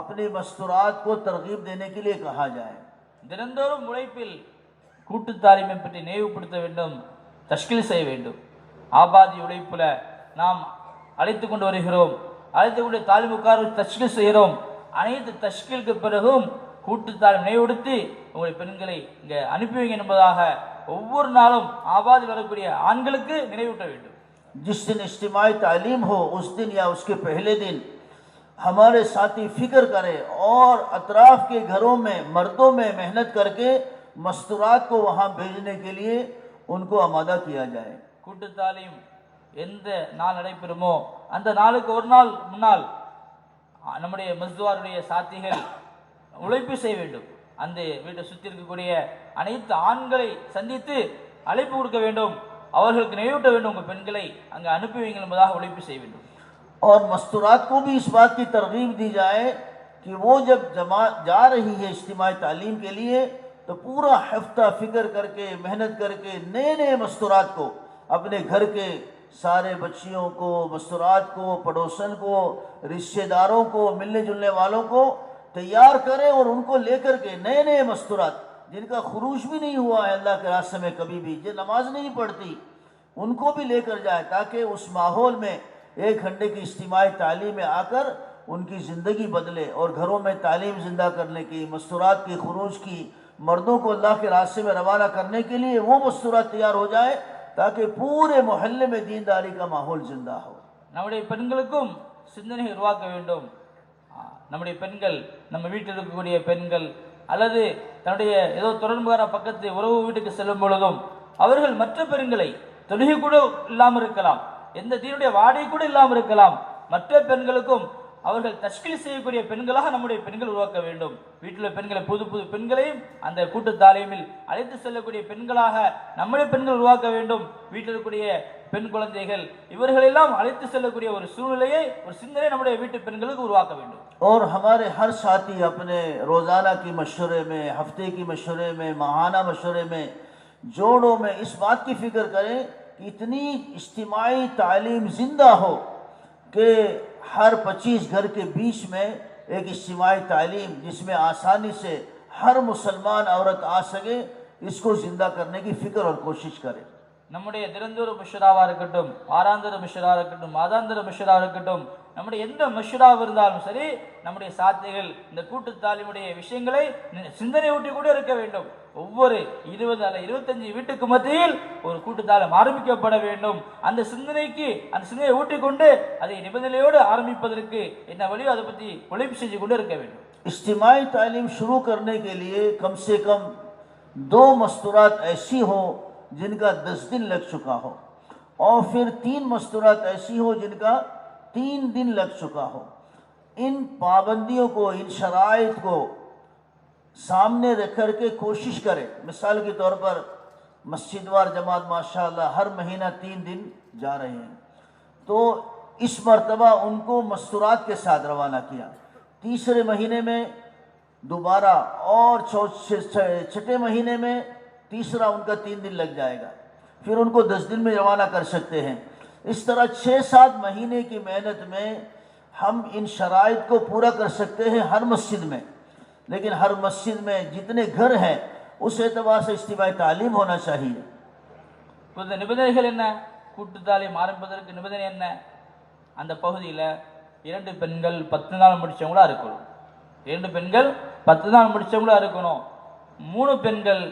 S1: अपने मस्तूरात को तरगीब देने के लिए कहा जाए।
S2: தினந்தோறும் உழைப்பில் கூட்டு தாலீமை பற்றி நினைவுபடுத்த வேண்டும், தஷ்கீல் செய்ய வேண்டும். ஆபாதி உழைப்புல நாம் அழைத்து கொண்டு வருகிறோம், அழைத்து கொண்டு தாலீமுக்கார தஷ்கீல் செய்கிறோம். அனைத்து தஷ்கீலுக்கு பிறகும் கூட்டு தாலீம் நினைவுபடுத்தி உங்களுடைய பெண்களை இங்கே அனுப்பி வைங்க என்பதாக ஒவ்வொரு நாளும் ஆபாதி வரக்கூடிய ஆண்களுக்கு நினைவூட்ட வேண்டும்.
S1: जिस दिन इज्तिमाई तालीम हो उस दिन या उसके पहले दिन हमारे साथी फिक्र करें और अतराफ के घरों में मर्दों में मेहनत करके मस्तूरात को वहाँ भेजने के लिए उनको आमादा किया जाए।
S2: கூட்டு தாலீம் எந்த நாள் நடைபெறுமோ அந்த நாளுக்கு ஒரு நாள் முன்னால் நம்முடைய மஸ்துவாருடைய சாத்திகள் உழைப்பு செய்ய வேண்டும். அந்த வீட்டை சுற்றி இருக்கக்கூடிய அனைத்து ஆண்களை சந்தித்து அழைப்பு கொடுக்க வேண்டும், அவர்களுக்கு நினைவூட்ட வேண்டும், உங்கள் பெண்களை அங்கே அனுப்பி வைங்கள் என்பதாக உழைப்பு செய்ய வேண்டும்.
S1: और मस्तूरात को भी इस बात की तरगीब दी जाए कि वो जब जमा जा रही है इज्तिमाई तालीम के लिए तो पूरा हफ्ता फिक्र करके मेहनत करके नए नए मस्तूरात को अपने घर के सारे बच्चियों को, मस्तूरात को, पड़ोसन को, रिश्तेदारों को, मिलने जुलने वालों को तैयार करें और उनको लेकर के नए नए मस्तूरात जिनका खुरूज भी नहीं हुआ है अल्लाह के रास्ते में कभी भी, जो नमाज नहीं पढ़ती, उनको भी लेकर जाए ताकि उस माहौल में 1 घंटे की इज्तिमाई तालीम में आकर उनकी ज़िंदगी बदले और घरों में तालीम ज़िंदा करने की, मस्तूरात की खुरूज की, मर्दों को अल्लाह के रास्ते में रवाना करने के लिए वो मस्तूरात तैयार हो जाए ताकि पूरे मोहल्ले में दीनदारी का माहौल जिंदा हो।
S2: நம்முடைய பெண்களுக்கும் சிந்தனை உருவாக்க வேண்டும். நம்முடைய பெண்கள், நம்ம வீட்டில் இருக்கக்கூடிய பெண்கள் அல்லது தன்னுடைய ஏதோ தொடர்புகார பக்கத்து உறவு வீட்டுக்கு செல்லும் பொழுதும் அவர்கள் மற்ற பெண்களை தொழுகை கூட இல்லாமல் இருக்கலாம், எந்த தீனுடைய வாடகை கூட இல்லாமல் இருக்கலாம், மற்ற பெண்களுக்கும் அவர்கள் தஷ்கீல் செய்யக்கூடிய பெண்களாக நம்முடைய பெண்கள் உருவாக்க வேண்டும். வீட்டில் பெண்களை புது புது பெண்களையும் அந்த கூட்டு தாலீமில் அழைத்து செல்லக்கூடிய பெண்களாக நம்முடைய பெண்கள் உருவாக்க வேண்டும். வீட்டில் இருக்கக்கூடிய பெண் குழந்தைகள் இவர்களெல்லாம் அழைத்து செல்லக்கூடிய ஒரு சூழ்நிலையை, ஒரு சிந்தனை நம்முடைய வீட்டு பெண்களுக்கு உருவாக்க வேண்டும்.
S1: और हमारे हर साथी अपने रोज़ाना की मशवरे में, हफ्ते की मशवरे में, माहाना मशवरे में, जोड़ों में इस बात की फिक्र करें कि इतनी इज्तिमाई तालीम जिंदा हो कि हर 25 घर के बीच में एक इज्तिमाई तालीम जिसमें आसानी से हर मुसलमान औरत आ सके, इसको ज़िंदा करने की फ़िक्र और कोशिश करें।
S2: நம்முடைய தினந்தோறு மஷ்வராவா இருக்கட்டும், வாராந்திர மஷ்வரா இருக்கட்டும், மாதாந்திர மஷ்வரா இருக்கட்டும், நம்முடைய எந்த மஷ்வராக இருந்தாலும் சரி, நம்முடைய சாத்திகள் இந்த கூட்டு தாலீமுடைய விஷயங்களை சிந்தனை ஊட்டி கூட இருக்க வேண்டும். ஒவ்வொரு 20 அல்ல 25 வீட்டுக்கு மத்தியில் ஒரு கூட்டு தாலீம் ஆரம்பிக்கப்பட வேண்டும். அந்த சிந்தனையை ஊட்டி கொண்டு அதை நிபந்தனையோடு ஆரம்பிப்பதற்கு என்ன வழியோ அதை பற்றி உழைப்பு செஞ்சு கொண்டு இருக்க வேண்டும்.
S1: इज्तिमाई तालीम शुरू करने के लिए कम से कम 2 मस्तूरात ऐसी हो जिनका 10 दिन लग चुका हो और फिर 3 मस्तूरात ऐसी हो जिनका 3 दिन लग चुका हो। इन पाबंदियों को, इन शराइत को सामने रख कर के कोशिश करें। मिसाल के तौर पर मस्जिदवार जमात माशाअल्लाह हर महीना 3 दिन जा रहे हैं, तो इस मर्तबा उनको मस्तूरात के साथ रवाना किया। तीसरे महीने में दोबारा और छठे महीने में तीसरा उनका 3 दिन लग जाएगा, फिर उनको 10 दिन में रवाना कर सकते हैं। इस तरह 6-7 महीने की मेहनत में हम इन शराइत को पूरा कर सकते हैं हर मस्जिद में। लेकिन हर मस्जिद में जितने घर हैं उस एतबार से इज्तिमाई तालीम होना चाहिए।
S2: இந்த நிபந்தனைகள் என்ன? கூட்டு தாலீம் ஆரம்பிப்பதற்கு நிபந்தனை என்ன? அந்த பகுதியில் 2 பெண்கள் 10 நாள் முடித்தவங்களா இருக்கணும், 2 பெண்கள் 10 நாள் முடித்தவங்களா இருக்கணும், 3 பெண்கள்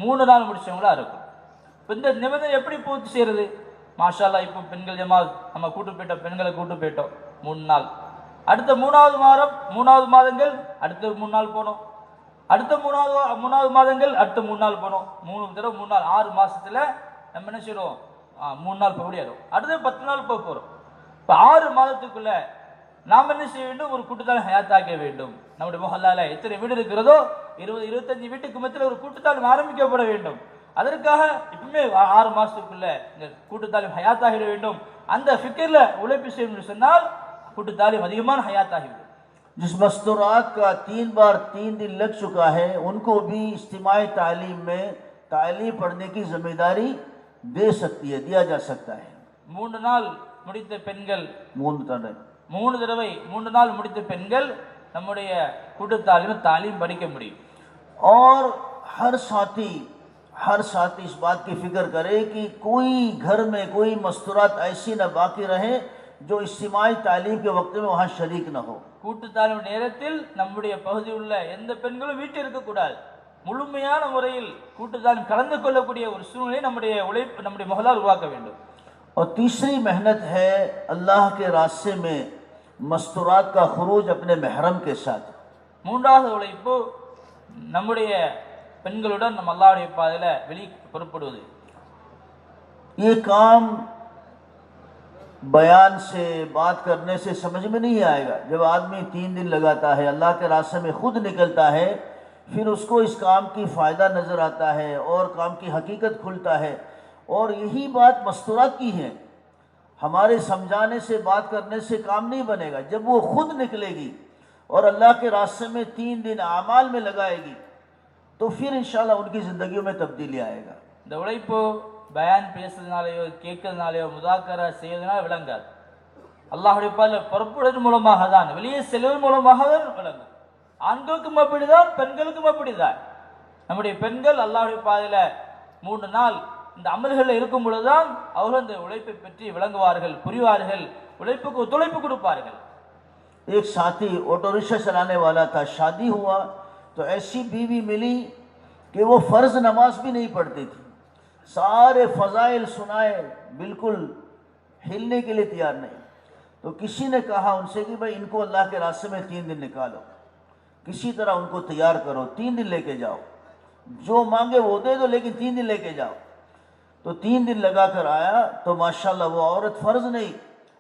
S2: 3 நாள் முடித்தவங்களா இருக்கணும். இப்போ இந்த நிபந்தனை எப்படி பூர்த்தி செய்கிறது? மாஷா அல்லாஹ், இப்போ பெண்கள் ஜமாத் நம்ம கூட்டு போயிட்டோம், பெண்களை கூட்டு போயிட்டோம் 3 நாள், அடுத்த 3வது மாதங்கள் அடுத்த 3 நாள் போனோம், அடுத்த மூணாவது மாதங்கள் அடுத்த 3 நாள் போனோம், 3 தடவை 3 நாள், 6 மாசத்துல நம்ம என்ன செய்யறோம், 3 நாள் போக முடியாது, அடுத்து 10 நாள் போக போறோம். இப்ப 6 மாதத்துக்குள்ள நாம் என்ன செய்ய வேண்டும், ஒரு கூட்டுத்தாலும் ஹயாத்தாக்க வேண்டும். நம்முடைய மொஹல்லால எத்தனை வீடு இருக்கிறதோ 20-25 வீட்டுக்கு மத்தியில் ஒரு கூட்டுத்தாலும் ஆரம்பிக்கப்பட வேண்டும். அதற்காக இப்பவுமே 6 மாசத்துக்குள்ள இந்த கூட்டுத்தாலும் ஹயாத்தாகிட வேண்டும். அந்த ஃபிக்கர்ல உழைப்பு செய்யணும் சொன்னால் கூட்டுத்தாலும் அதிகமான ஹயாத்தாகிவிடும்.
S1: जिस मस्तूरात का 3 बार 3 दिन लग चुका है उनको भी इज्तिमाई तालीम में तालीम पढ़ने की जिम्मेदारी दे सकती है, दिया जा सकता है.
S2: 3 நாள் முடித்த பெண்கள்
S1: 3 தடவை
S2: 3 நாள் முடித்த பெண்கள் நம்முடைய கூட்டுத்தாலிம் தாலீம் படிக்க முடியும்.
S1: और हर साथी इस बात की फिक्र करे कि कोई घर में कोई मस्तूरात ऐसी न बाकी रहे जो इज्तिमाई तालीम के वक्त में वहाँ शरीक न हो.
S2: கூட்டுத்தாலிம் நேரத்தில் நம்முடைய பகுதியில் உள்ள எந்த பெண்களும் வீட்டில் இருக்கக்கூடாது. முழுமையான முறையில் கூட்டுத்தாலிம் கலந்து கொள்ளக்கூடிய ஒரு சூழ்நிலை நம்முடைய மொஹல்லால் உருவாக்க வேண்டும்.
S1: और तीसरी मेहनत है अल्लाह के रास्ते में मस्तूरात का खुरूज अपने महरम के साथ.
S2: மூன்றாவது உழைப்பு நம்முடைய பெண்களுடன் நம்ம அல்லாஹ்வுடைய பாதையில வெளியே புறப்படுவது.
S1: ये काम बयान से बात करने से समझ में नहीं आएगा. जब आदमी 3 दिन लगाता है, अल्लाह के रास्ते में खुद निकलता है, फिर उसको इस काम की फ़ायदा नज़र आता है और काम की हकीकत खुलता है. और यही बात मस्तूरात की है. हमारे समझाने से बात करने से काम नहीं बनेगा. जब वो खुद निकलेगी और अल्लाह के रास्ते में 3 दिन आमाल में लगाएगी तो फिर इंशाल्लाह उनकी ज़िंदगियों में तब्दीली आएगा.
S2: இந்த உழைப்பு பயான் பேசுறதுனாலயோ கேட்கறதுனாலயோ முதாக்கரா செய்யறதுனால விளங்காது. அல்லாஹ்வுடைய பாதையில புறப்படுவதன் மூலமாக தான், வெளியே செல்வதன் மூலமாக தான் விளங்கும். ஆண்களுக்கும் அப்படிதான், பெண்களுக்கும் அப்படிதான். நம்முடைய பெண்கள் அல்லாஹ்வுடைய பாதையில 3 நாள் இந்த அமல்களில் இருக்கும் பொழுதுதான் அவர்கள் இந்த உழைப்பை பற்றி விளங்குவார்கள், புரிவார்கள், உழைப்புக்கு ஒத்துழைப்பு கொடுப்பார்கள்.
S1: एक साथी ऑटो रिक्शा चलाने वाला था, शादी हुआ तो ऐसी बीवी मिली कि वो फ़र्ज नमाज भी नहीं पढ़ती थी. सारे फ़ज़ाइल सुनाए, बिल्कुल हिलने के लिए तैयार नहीं. तो किसी ने कहा उनसे कि भाई इनको अल्लाह के रास्ते में 3 दिन निकालो, किसी तरह उनको तैयार करो, 3 दिन लेके जाओ, जो मांगे वो दे दो लेकिन 3 दिन लेके जाओ. तो 3 दिन लगा कर आया तो माशाल्लाह वो औरत फ़र्ज नहीं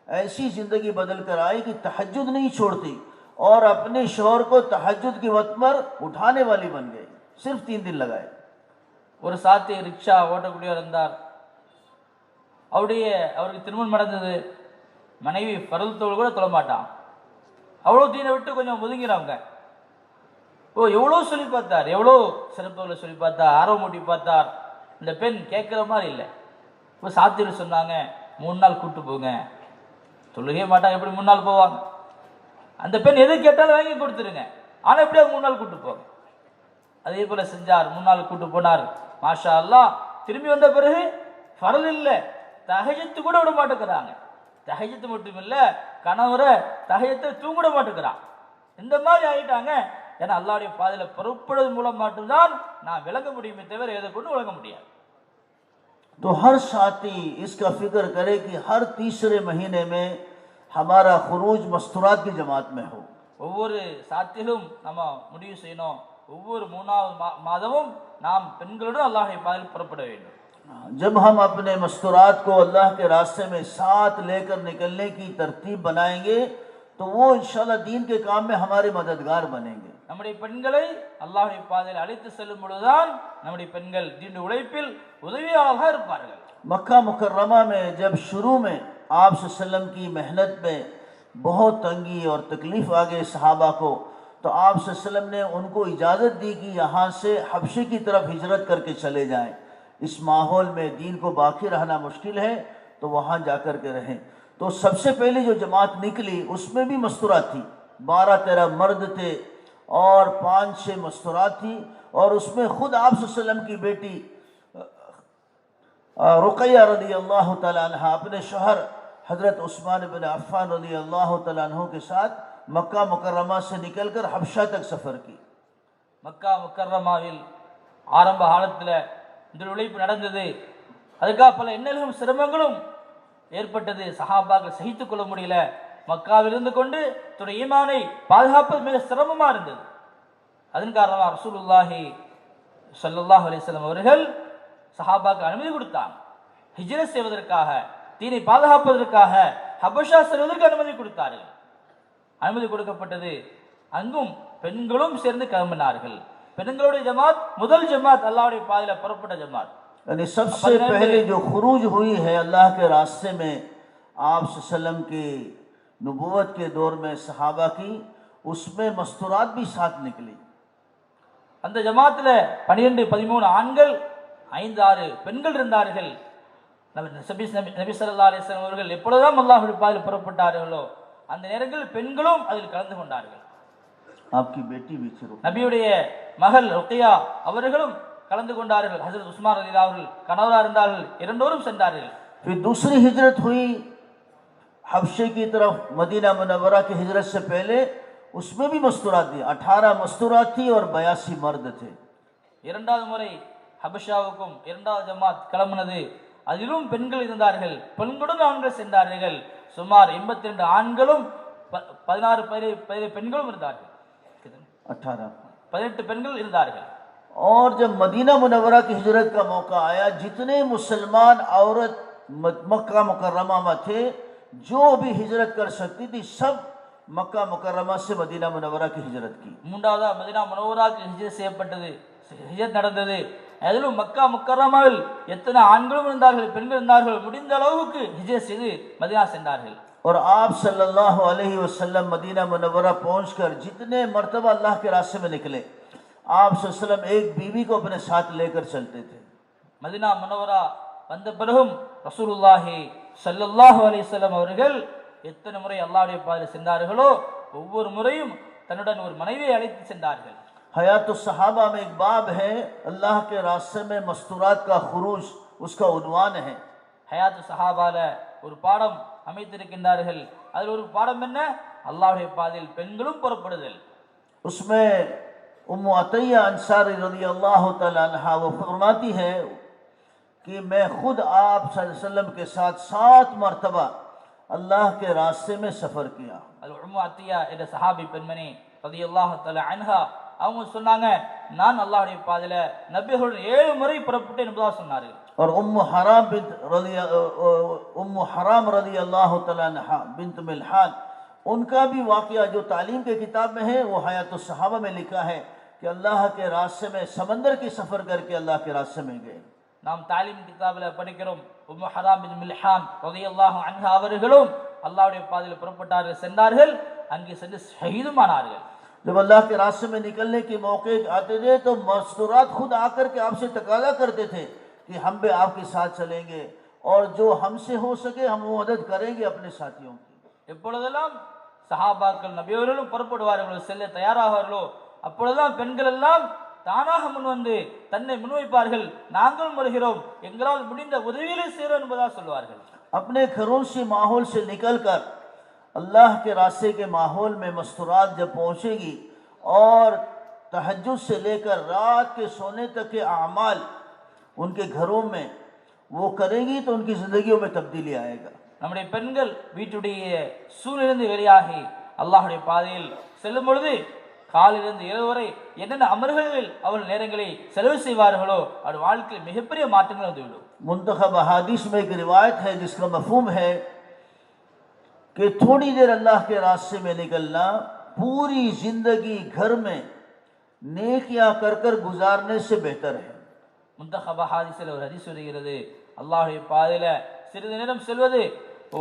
S1: ऐसी ज़िंदगी बदल कर आई कि तहज्जुद नहीं छोड़ती और अपने शौहर को तहज्जुद की वक्त पर उठाने वाली बन गई. सिर्फ 3 दिन लगाए.
S2: ஒரு சாத்தி ரிக்ஷா ஓட்டக்கூடியவர் இருந்தார். அவருக்கு திருமணம் நடந்தது. மனைவி ஃபர்ல் தொழுகை கூட தொழ மாட்டான். அவ்வளோ தீனை விட்டு கொஞ்சம் ஒதுங்கிறவங்க. எவ்வளோ சொல்லி பார்த்தார், எவ்வளோ சிறப்புகளை சொல்லி பார்த்தார், ஆர்வம் ஊட்டி பார்த்தார். இந்த பெண் கேட்குற மாதிரி இல்லை. இப்போ சாத்தியில் சொன்னாங்க 3 நாள் கூட்டு போங்க. தொழுகவே மாட்டாங்க, எப்படி 3 நாள் போவாங்க? அந்த பெண் எது கேட்டாலும் வாங்கி கொடுத்துருங்க, ஆனால் எப்படியா 3 நாள் கூட்டு போங்க. அதே போல செஞ்சார். 3 நாள் கூட்டு போனார். மாஷா அல்லாஹ். திரும்பி வந்த பிறகு ஃபர்ல் இல்லை, தஹஜ்ஜுத் கூட விட மாட்டேங்கிறாங்க. தஹஜ்ஜுத் மட்டும் இல்லை, கணவரை தஹஜ்ஜத்தை தூங்க விட மாட்டேங்கிறான். இந்த மாதிரி ஆகிட்டாங்க. ஏன்னா அல்லாஹ்வுடைய பாதையில புறப்படுவது மூலம் மட்டும்தான் நான் விளங்க முடியுமே தவிர எதை கொண்டு விளங்க முடியாது.
S1: तो हर साथी इसका फिक्र करे कि हर तीसरे महीने में हमारा खुरूज मस्तूरात की जमात में हो.
S2: ஒவ்வொரு சாத்திலும் நம்ம முடிவு செய்யணும், ஒவ்வொரு 3வது மாதமும் நாம் பெண்களுடன் அல்லாஹ்வுடைய பாதையில் புறப்பட வேண்டும்.
S1: जब हम अपने मस्तूरात को अल्लाह के रास्ते में साथ लेकर निकलने की तरतीब बनाएंगे तो वो इंशाल्लाह दीन के काम में हमारे मददगार बनेंगे.
S2: நம்முடைய பெண்களை அல்லாஹ்வுடைய பாதையில் அழைத்து செல்லும் பொழுதுதான் நம்முடைய பெண்கள் தீன் உழைப்பில் உதவியாளராக இருப்பார்கள்.
S1: मक्का मुकर्रमा में जब शुरू में आप सल्लम की मेहनत में बहुत तंगी और तकलीफ़ आ गई सहाबा को, तो आप सल्लम ने उनको इजाज़त दी कि यहाँ से हबशे की तरफ हिजरत करके चले जाएं. इस माहौल में दीन को बाकी रहना मुश्किल है तो वहाँ जा कर के रहें. तो सबसे पहले जो जमात निकली उसमें भी मस्तूरात थी. 12-13 मर्द थे और 5-6 मस्तूरात थी. और उसमें ख़ुद आप सल्लम की बेटी रुक़ैया रज़ी अल्लाह तआला अन्हा अपने शौहर हज़रत उस्मान बिन अफ़्फ़ान रज़ी अल्लाह तआला अन्हु के साथ मक्का मुकर्रमा से निकलकर हबशा तक सफ़र की.
S2: மக்கா முக்கர்ரமாவில் ஆரம்ப காலத்தில் இந்த உழைப்பு நடந்தது. அதுக்காக பல இன்னல்களும் சிரமங்களும் ஏற்பட்டது. சஹாபாக்கள் சகித்துக் கொள்ள முடியல. மக்காவில் இருந்து கொண்டு தன்னுடைய ஈமானை பாதுகாப்பது மிக சிரமமாக இருந்தது. அதன் காரணமாக ரசூலுல்லாஹி ஸல்லல்லாஹு அலைஹி வஸல்லம் அவர்கள் சஹாபாக்கு அனுமதி கொடுத்தாங்க. ஹிஜ்ரத் செய்வதற்காக, தீனை பாதுகாப்பதற்காக ஹபஷா செல்வதற்கு அனுமதி கொடுத்தார்கள். அனுமதி கொடுக்கப்பட்டது. அங்கும் பெண்களும் சேர்ந்து கிளம்பினார்கள். பெண்களுடைய ஜமாத் முதல் ஜமாத் அல்லாஹ்வுடைய பாதையில புறப்பட்ட ஜமாத்.
S1: यानी सबसे पहले जो खुरूज हुई है अल्लाह के रास्ते में आप सल्लम की नबूवत के दौर में सहाबा की, उसमें मस्तूरात भी साथ निकली.
S2: அந்த ஜமாத்துல 12-13 ஆண்கள் 5-6 பெண்கள் இருந்தார்கள். நபி ஸல்லல்லாஹு அலைஹி வஸல்லம் அவர்கள் எப்பொழுதெல்லாம் அல்லாஹ்வுடைய பாதையில் புறப்பட்டார்களோ அந்த நேரங்களில் பெண்களும் அதில் கலந்து கொண்டார்கள்.
S1: आपकी बेटी भी थी
S2: நபியுடைய மகள் ருக்கியா அவர்களும் கலந்து கொண்டார்கள். ஹஜ்ரத் உஸ்மான் ரலியல்லாஹு அவர்கள் கணவரா இருந்தார்கள். இரண்டோரும் சென்றார்கள்.
S1: फिर दूसरी हिजरत हुई हबशे की तरफ, मदीना मुनव्वरा की हिजरत से पहले, उसमें भी मस्तूरात थी. 18 मस्तूरात थी और 82 मर्द थे.
S2: இரண்டாவது முறை ஹபஷாவுக்கும் இரண்டாவது ஜமாத் கிளம்பினது. அதிலும் பெண்கள் இருந்தார்கள். பெண்களுடன் ஆண்கள் சென்றார்கள். சுமார் 82 ஆண்களும் 16 பெண்களும் இருந்தார்கள். 18 பெண்கள் இருந்தார்கள்.
S1: और जब मदीना मुनव्वरा की हिजरत का मौका आया, जितने मुसलमान औरत मक्का मुकर्रमा में थे, जो भी हिजरत कर सकती थी, सब मक्का मुकर्रमा से मदीना मुनव्वरा की हिजरत की.
S2: மூன்றாவது மதீனா முனவ்வராவுக்கு ஹிஜ்ரத் செய்யப்பட்டது. ஹிஜ்ரத் நடந்தது. அதிலும் மக்கா முக்கர்ரமாவில் எத்தனை ஆண்களும் இருந்தார்கள், பெண்கள் இருந்தார்கள். முடிந்த அளவுக்கு ஹிஜ்ரத் செய்து மதீனா சென்றார்கள்.
S1: और आप सल्लल्लाहु अलैहि वसल्लम मदीना मुनव्वरा पहुंचकर जितने मर्तबा अल्लाह के रास्ते में निकले, आप सल्लल्लाहु अलैहि वसल्लम एक बीवी को अपने साथ लेकर चलते थे.
S2: மதீனா முனவ்வரா வந்த பிறகும் ரசூலுல்லாஹி ஸல்லல்லாஹு அலைஹி வஸல்லம் அவர்கள் எத்தனை முறை அல்லாஹ்வுடைய பாதையில் சென்றார்களோ ஒவ்வொரு முறையும் தன்னுடன் ஒரு மனைவியை அழைத்து சென்றார்கள்.
S1: हयातुस सहाबा में एक बाब है, अल्लाह के रास्ते में मस्तूरात का खुरूज, उसका उन्वान है.
S2: ஹயாத்து சஹாபால ஒரு பாடம் அமைத்திருக்கின்றார்கள். அதில் ஒரு பாடம் என்ன? அல்லாஹ்வுடைய பாதையில் பெண்களும் புறப்படுதல்.
S1: उसमें उम्मु अतैया अंसारी रज़ियल्लाहु तआला अन्हा वो फरमाती है कि मैं खुद आप सल्लल्लाहु अलैहि वसल्लम के साथ 7 मरतबा अल्लाह के रास्ते में सफ़र किया.
S2: அது உம்மு அத்தியா என்ற சஹாபி பெண்மணி ரலியல்லாஹு தஆலா அன்ஹா அவங்க சொன்னாங்க, நான் அல்லாஹ்வுடைய பாதையில நபிகள் 7 முறை புறப்பட்டேன் என்பதாக சொன்னார்கள்.
S1: और उम्मु हराम रज़ियल्लाहु तआला अन्हा बिन्त मिल्हान, उनका भी वाक़या जो तालीम के किताब में है, वो हयातुस सहाबा में लिखा है कि अल्लाह के रास्ते में समंदर की सफ़र करके अल्लाह के रास्ते में गए.
S2: நாம் தாலீம் கிதாபில் படிக்கிறோம், உம்மு ஹராம் பின் மில்ஹான் ரலியல்லாஹு அன்ஹா அவர்களும் அல்லாஹ்வுடைய பாதையில் புறப்பட்டார்கள், சென்றார்கள். அங்கே சென்று ஷஹீதுமானார்கள்.
S1: जब अल्लाह के रास्ते में निकलने के मौके आते थे तो मस्तूरात खुद आकर के आपसे तकाजा करते थे कि हम भी आपके साथ चलेंगे और जो हमसे हो सके हम वो मदद करेंगे अपने साथियों की.
S2: எப்பொழுதெல்லாம் சஹாபாக்கள் நபியவர்களும் புறப்படுவார்களோ, செல்ல தயாராவார்களோ, அப்பொழுதுதான் பெண்கள் எல்லாம் தானாக முன்வந்து தன்னை முன்வைப்பார்கள். நாங்களும் வருகிறோம், எங்களால் முடிந்த உதவிகளை செய்கிறோம் என்பதாக சொல்வார்கள்.
S1: अपने घरों से माहौल से निकलकर अल्लाह के रास्ते के माहौल में मस्तूरात जब पहुँचेगी और तहज्जुद से लेकर रात के सोने तक के अमाल उनके घरों में वो करेंगी तो उनकी ज़िंदगियों में तब्दीली आएगा.
S2: நம்முடைய பெண்கள் வீட்டுடைய சூழலிருந்து வெளியாகி அல்லாஹ்வுடைய பாதையில் செல்லும் பொழுது காலையிலிருந்து இரவு வரை என்னென்ன அமல்களில் அவள் நேரங்களை செலவு செய்வார்களோ அது வாழ்க்கையில் மிகப்பெரிய மாற்றங்கள் வந்துவிடும்.
S1: मुंतखब अहादीस में एक रिवायत है जिसका मफहूम है कि थोड़ी देर अल्लाह के रास्ते में निकलना पूरी जिंदगी घर में नेकियां कर कर गुजारने से बेहतर है.
S2: முந்தகப ஹதீஸில் ஒரு ஹதீஸ் வருகிறது, அல்லாஹ்வுடைய பாதையில சிறிது நேரம் செல்வது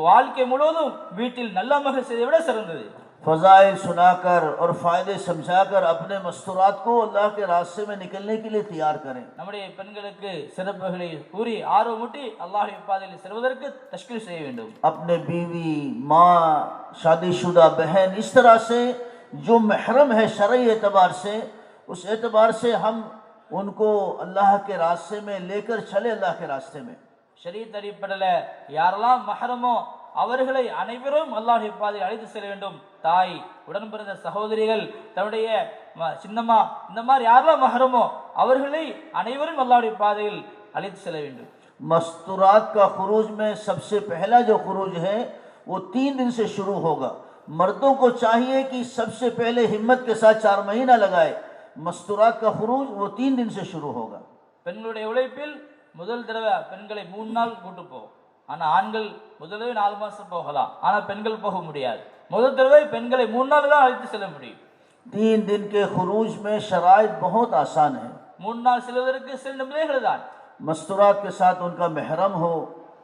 S2: வாழ்க்கை முழுவதும் வீட்டில் நல்ல அமல்கள் செய்வதை விட சிறந்தது.
S1: फजाइल सुनाकर और फायदे समझाकर अपने मस्तूरात को अल्लाह के रास्ते में निकलने के लिए तैयार करें.
S2: நம்முடைய பெண்களுக்கு சிறப்புகளை கூறி ஆர்வமூட்டி அல்லாஹ்வுடைய பாதையில் செல்வதற்கு தஷ்கீல் செய்ய வேண்டும்.
S1: अपने बीवी, माँ, शादीशुदा बहन, इस तरह से जो महरम है शरई एतबार से, उस एतबार से हम उनको अल्लाह के रास्ते में लेकर चले. अल्लाह के रास्ते में
S2: ஷரீஅத் அடிப்படையில் யாரெல்லாம் மஹரமோ அவர்களை அனைவரும் அல்லாஹ்வுடைய பாதையில் அழைத்து செல்ல வேண்டும். தாய், உடன் பிறந்த சகோதரிகள், தன்னுடைய சின்னம்மா, இந்த மாதிரி யாரெல்லாம் மஹரமோ அவர்களை அனைவரும் அல்லாஹ்வுடைய பாதையில் அழைத்து செல்ல வேண்டும்.
S1: मस्तूरात का खुरूज में सबसे पहला जो खुरूज है वो 3 दिन से शुरू होगा. मर्दों को चाहिए कि सबसे पहले हिम्मत के साथ 4 महीना लगाए मस्तूरात का खुरूज वो 3 दिन से शुरू होगा।
S2: பெண்களுடைய உழைப்பில் முதல் தடவை பெண்களை 3 நாள் கூட்டு போகும். ஆனா ஆண்கள் முதல் தடவை 4 மாசம் போகலாம், ஆனா பெண்கள் போக முடியாது. முதல் தடவை பெண்களை 3 நாள் தான் அழைத்து செல்ல முடியும்.
S1: 3 दिन के खुरूज में शराइत बहुत आसान है।
S2: 3 நாள் செல்வதற்கு சில நிபந்தனைகள் தான்.
S1: मस्तूरात के साथ उनका महरम हो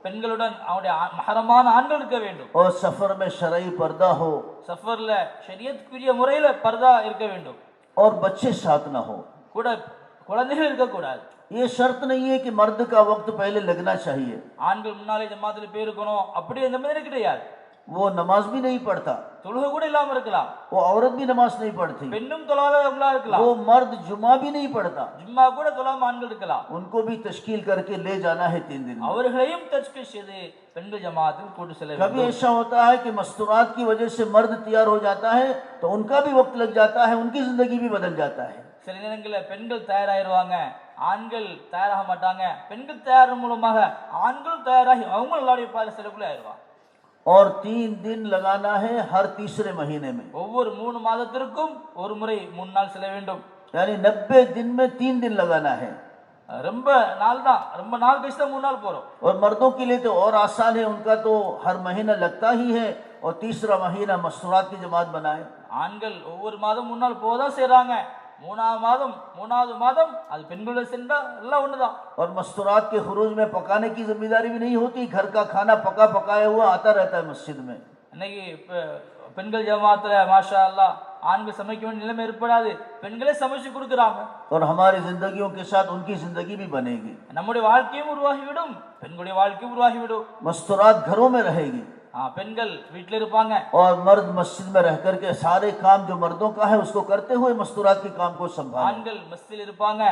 S2: பெண்களுடன் அவருடைய மஹரமான ஆண்கள் இருக்க வேண்டும்.
S1: और सफर में शरई पर्दा हो
S2: சஃபர்ல ஷரியத்துக்குரிய முறையில பர்தா இருக்க வேண்டும்.
S1: और बच्चे साथ ना हो।
S2: கூட குழந்தைகள் இருக்கக்கூடாது.
S1: ये शर्त नहीं है कि मर्द का वक्त पहले लगना चाहिए।
S2: ஆண்கள் முன்னாலே ஜமாத்தில் போயிருக்கணும் அப்படி எந்த மாதிரி கிடையாது.
S1: वो नमाज भी नहीं पढ़ता,
S2: தொழுகை கூட இல்லாம இருக்கலாம்.
S1: वो औरत भी नमाज नहीं पढ़ती,
S2: பெண்ணும் தொழாதவங்களா இருக்கலாம்.
S1: वो मर्द जुमा भी नहीं पढ़ता,
S2: ஜும்மா கூட தொழாம ஆண்கள் இருக்கலாம்.
S1: उनको भी तश्कील करके ले जाना है 3 दिन में।
S2: அவர்களையும் தஸ்கீல் செய்து பெண்கள் ஜமாத்தில் கூட்டு செல்ல
S1: कभी
S2: வேண்டும்.
S1: ऐसा होता है कि मस्तूरात की वजह से मर्द तैयार हो जाता है तो उनका भी वक्त लग जाता है, उनकी जिंदगी भी बदल जाता है।
S2: சில நேரங்களில் பெண்கள் தயாராயிருவாங்க, ஆண்கள் தயாராக மாட்டாங்க. பெண்கள் தயார் மூலமாக ஆண்களும் தயாராகி அவங்களும் அல்லாஹ்வுடைய பாதையில் செல்லக்குள்ள ஆயிடுவாங்க.
S1: और 3 दिन लगाना है हर तीसरे महीने में,
S2: ஒவ்வொரு 3 மாதத்திற்கும் ஒரு முறை 3 நாள் செல்ல வேண்டும்.
S1: यानी 90 दिन में 3 दिन लगाना है।
S2: ரொம்ப நாள் தான், ரொம்ப நாள் கழிச்சு தான் 3 நாள் போறோம்.
S1: और मर्दों के लिए तो और आसान है, उनका तो हर महीना लगता ही है और तीसरा महीना मस्तूरात की जमात बनाए।
S2: ஆண்கள் ஒவ்வொரு மாதம் 3 நாள் போதான் செய்றாங்க. மூணாவது மாதம் அது பெண்களோட சென்றா எல்லாம் ஒண்ணுதான்.
S1: और मस्तूरात के खुरूज में पकाने की जिम्मेदारी भी नहीं होती, घर का खाना पका पकाया हुआ आता रहता है मस्जिद में।
S2: இன்னைக்கு பெண்கள் ஜமாத்துல மாஷா அல்லாஹ் ஆண்கள் சமைக்க வேண்டிய நிலைமை ஏற்படாது, பெண்களே சமைச்சு கொடுக்குறாங்க.
S1: और हमारी जिंदगियों के साथ उनकी जिंदगी भी बनेगी,
S2: நம்முடைய வாழ்க்கையும் உருவாகிவிடும், பெண்களுடைய வாழ்க்கையும் உருவாகிவிடும்.
S1: मस्तूरात घरों में रहेगी
S2: பெண்கள் வீட்டில் இருப்பாங்க.
S1: और मर्द मस्जिद में रह करके सारे काम जो मर्दों का है उसको करते हुए मस्तूरात के काम को संभालें।
S2: ஆண்கள் மஸ்ஜிதில் இருப்பாங்க.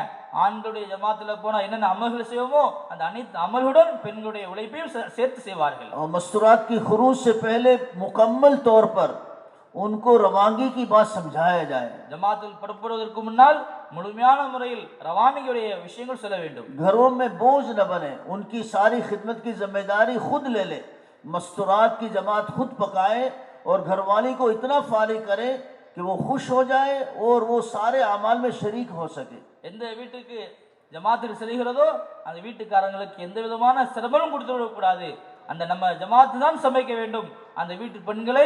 S2: ஆண்களுடைய ஜமாத்துல போனா என்னென்ன அமல்கள் செய்வோமோ அந்த அனைத்து அமல்களுடன் பெண்களுடைய உழைப்பையும் சேர்த்து செய்வார்கள்.
S1: और मस्तूरात की खुरूज से पहले मुकम्मल तौर पर उनको रवानगी की बात समझाया जाए।
S2: ஜமாத்தில் புறப்படுவதற்கு முன்னால் முழுமையான முறையில் ரவானிகளுடைய விஷயங்கள் சொல்ல வேண்டும்.
S1: घरों में बोझ न बने, उनकी सारी खिदमत की जिम्मेदारी खुद ले ले। मस्तूरात की जमात खुद पकाए और घरवाली को इतना फारिग करे कि वो खुश हो जाए और वो सारे अमाल में शरीक हो सके।
S2: எந்த வீட்டுக்கு ஜமாத்தில் செல்கிறதோ அந்த வீட்டுக்காரங்களுக்கு எந்த விதமான சிரமமும் கொடுத்து விடக்கூடாது. அந்த நம்ம ஜமாத்து தான் சமைக்க வேண்டும். அந்த வீட்டு பெண்களை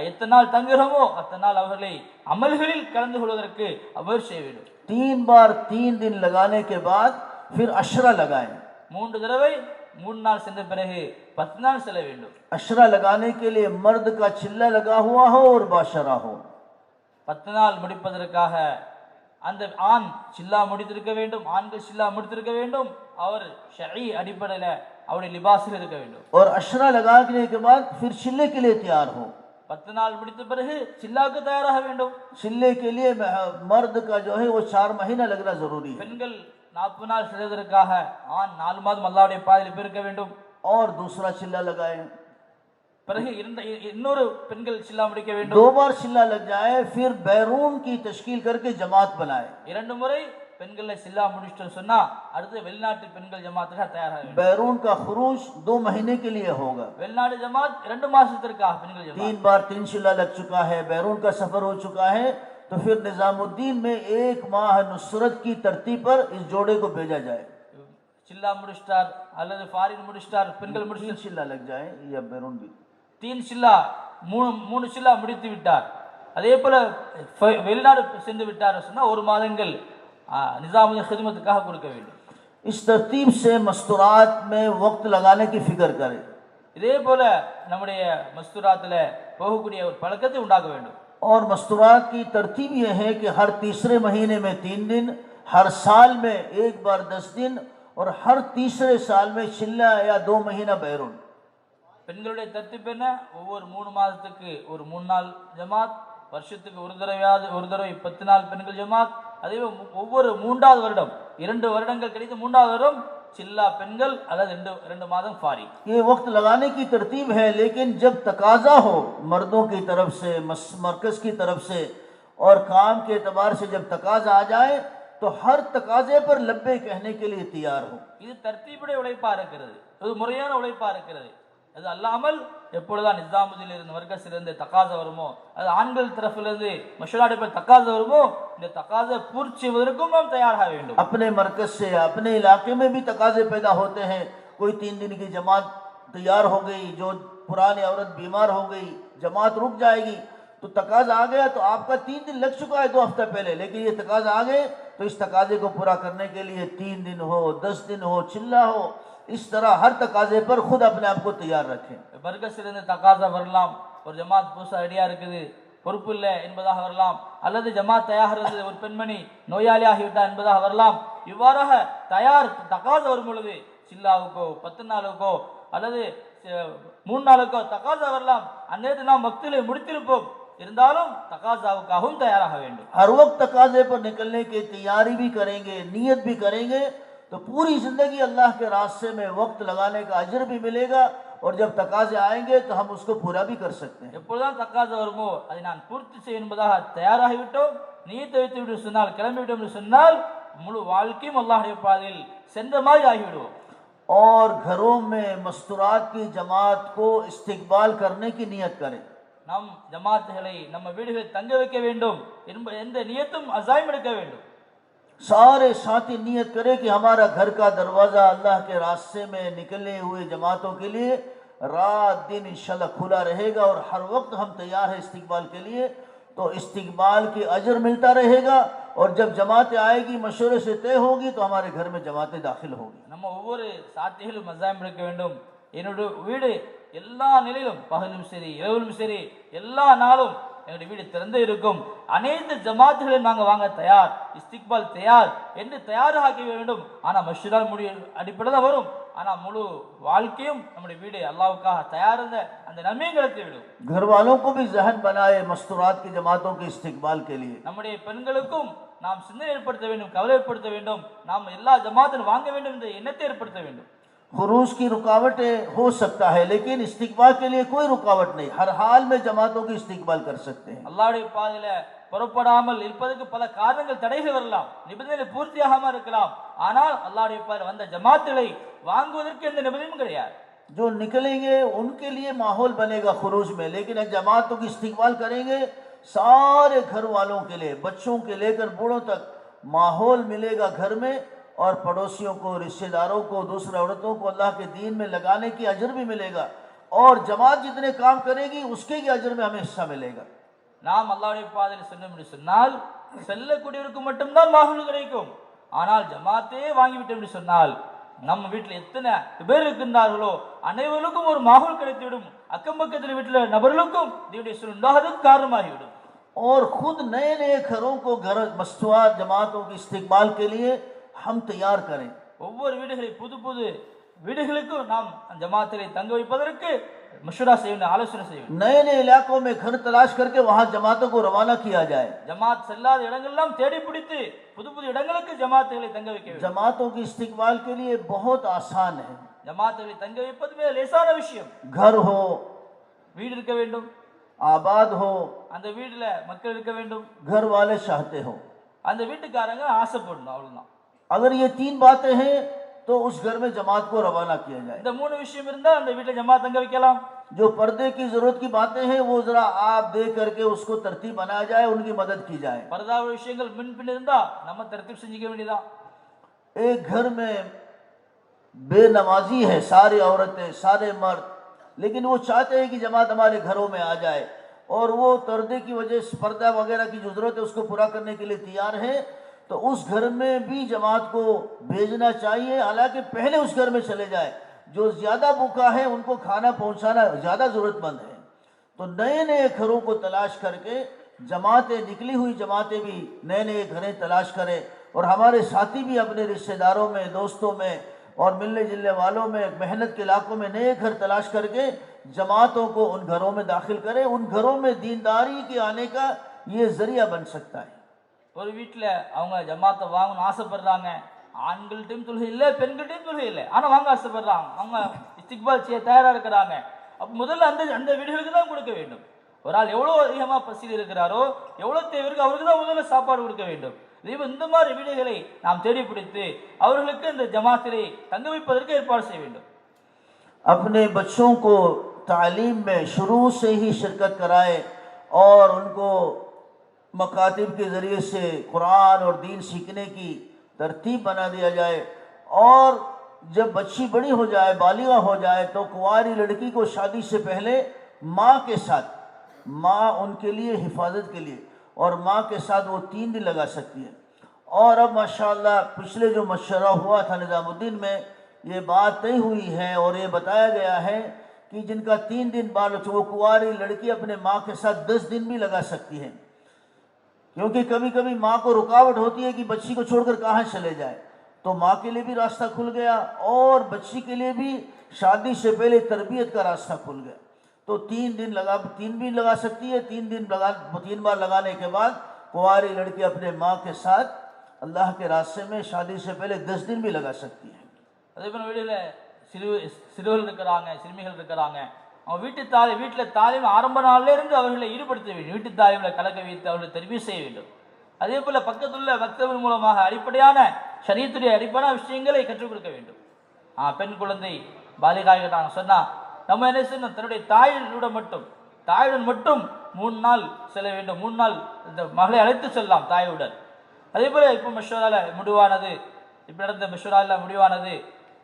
S2: எத்தனை நாள் தங்குகிறோமோ அத்தனை நாள் அவர்களை அமல்களில் கலந்து கொள்வதற்கு அவர் செய்ய வேண்டும்.
S1: 3 बार 3 दिन लगाने के बाद फिर अशरा लगाएं।
S2: 3 தடவை 3 நாள் சென்ற பிறகு 10 நாள் செல்ல வேண்டும்.
S1: अशरा लगाने के लिए मर्द का चिल्ला लगा हुआ हो और बाशरा हो।
S2: 10 நாள் முடிப்பதற்காக அந்த ஆண் சில்லா முடித்திருக்க வேண்டும், ஆண்கள் சில்லா முடித்திருக்க வேண்டும். அவர் ஷரீ அடிப்படையில் அவருடைய லிபாஸில் இருக்க வேண்டும்.
S1: और अशरा लगाने के बाद फिर चिल्ले के लिए तैयार हो।
S2: 10 நாள் முடித்த பிறகு சில்லாவுக்கு தயாராக வேண்டும்.
S1: चिल्ले के लिए मर्द का जो है वो 4 महीना लगना जरूरी है।
S2: பெண்கள் 40 நாள் செல்வதற்காக ஆண் 4 மாதம் அல்லாஹ்வுடைய பாதையில் இருக்க வேண்டும்.
S1: और दूसरा चिल्ला लगाए,
S2: பிறகு இன்னொரு பெண்கள் சில்லா முடிக்க வேண்டும்.
S1: 2 बार चिल्ला लग जाए फिर बैरून की तश्कील करके जमात बनाए।
S2: 2 முறை பெண்களை சில்லா முடிச்சிட்டு சொன்னா அடுத்து வெளிநாட்டு பெண்கள் ஜமாத்துக்காக தயாராக வேண்டும்.
S1: बैरून का खुरूज 2 महीने के लिए होगा।
S2: வெளிநாட்டு ஜமாத் 2 மாசத்திற்காக பெண்கள் ஜமாத்.
S1: 3 बार 3 चिल्ला लग चुका है, बैरून का सफर हो चुका है, तो फिर निजामुद्दीन में 1 माह नुसरत की तरतीब पर इस जोड़े को भेजा जाए।
S2: चिल्ला முடிச்சிட்டார் அல்லது ஃபாரின் முடிச்சிட்டார், பெண்கள் முடிச்சு
S1: 3 चिल्ला लग जाए या बैरून भी
S2: 3 சில்லா 3 சில்லா முடித்து விட்டார். அதே போல வெளிநாடு சென்று விட்டார் சொன்னா 1 மாதங்கள் நிசாமுதீன் खिदमतக்காக கொடுக்க வேண்டும்.
S1: इस तरतीब से मस्तूरात में वक्त लगाने की फिक्र करें।
S2: இதே போல நம்முடைய மஸ்தூராத்துல போகக்கூடிய ஒரு பழக்கத்தை உண்டாக்க வேண்டும்.
S1: और मस्तूरात की तरतीब यह है कि हर तीसरे महीने में 3 दिन, हर साल में 1 बार 10 दिन और हर तीसरे साल में चिल्ला या 2 महीना बैरून।
S2: பெண்களுடைய தர்த்தீப் என்ன? ஒவ்வொரு 3 மாதத்துக்கு ஒரு 3 நாள் ஜமாத், வருஷத்துக்கு ஒரு தடவை 10 நாள் பெண்கள் ஜமாத். அதே ஒவ்வொரு 3வது வருடம் 2 வருடங்கள் கழித்து 3வது வருடம் चिल्ला पेंगल अलग 2 मादम फारी।
S1: ये वक्त लगाने की तरतीब है, लेकिन जब तकाजा हो मर्दों की तरफ से, मरकज की तरफ से और काम के एतबार से जब तकाजा आ जाए तो हर तकाजे पर लब्बे कहने के लिए तैयार हो।
S2: இது தர்த்தீபுடைய உழைப்பா இருக்கிறது, இது முறையான உழைப்பா இருக்கிறது. அது அல்லாமல் எப்பொழுதுதான் நிசாமுதீனிலிருந்து மர்கஸிலிருந்து தகாசா வருமோ, அது ஆண்கள் தரப்பிலிருந்து மஷூராடி போய் தகாசா வருமோ, இந்த தகாசா பூர்த்தி செய்வதற்கும் நாம் தயாராக வேண்டும்.
S1: अपने मरकज से अपने इलाके में भी तकाजे पैदा होते हैं। कोई 3 दिन की जमात तैयार हो गई, जो पुरानी औरत बीमार हो गई, जमात रुक जाएगी, तो तकाजा आ गया, तो आपका 3 दिन लग चुका है 2 हफ्ता पहले, लेकिन ये तकाजा आ गए तो इस तकाजे को पूरा करने के लिए 3 दिन हो, 10 दिन हो, चिल्ला हो, इस तरह हर तकाजे पर खुद अपने आप को तैयार रखें।
S2: மர்கஸிலிருந்து தகாசா வரலாம், ஒரு ஜமாத் புதுசா ரெடியா இருக்குது, பொறுப்பு இல்லை என்பதாக வரலாம், அல்லது ஜமாத் தயார் இருந்தது, ஒரு பெண்மணி நோயாளி ஆகிவிட்டார் என்பதாக வரலாம். இவ்வாறாக தயார் தகாசா வரும் பொழுது சில்லாவுக்கோ 10 நாளுக்கோ அல்லது 3 நாளுக்கோ தகாசா வரலாம். அந்நேரத்தில் நாம் மக்திலை முடித்திருப்போம், இருந்தாலும் தகாசாவுக்காகவும் தயாராக வேண்டும்.
S1: हर वक्त तकाजे पर निकलने की तैयारी भी करेंगे, नियत भी करेंगे, तो पूरी जिंदगी अल्लाह के रास्ते में वक्त लगाने का अजर भी मिलेगा, और जब तकाजे आएंगे तो हम उसको पूरा भी कर सकते हैं.
S2: எப்பொழுதுதான் தகாசா வருமோ அதை நான் பூர்த்தி செய்ய என்பதாக தயாராகிவிட்டோம், நியத்தை வைத்து விட்டு சொன்னால், கிளம்பிவிட்டோம் என்று சொன்னால், முழு வாழ்க்கையும் அல்லாஹ்வுடைய பாதையில் சென்ற மாதிரி ஆகிவிடுவோம்.
S1: और घरों में मस्तूरात की जमात को इस्तिकबाल करने की नियत करें.
S2: நம் ஜமாத்துகளை நம்ம வீடுகளில் தங்க வைக்க வேண்டும் எந்த நியத்தும் அஸாயிம் எடுக்க வேண்டும்.
S1: सारे साथी नियत करें कि हमारा घर का दरवाजा अल्लाह के रास्ते में निकले हुए जमातों के लिए रात दिन इंशाल्लाह खुला रहेगा, और हर वक्त हम तैयार हैं इस्तिकबाल के लिए, तो इस्तिकबाल की अजर मिलता रहेगा, और जब जमातें आएगी मशवरे से तय होगी तो हमारे घर में जमातें दाखिल होगी.
S2: நம்ம ஒவ்வொரு சாத்திகளும் அஸாயிம் எடுக்க வேண்டும். என்னுடைய வீடு எல்லா நிலையிலும், பகலும் சரி இரவிலும் சரி, எல்லா நாளும் என்னுடைய வீடு திறந்தே இருக்கும், அனைத்து ஜமாத்துகளையும் நாங்கள் வாங்க தயார், இஸ்திக்பால் தயார் என்று தயாராக வேண்டும். ஆனால் மஷூரால் முடிய அடிப்படையில் தான் வரும், ஆனால் முழு வாழ்க்கையும் நம்முடைய வீடு அல்லாஹ்வுக்காக தயார் அந்த நன்மையை கிடைத்து விடும்.
S1: घर वालों को भी जहन बनाए मस्तूरात की जमातों के इस्तिकबाल के लिए.
S2: நம்முடைய பெண்களுக்கும் நாம் சிந்தனை ஏற்படுத்த வேண்டும், கவலை ஏற்படுத்த வேண்டும், நாம் எல்லா ஜமாத்திலும் வாங்க வேண்டும் என்ற எண்ணத்தை ஏற்படுத்த வேண்டும்.
S1: खुरूज की रुकावटें हो सकता है, लेकिन इस्तिकबाल के लिए कोई रुकावट नहीं, हर हाल में जमातों की इस्तिकबाल कर सकते हैं.
S2: அல்லாஹ்வுடைய பாதையில புறப்படாமல் இருப்பதற்கு பல காரணங்கள் தடைகள் வரலாம், நிபந்தனை பூர்த்தியாகாமல் இருக்கலாம், ஆனால் அல்லாஹ்வுடைய பாதையில் வந்த ஜமாத்துகளை வாங்குவதற்கு எந்த நிபந்தனையும் கிடையாது.
S1: जो निकलेंगे उनके लिए माहौल बनेगा खुरूज में, लेकिन जमातों की इस्तिकबाल करेंगे सारे घर वालों के लिए, बच्चों के लेकर बूढ़ों तक माहौल मिलेगा घर में, और पड़ोसियों को, रिश्तेदारों को, दूसरे औरतों को अल्लाह के दीन में लगाने की अजर भी मिलेगा, और जमात जितने काम करेगी उसके की अजर में हमें हिस्सा मिलेगा.
S2: நாம் அல்லாஹ்வுடைய பாதையில் சென்றோம் என்று சொன்னால் செல்லக்கூடியவருக்கு மட்டும்தான் மாஹூல் கிடைக்கும், ஆனால் ஜமாத்தே வாங்கிவிட்டோம் என்று சொன்னால் நம்ம வீட்டில் எத்தனை பேர் இருக்கின்றார்களோ அனைவருக்கும் ஒரு மாஹூல் கிடைத்துவிடும், அக்கம் பக்கத்தில் வீட்டில் நபர்களுக்கும் தீனுடைய சுன்னத்துக்கு காரணமாகிவிடும்.
S1: और खुद नए नए घरों को, घर मस्तूरात जमातों की इस्तिकबाल के लिए हम तैयार करें.
S2: ஒவ்வொரு வீடுகளை புது புது வீடுகளுக்கும் நாம் ஜமாத்திலே தங்க வைப்பதற்கு மஷூரா செய்ய வேண்டும், ஆலோசனை செய்ய வேண்டும்.
S1: नए नए इलाकों में घर तलाश करके वहां जमातों को रवाना किया जाए.
S2: ஜமாத் செல்லாத இடங்களெல்லாம் தேடி பிடித்து புது புது இடங்களுக்கு ஜமாத்துகளை தங்க வைக்க வேண்டும்.
S1: जमातों की इस्तिकबाल के लिए बहुत आसान है.
S2: ஜமாத்துகளை தங்க வைப்பது மிக லேசான விஷயம்.
S1: घर हो,
S2: வீடு இருக்க வேண்டும்,
S1: आबाद हो,
S2: அந்த வீட்டுல மக்கள் இருக்க வேண்டும்,
S1: घर वाले चाहते हो.
S2: அந்த வீட்டுக்காரங்க ஆசைப்படணும், அவ்வளவுதான்.
S1: अगर ये 3 बातें हैं तो उस घर में जमात को रवाना किया जाए.
S2: இந்த 3 விஷயம் இருந்தா அந்த வீட்டுல ஜமாத் தங்க வைக்கலாம்.
S1: जो पर्दे की जरूरत की बातें हैं वो जरा आप देख करके उसको तरतीब बनाया जाए, उनकी मदद की जाए.
S2: பரதா விஷயங்கள் முன்பின் இருந்தா நம்ம தரத்தீப் செஞ்சுக்க வேண்டியதான்.
S1: एक घर में बेनमाजी है, सारी औरतें, सारे मर्द, लेकिन वो चाहते हैं कि जमात हमारे घरों में आ जाए, और वो पर्दे की वजह से, पर्दा वगैरह की जो जरूरत है उसको पूरा करने के लिए तैयार है, तो उस घर में भी जमात को भेजना चाहिए. हालांकि पहले उस घर में चले जाए, जो ज्यादा भूखा है उनको खाना पहुंचाना ज्यादा जरूरतमंद है. तो नए नए घरों को तलाश करके जमातें, निकली हुई जमातें भी नए नए घरें तलाश करें, और हमारे साथी भी अपने रिश्तेदारों में, दोस्तों में और मिलने जुलने वालों में, मेहनत के इलाकों में नए घर तलाश करके जमातों को उन घरों में दाखिल करें. उन घरों में दीनदारी के आने का ये जरिया बन सकता है.
S2: ஒரு வீட்டில் அவங்க ஜமாத்தை வாங்கணும்னு ஆசைப்படுறாங்க, ஆண்கள்ட்டையும் தொழுகை இல்லை, பெண்கள்ட்டையும் தொழுகை இல்லை, ஆனால் வாங்க ஆசைப்படுறாங்க, அவங்க இஸ்திக்பால் செய்ய தயாராக இருக்கிறாங்க. அப்போ முதல்ல அந்த வீடுகளுக்கு தான் கொடுக்க வேண்டும். ஒரு ஆள் எவ்வளோ அதிகமாக பசியில் இருக்கிறாரோ, எவ்வளோ தேவை இருக்கு, அவருக்கு தான் முதல்ல சாப்பாடு கொடுக்க வேண்டும். இந்த மாதிரி வீடுகளை நாம் தேடி பிடித்து அவர்களுக்கு இந்த ஜமாத்திலே தங்க வைப்பதற்கு ஏற்பாடு செய்ய வேண்டும்.
S1: अपने बच्चों को तालीम में शुरू से ही शिरकत कराए और उनको मकातिब के ज़रिए से कुरान और दीन सीखने की तरतीब बना दिया जाए। और जब बच्ची बड़ी हो जाए, बालिगा हो जाए, तो कुंवारी लड़की को शादी से पहले माँ के साथ, माँ उनके लिए हिफाजत के लिए, और माँ के साथ वो 3 दिन लगा सकती है। और अब माशाअल्लाह पिछले जो मशवरा हुआ था निज़ामुद्दीन में, ये बात तय हुई है और ये बताया गया है कि जिनका 3 दिन बाल, वो कुंवारी लड़की अपने माँ के साथ 10 दिन भी लगा सकती है, क्योंकि कभी कभी माँ को रुकावट होती है कि बच्ची को छोड़कर कहाँ चले जाए। तो माँ के लिए भी रास्ता खुल गया और बच्ची के लिए भी शादी से पहले तरबियत का रास्ता खुल गया। तो 3 दिन लगा, 3 भी लगा सकती है। 3 बार लगाने के बाद कुंवारी लड़की अपने माँ के साथ अल्लाह के रास्ते में शादी से पहले 10 दिन भी लगा सकती है।
S2: அதே போல் வீடுகளில் சிறுவர்கள் இருக்கிறாங்க, சிறுமிகள் இருக்கிறாங்க. அவங்க வீட்டில் தாலீம் ஆரம்ப நாளில் இருந்து அவர்களை ஈடுபடுத்த வேண்டும். வீட்டு தாலீமில் கலக்க வைத்து அவர்களை தெரிவு செய்ய வேண்டும். அதே போல் பக்கத்துள்ள மக்தபின் மூலமாக அடிப்படையான ஷரியத்துடைய அடிப்படையான விஷயங்களை கற்றுக் கொடுக்க வேண்டும். பெண் குழந்தை பாலிகாய்கிறாங்க சொன்னால் நம்ம என்ன செய்யணும், தன்னுடைய தாயுடன் மட்டும் 3 நாள் செல்ல வேண்டும். 3 நாள் இந்த மகளை அழைத்து செல்லலாம் தாயுடன். அதே போல் இப்போ மஷூரால முடிவானது, இப்போ நடந்த மஷூரால முடிவானது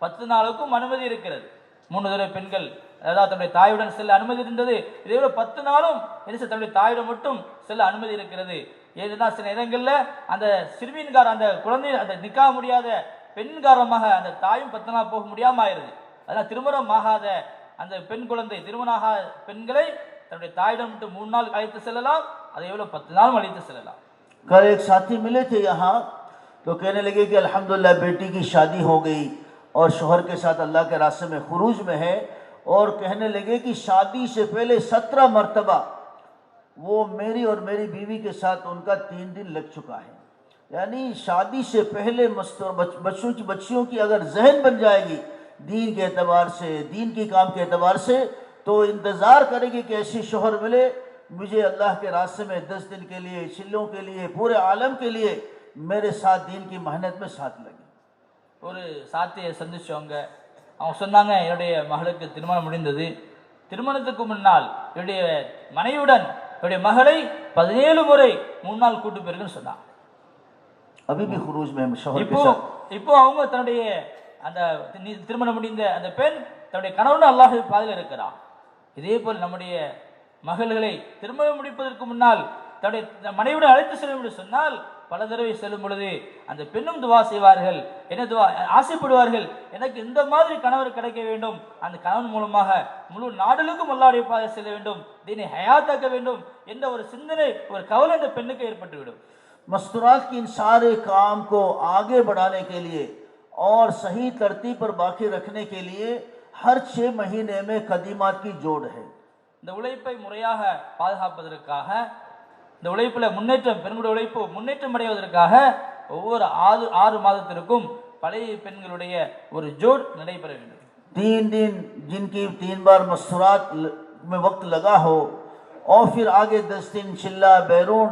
S2: 10 நாளுக்கும் அனுமதி இருக்கிறது. 3 தடவை பெண்கள் அதாவது தன்னுடைய தாயுடன் செல்ல அனுமதி இருந்தது. இதே போல 10 நாளும் தன்னுடைய தாயுடன் மட்டும் செல்ல அனுமதி இருக்கிறது. ஏன்னா சில இடங்களில் அந்த சிறுமியின்கார அந்த குழந்தை அந்த நிக்கா முடியாத பெண் காரணமாக அந்த தாயும் 10 நாள் போக முடியாமல் ஆயிருது. அதனால் திருமணம் ஆகாத அந்த பெண் குழந்தை, திருமணாகாத பெண்களை தன்னுடைய தாயிடம் மட்டும் 3 நாள் அழைத்து செல்லலாம். அதே போல 10 நாளும் அழைத்து செல்லலாம்.
S1: कल एक साथी मिले थे यहाँ, तो कहने लगे कि अल्हम्दुलिल्लाह बेटी की शादी हो गई और शोहर के साथ अल्लाह के रास्ते में खुरूज में है, और कहने लगे कि शादी से पहले 17 मरतबा वो मेरी और मेरी बीवी के साथ उनका 3 दिन लग चुका है। यानी शादी से पहले बच्चियों की अगर जहन बन जाएगी दीन के एतबार से, दीन की काम के एतबार से, तो इंतज़ार करेगी कि ऐसी शोहर मिले मुझे अल्लाह के रास्ते में 10 दिन के लिए, चिल्लों के लिए, पूरे आलम के लिए मेरे साथ दीन की मेहनत में साथ लगी।
S2: ஒரு சாத்தியை சந்திச்சவங்க அவங்க சொன்னாங்க, என்னுடைய மகளுக்கு திருமணம் முடிந்தது. திருமணத்துக்கு முன்னால் என்னுடைய மனைவியுடன் என்னுடைய மகளை 17 முறை 3 நாள் கூட்டு போயிருக்குன்னு சொன்னாங்க.
S1: अभी भी खुरूज में शोहर के साथ
S2: இப்போ அவங்க தன்னுடைய அந்த திருமணம் முடிந்த அந்த பெண் தன்னுடைய கணவன் அல்லாஹ் பாதையில் இருக்கிறார். இதே போல் நம்முடைய மகள்களை திருமணம் முடிப்பதற்கு முன்னால் தன்னுடைய மனைவியுடன் அழைத்து செல்லும் என்று சொன்னால் பல தடவை செல்லும் பொழுது அந்த பெண்ணும் துவா செய்வார்கள், என்ன துவா ஆசைப்படுவார்கள், எனக்கு இந்த மாதிரி கணவர் கிடைக்க வேண்டும், அந்த கணவன் மூலமாக முழு நாடுகளுக்கும் அல்லாஹ்வுடைய பாதை செல்ல வேண்டும், தீனை ஹயாத்தாக்க வேண்டும் என்ற ஒரு சிந்தனை, ஒரு கவலை அந்த பெண்ணுக்கு ஏற்பட்டுவிடும்.
S1: मस्तूरात की इन सारे काम को आगे बढ़ाने के लिए और सही तरतीब पर बाकी रखने के लिए हर 6 महीने में कदीमात की जोड़ है।
S2: இந்த உழைப்பை முறையாக பாதுகாப்பதற்காக, இந்த உழைப்பில் முன்னேற்றம், பெண்களுடைய உழைப்பு முன்னேற்றம் அடைவதற்காக ஒவ்வொரு 6 மாதத்திற்கும் பழைய பெண்களுடைய ஒரு ஜோட் நடைபெற வேண்டும்.
S1: 3 दिन जिनकी 3 बार मस्तूरात में वक्त लगा हो और फिर आगे 10 दिन चिल्ला बैरून,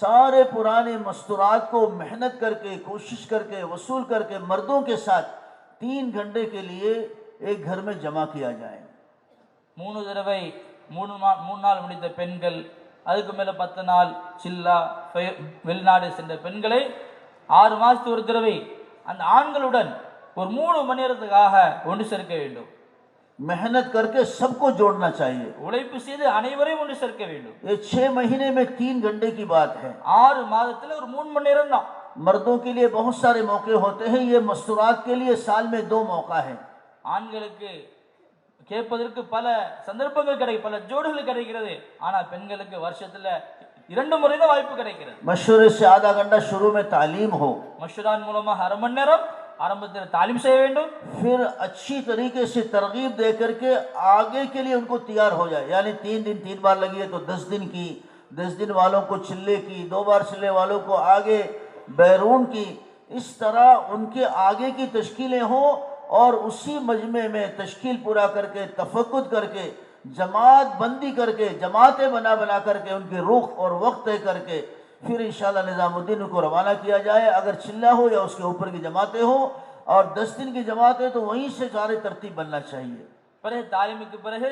S1: सारे पुराने मस्तूरात को मेहनत करके, कोशिश करके, वसूल करके मर्दों के साथ 3 घंटे के लिए एक घर में जमा किया जाए।
S2: 3 தடவை 3 நாள் முடித்த பெண்கள், அதுக்கு மேலே 10 நாள் சில்லா வெளிநாடு சென்ற பெண்களை 6 மாதத்துக்கு ஒரு தடவை அந்த ஆண்களுடன் ஒரு 3 மணி நேரத்துக்காக ஒன்று சேர்க்க வேண்டும்.
S1: मेहनत करके सबको जोड़ना चाहिए।
S2: உழைப்பு செய்து அனைவரையும் ஒன்று சேர்க்க வேண்டும்.
S1: ये 6 महीने में 3 घंटे की बात है।
S2: 6 மாதத்துல ஒரு 3 மணி நேரம் தான்.
S1: मर्दों के लिए बहुत सारे मौके होते हैं, ये मस्तूरात के लिए साल में 2 मौका है।
S2: ஆண்களுக்கு கேட்பதற்கு பல சந்தர்ப்பங்கள் கிடைக்கும், பல ஜோடுகள் கிடைக்கிறது. ஆனால் பெண்களுக்கு வருஷத்துல 2 முறை தான் வாய்ப்பு கிடைக்கிறது.
S1: मशवरे से आधा घंटा शुरू में तालीम हो,
S2: மஷூரான் மூலமாக 1/2 மணி நேரம் ஆரம்பத்தில் तालीम செய்ய வேண்டும்.
S1: फिर अच्छी तरीके से तरगीब दे करके आगे के लिए उनको तैयार हो जाए। यानी 3 दिन 3 बार लगी है तो 10 दिन की, 10 दिन वालों को चिल्ले की, 2 बार चिल्ले वालों को आगे बैरून की, इस तरह उनके आगे की तश्कीलें हों और उसी मजमे में तश्कील पूरा करके, तफक्कुद करके, जमात बंदी करके, जमातें बना करके, उनके रुख और वक्त तय करके फिर इंशाअल्लाह निज़ामुद्दीन को रवाना किया जाए। अगर चिल्ला हो या उसके ऊपर की जमातें हो और 10 दिन की जमातें तो वहीं से सारे तरतीब बनना चाहिए।
S2: பிறகு தாலீமுக்கு பிறகு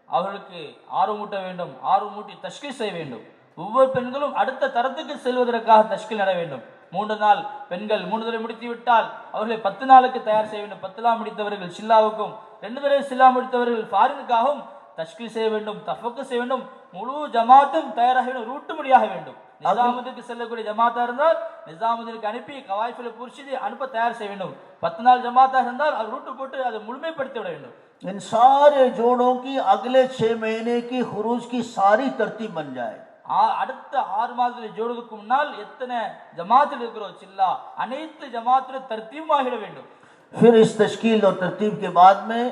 S2: அவர்களுக்கு ஆர்வமூட்ட வேண்டும், ஆர்வமூட்டி தஷ்கீல் செய்ய வேண்டும். ஒவ்வொரு பெண்களும் அடுத்த தரத்துக்கு செல்வதற்காக தஷ்கீல் நட வேண்டும். 3 நாள் பெண்கள் 3 தடவை முடித்து விட்டால் அவர்களை 10 நாளுக்கு தயார் செய்ய வேண்டும். 10 நாள் முடித்தவர்கள் சில்லாவுக்கும், 2 தடவை சில்லா முடித்தவர்கள் ஃபாரினுக்காகவும் தஷ்கீல் செய்ய வேண்டும், தஃபக்கு செய்ய வேண்டும். முழு ஜமாத்தும் தயாராக வேண்டும், ரூட்டு முடியாக வேண்டும். நிசாமுதீனுக்கு செல்லக்கூடிய ஜமாத்தா இருந்தால் நிசாமுதீனுக்கு அனுப்பி கவாய்ஃபில் பூர்ஷிதி அனுப்ப தயார் செய்ய வேண்டும். 10 நாள் ஜமாத்தா இருந்தால் அது ரூட்டு போட்டு அதை முழுமைப்படுத்தி விட வேண்டும்.
S1: इन सारे जोड़ों की अगले 6 महीने की खुरूज की सारी तरतीब बन जाए.
S2: அடுத்த 6 மாதத்தில் ஜோடுவதற்கு முன்னால் எத்தனை ஜமாத்தில் இருக்கிறோம் சில்லா அனைத்து ஜமாத்தில் தர்த்தீமாகிட வேண்டும்.
S1: फिर इस तश्कील और तरतीब के बाद में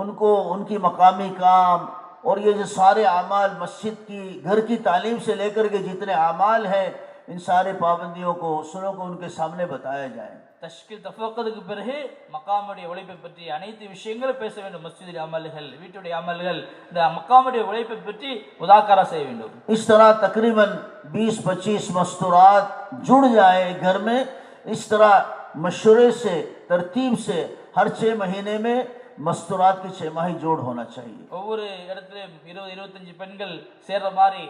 S1: उनको उनकी मकामी काम और ये जो सारे अमाल मस्जिद की घर की तालीम से लेकर के जितने अमाल हैं इन सारे पाबंदियों को उसूलों को उनके सामने बताया जाए.
S2: தஷ்கீல் தஃபக்குக்கு பிறகு மக்காமுடைய உழைப்பை பற்றி அனைத்து விஷயங்களும் பேச வேண்டும். மஸ்ஜிதுடைய அமல்கள், வீட்டுடைய அமல்கள், இந்த மக்காமுடைய உழைப்பை பற்றி முதாக்கரா செய்ய வேண்டும்.
S1: इस तरह तकरीबन 20-25 मस्तूरात जुड़ जाए घर में. इस तरह मशवरे से तरतीब से हर 6 महीने में मस्तूरात की 6 माही जोड़ होना चाहिए.
S2: ஒவ்வொரு இடத்திலும் 20-25 பெண்கள் சேர்ற மாதிரி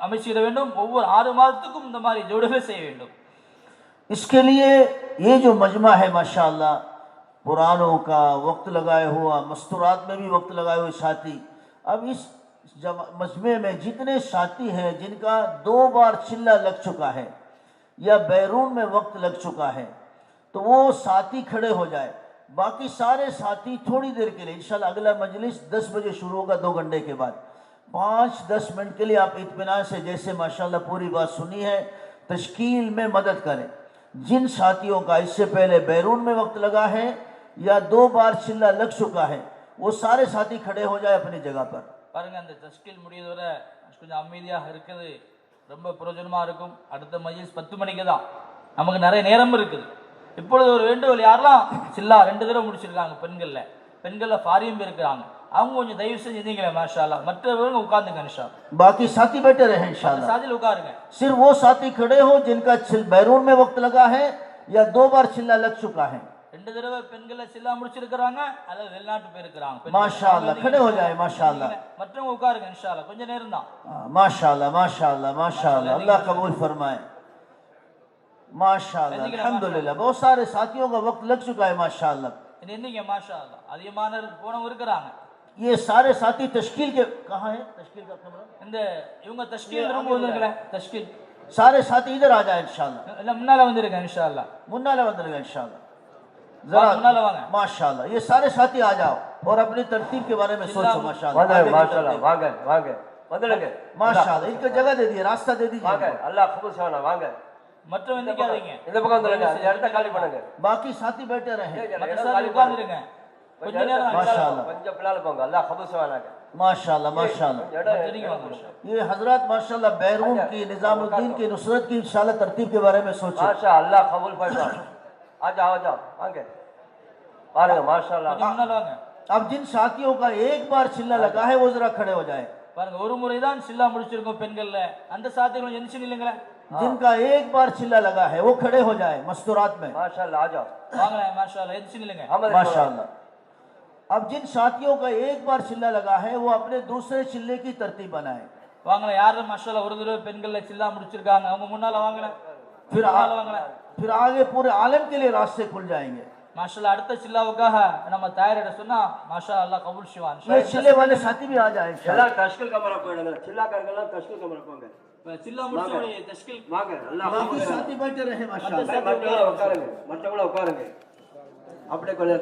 S2: அமைச்சிட வேண்டும். ஒவ்வொரு 6 மாதத்துக்கும் இந்த மாதிரி ஜோடுகள் செய்ய வேண்டும்.
S1: इसके लिए ये जो मजमा है माशाअल्लाह पुरानों का वक्त लगाए हुआ, मस्तूरात में भी वक्त लगाए हुए साथी, अब इस मजमे में जितने साथी हैं जिनका 2 बार चिल्ला लग चुका है या बैरून में वक्त लग चुका है तो वो साथी खड़े हो जाए. बाकी सारे साथी थोड़ी देर के लिए, इंशाल्लाह अगला मजलिस 10 बजे शुरू होगा, 2 घंटे के बाद 5-10 मिनट के लिए आप इत्मीनान से जैसे माशाल्लाह पूरी बात सुनी है तश्कील में मदद करें. जिन साथियों का इससे पहले बैरून में वक्त लगा है या 2 बार चिल्ला लग चुका है वो सारे साथी खड़े हो जाए अपनी जगह पर.
S2: பாருங்க, அந்த தஷ்கீல் முடியதோட கொஞ்சம் அமைதியாக இருக்குது, ரொம்ப பிரயோஜனமா இருக்கும். அடுத்த மஜ்லிஸ் 10 மணிக்கு தான், நமக்கு நிறைய நேரம் இருக்குது. இப்பொழுது ஒரு வேண்டுகோள், யாரெல்லாம் சில்லா 2 தடவை முடிச்சிருக்காங்க பெண்கள்ல ஃபாரியம் இருக்கிறாங்க, அவங்க கொஞ்சம் தயவு செஞ்சு இருந்தீங்களே மாஷா அல்லாஹ், மற்றவங்க உட்கார்ந்துங்க इंशाअल्लाह.
S1: बाकी साथी बैठे रहे इंशाअल्लाह.
S2: साथी उकारुங்க.
S1: सिर्फ वो साथी खड़े हो जिनका बैरून में वक्त लगा है या 2 बार चिल्ला लग चुका है.
S2: 2 தடவை பெண்கள சில்லா முடிச்சிருக்காங்க அல்லது வெளிநாட்டு போய் இருக்காங்க.
S1: माशाअल्लाह खड़े हो जाए माशाअल्लाह.
S2: மற்றவங்க உட்காருங்க इंशाअल्लाह, கொஞ்ச நேரம் தான்.
S1: माशाअल्लाह माशाअल्लाह माशाअल्लाह, अल्लाह कबूल फरमाए. माशाअल्लाह अल्हम्दुलिल्लाह, बहुत सारे साथियों का वक्त लग चुका है माशाअल्लाह.
S2: என்னங்க மாஷாஅல்லாஹ், அதிகமான போனவங்க இருக்காங்க.
S1: ये सारे साथी तश्कील के कहाँ है? तश्कील का कमरा
S2: இந்த இவங்க தஷ்கீல் ரூம் வந்துருங்களே, தஷ்கீல்
S1: सारे साथी इधर आ जाए इंशाअल्लाह.
S2: எல்லாம் முன்னால வந்துருங்க इंशाअल्लाह.
S1: मुन्नाला वंदरगा इंशाअल्लाह. जरा
S2: मुन्नाला वांगा
S1: माशाअल्लाह, ये सारे साथी आ जाओ और अपनी तरतीब के बारे में सोचो माशाअल्लाह.
S3: माशाअल्लाह वांगे वांगे वंदरगे
S1: माशाअल्लाह, इनको जगह दे दिए, रास्ता दे दीजिए.
S3: वांगे अल्लाह कबूल செய்வானா வாங்க.
S2: மற்றவங்க நிக்காதீங்க,
S3: இந்த பக்கம் வந்துருங்க, அந்த இடத்தை காலி பண்ணுங்க.
S1: बाकी साथी बैठे रहे.
S2: மற்ற சாதி உட்கார்ந்துருங்க. கொஞ்ச நேரம்
S1: माशाअल्लाह
S3: கொஞ்சம் பின்னால போங்க, அல்லாஹ் கபூல் செய்வானாங்க.
S1: माशाअल्लाह माशाअल्लाह. ये हजरत माशाअल्लाह बैरून की निजामुद्दीन की नुसरत की इंशाअल्लाह तरतीब के बारे में सोचो.
S3: माशा अल्लाह कबूल फरमाए. आ जाओ वांगे பாருங்க மாஷாஅல்லாஹ்.
S2: முன்னால வாங்க.
S1: अब जिन साथियों का एक बार चिल्ला लगा है वो जरा खड़े हो जाए.
S2: பாருங்க, ஒரு முறை தான் சில்லா முடிச்சிருக்கோம் பெண்கள்ல, அந்த சாத்தியங்களும் எந்திச்சு நில்லுங்களே.
S1: जिनका एक बार चिल्ला लगा है वो खड़े हो जाए मस्तूरात में.
S3: माशाअल्लाह आ जाओ.
S2: வாங்களே माशाअल्लाह, எந்திச்சு நில்லுங்க.
S1: माशाअल्लाह. अब जिन साथियों का एक बार चिल्ला लगा है वो अपने दूसरे चिल्ले की तरतीब बनाए.
S2: வாங்களே, யாரும் மாஷாஅல்லாஹ் ஒரு தடவை பெண்கள்ல சில்லா முடிச்சிருக்காங்க, அவங்க முன்னால வாங்களே.
S1: फिर आगे पूरे आलम के लिए रास्ते खुल जाएंगे.
S2: மாஷாஅல்லாஹ் அடுத்த சில்லாவுக்காக நம்ம தயாரிட சொன்னா மாஷாஅல்லாஹ் கபூல் ஷிவான்.
S1: ये चिल्ले वाले साथी भी आ जाए.
S3: எல்லாம் தஷ்கீல் கமரா போயிடுங்க, சில்லாக்காரங்கெல்லாம் தஷ்கீல் கமரா போங்க.
S2: சில்லா முடிச்சோனே தஷ்கீல்
S3: வாங்க, அல்லாஹ்
S1: बाकी साथी बैठे रहे माशाअल्लाह.
S3: மற்றவங்கள உட்காருங்க அப்படியே கொஞ்சம்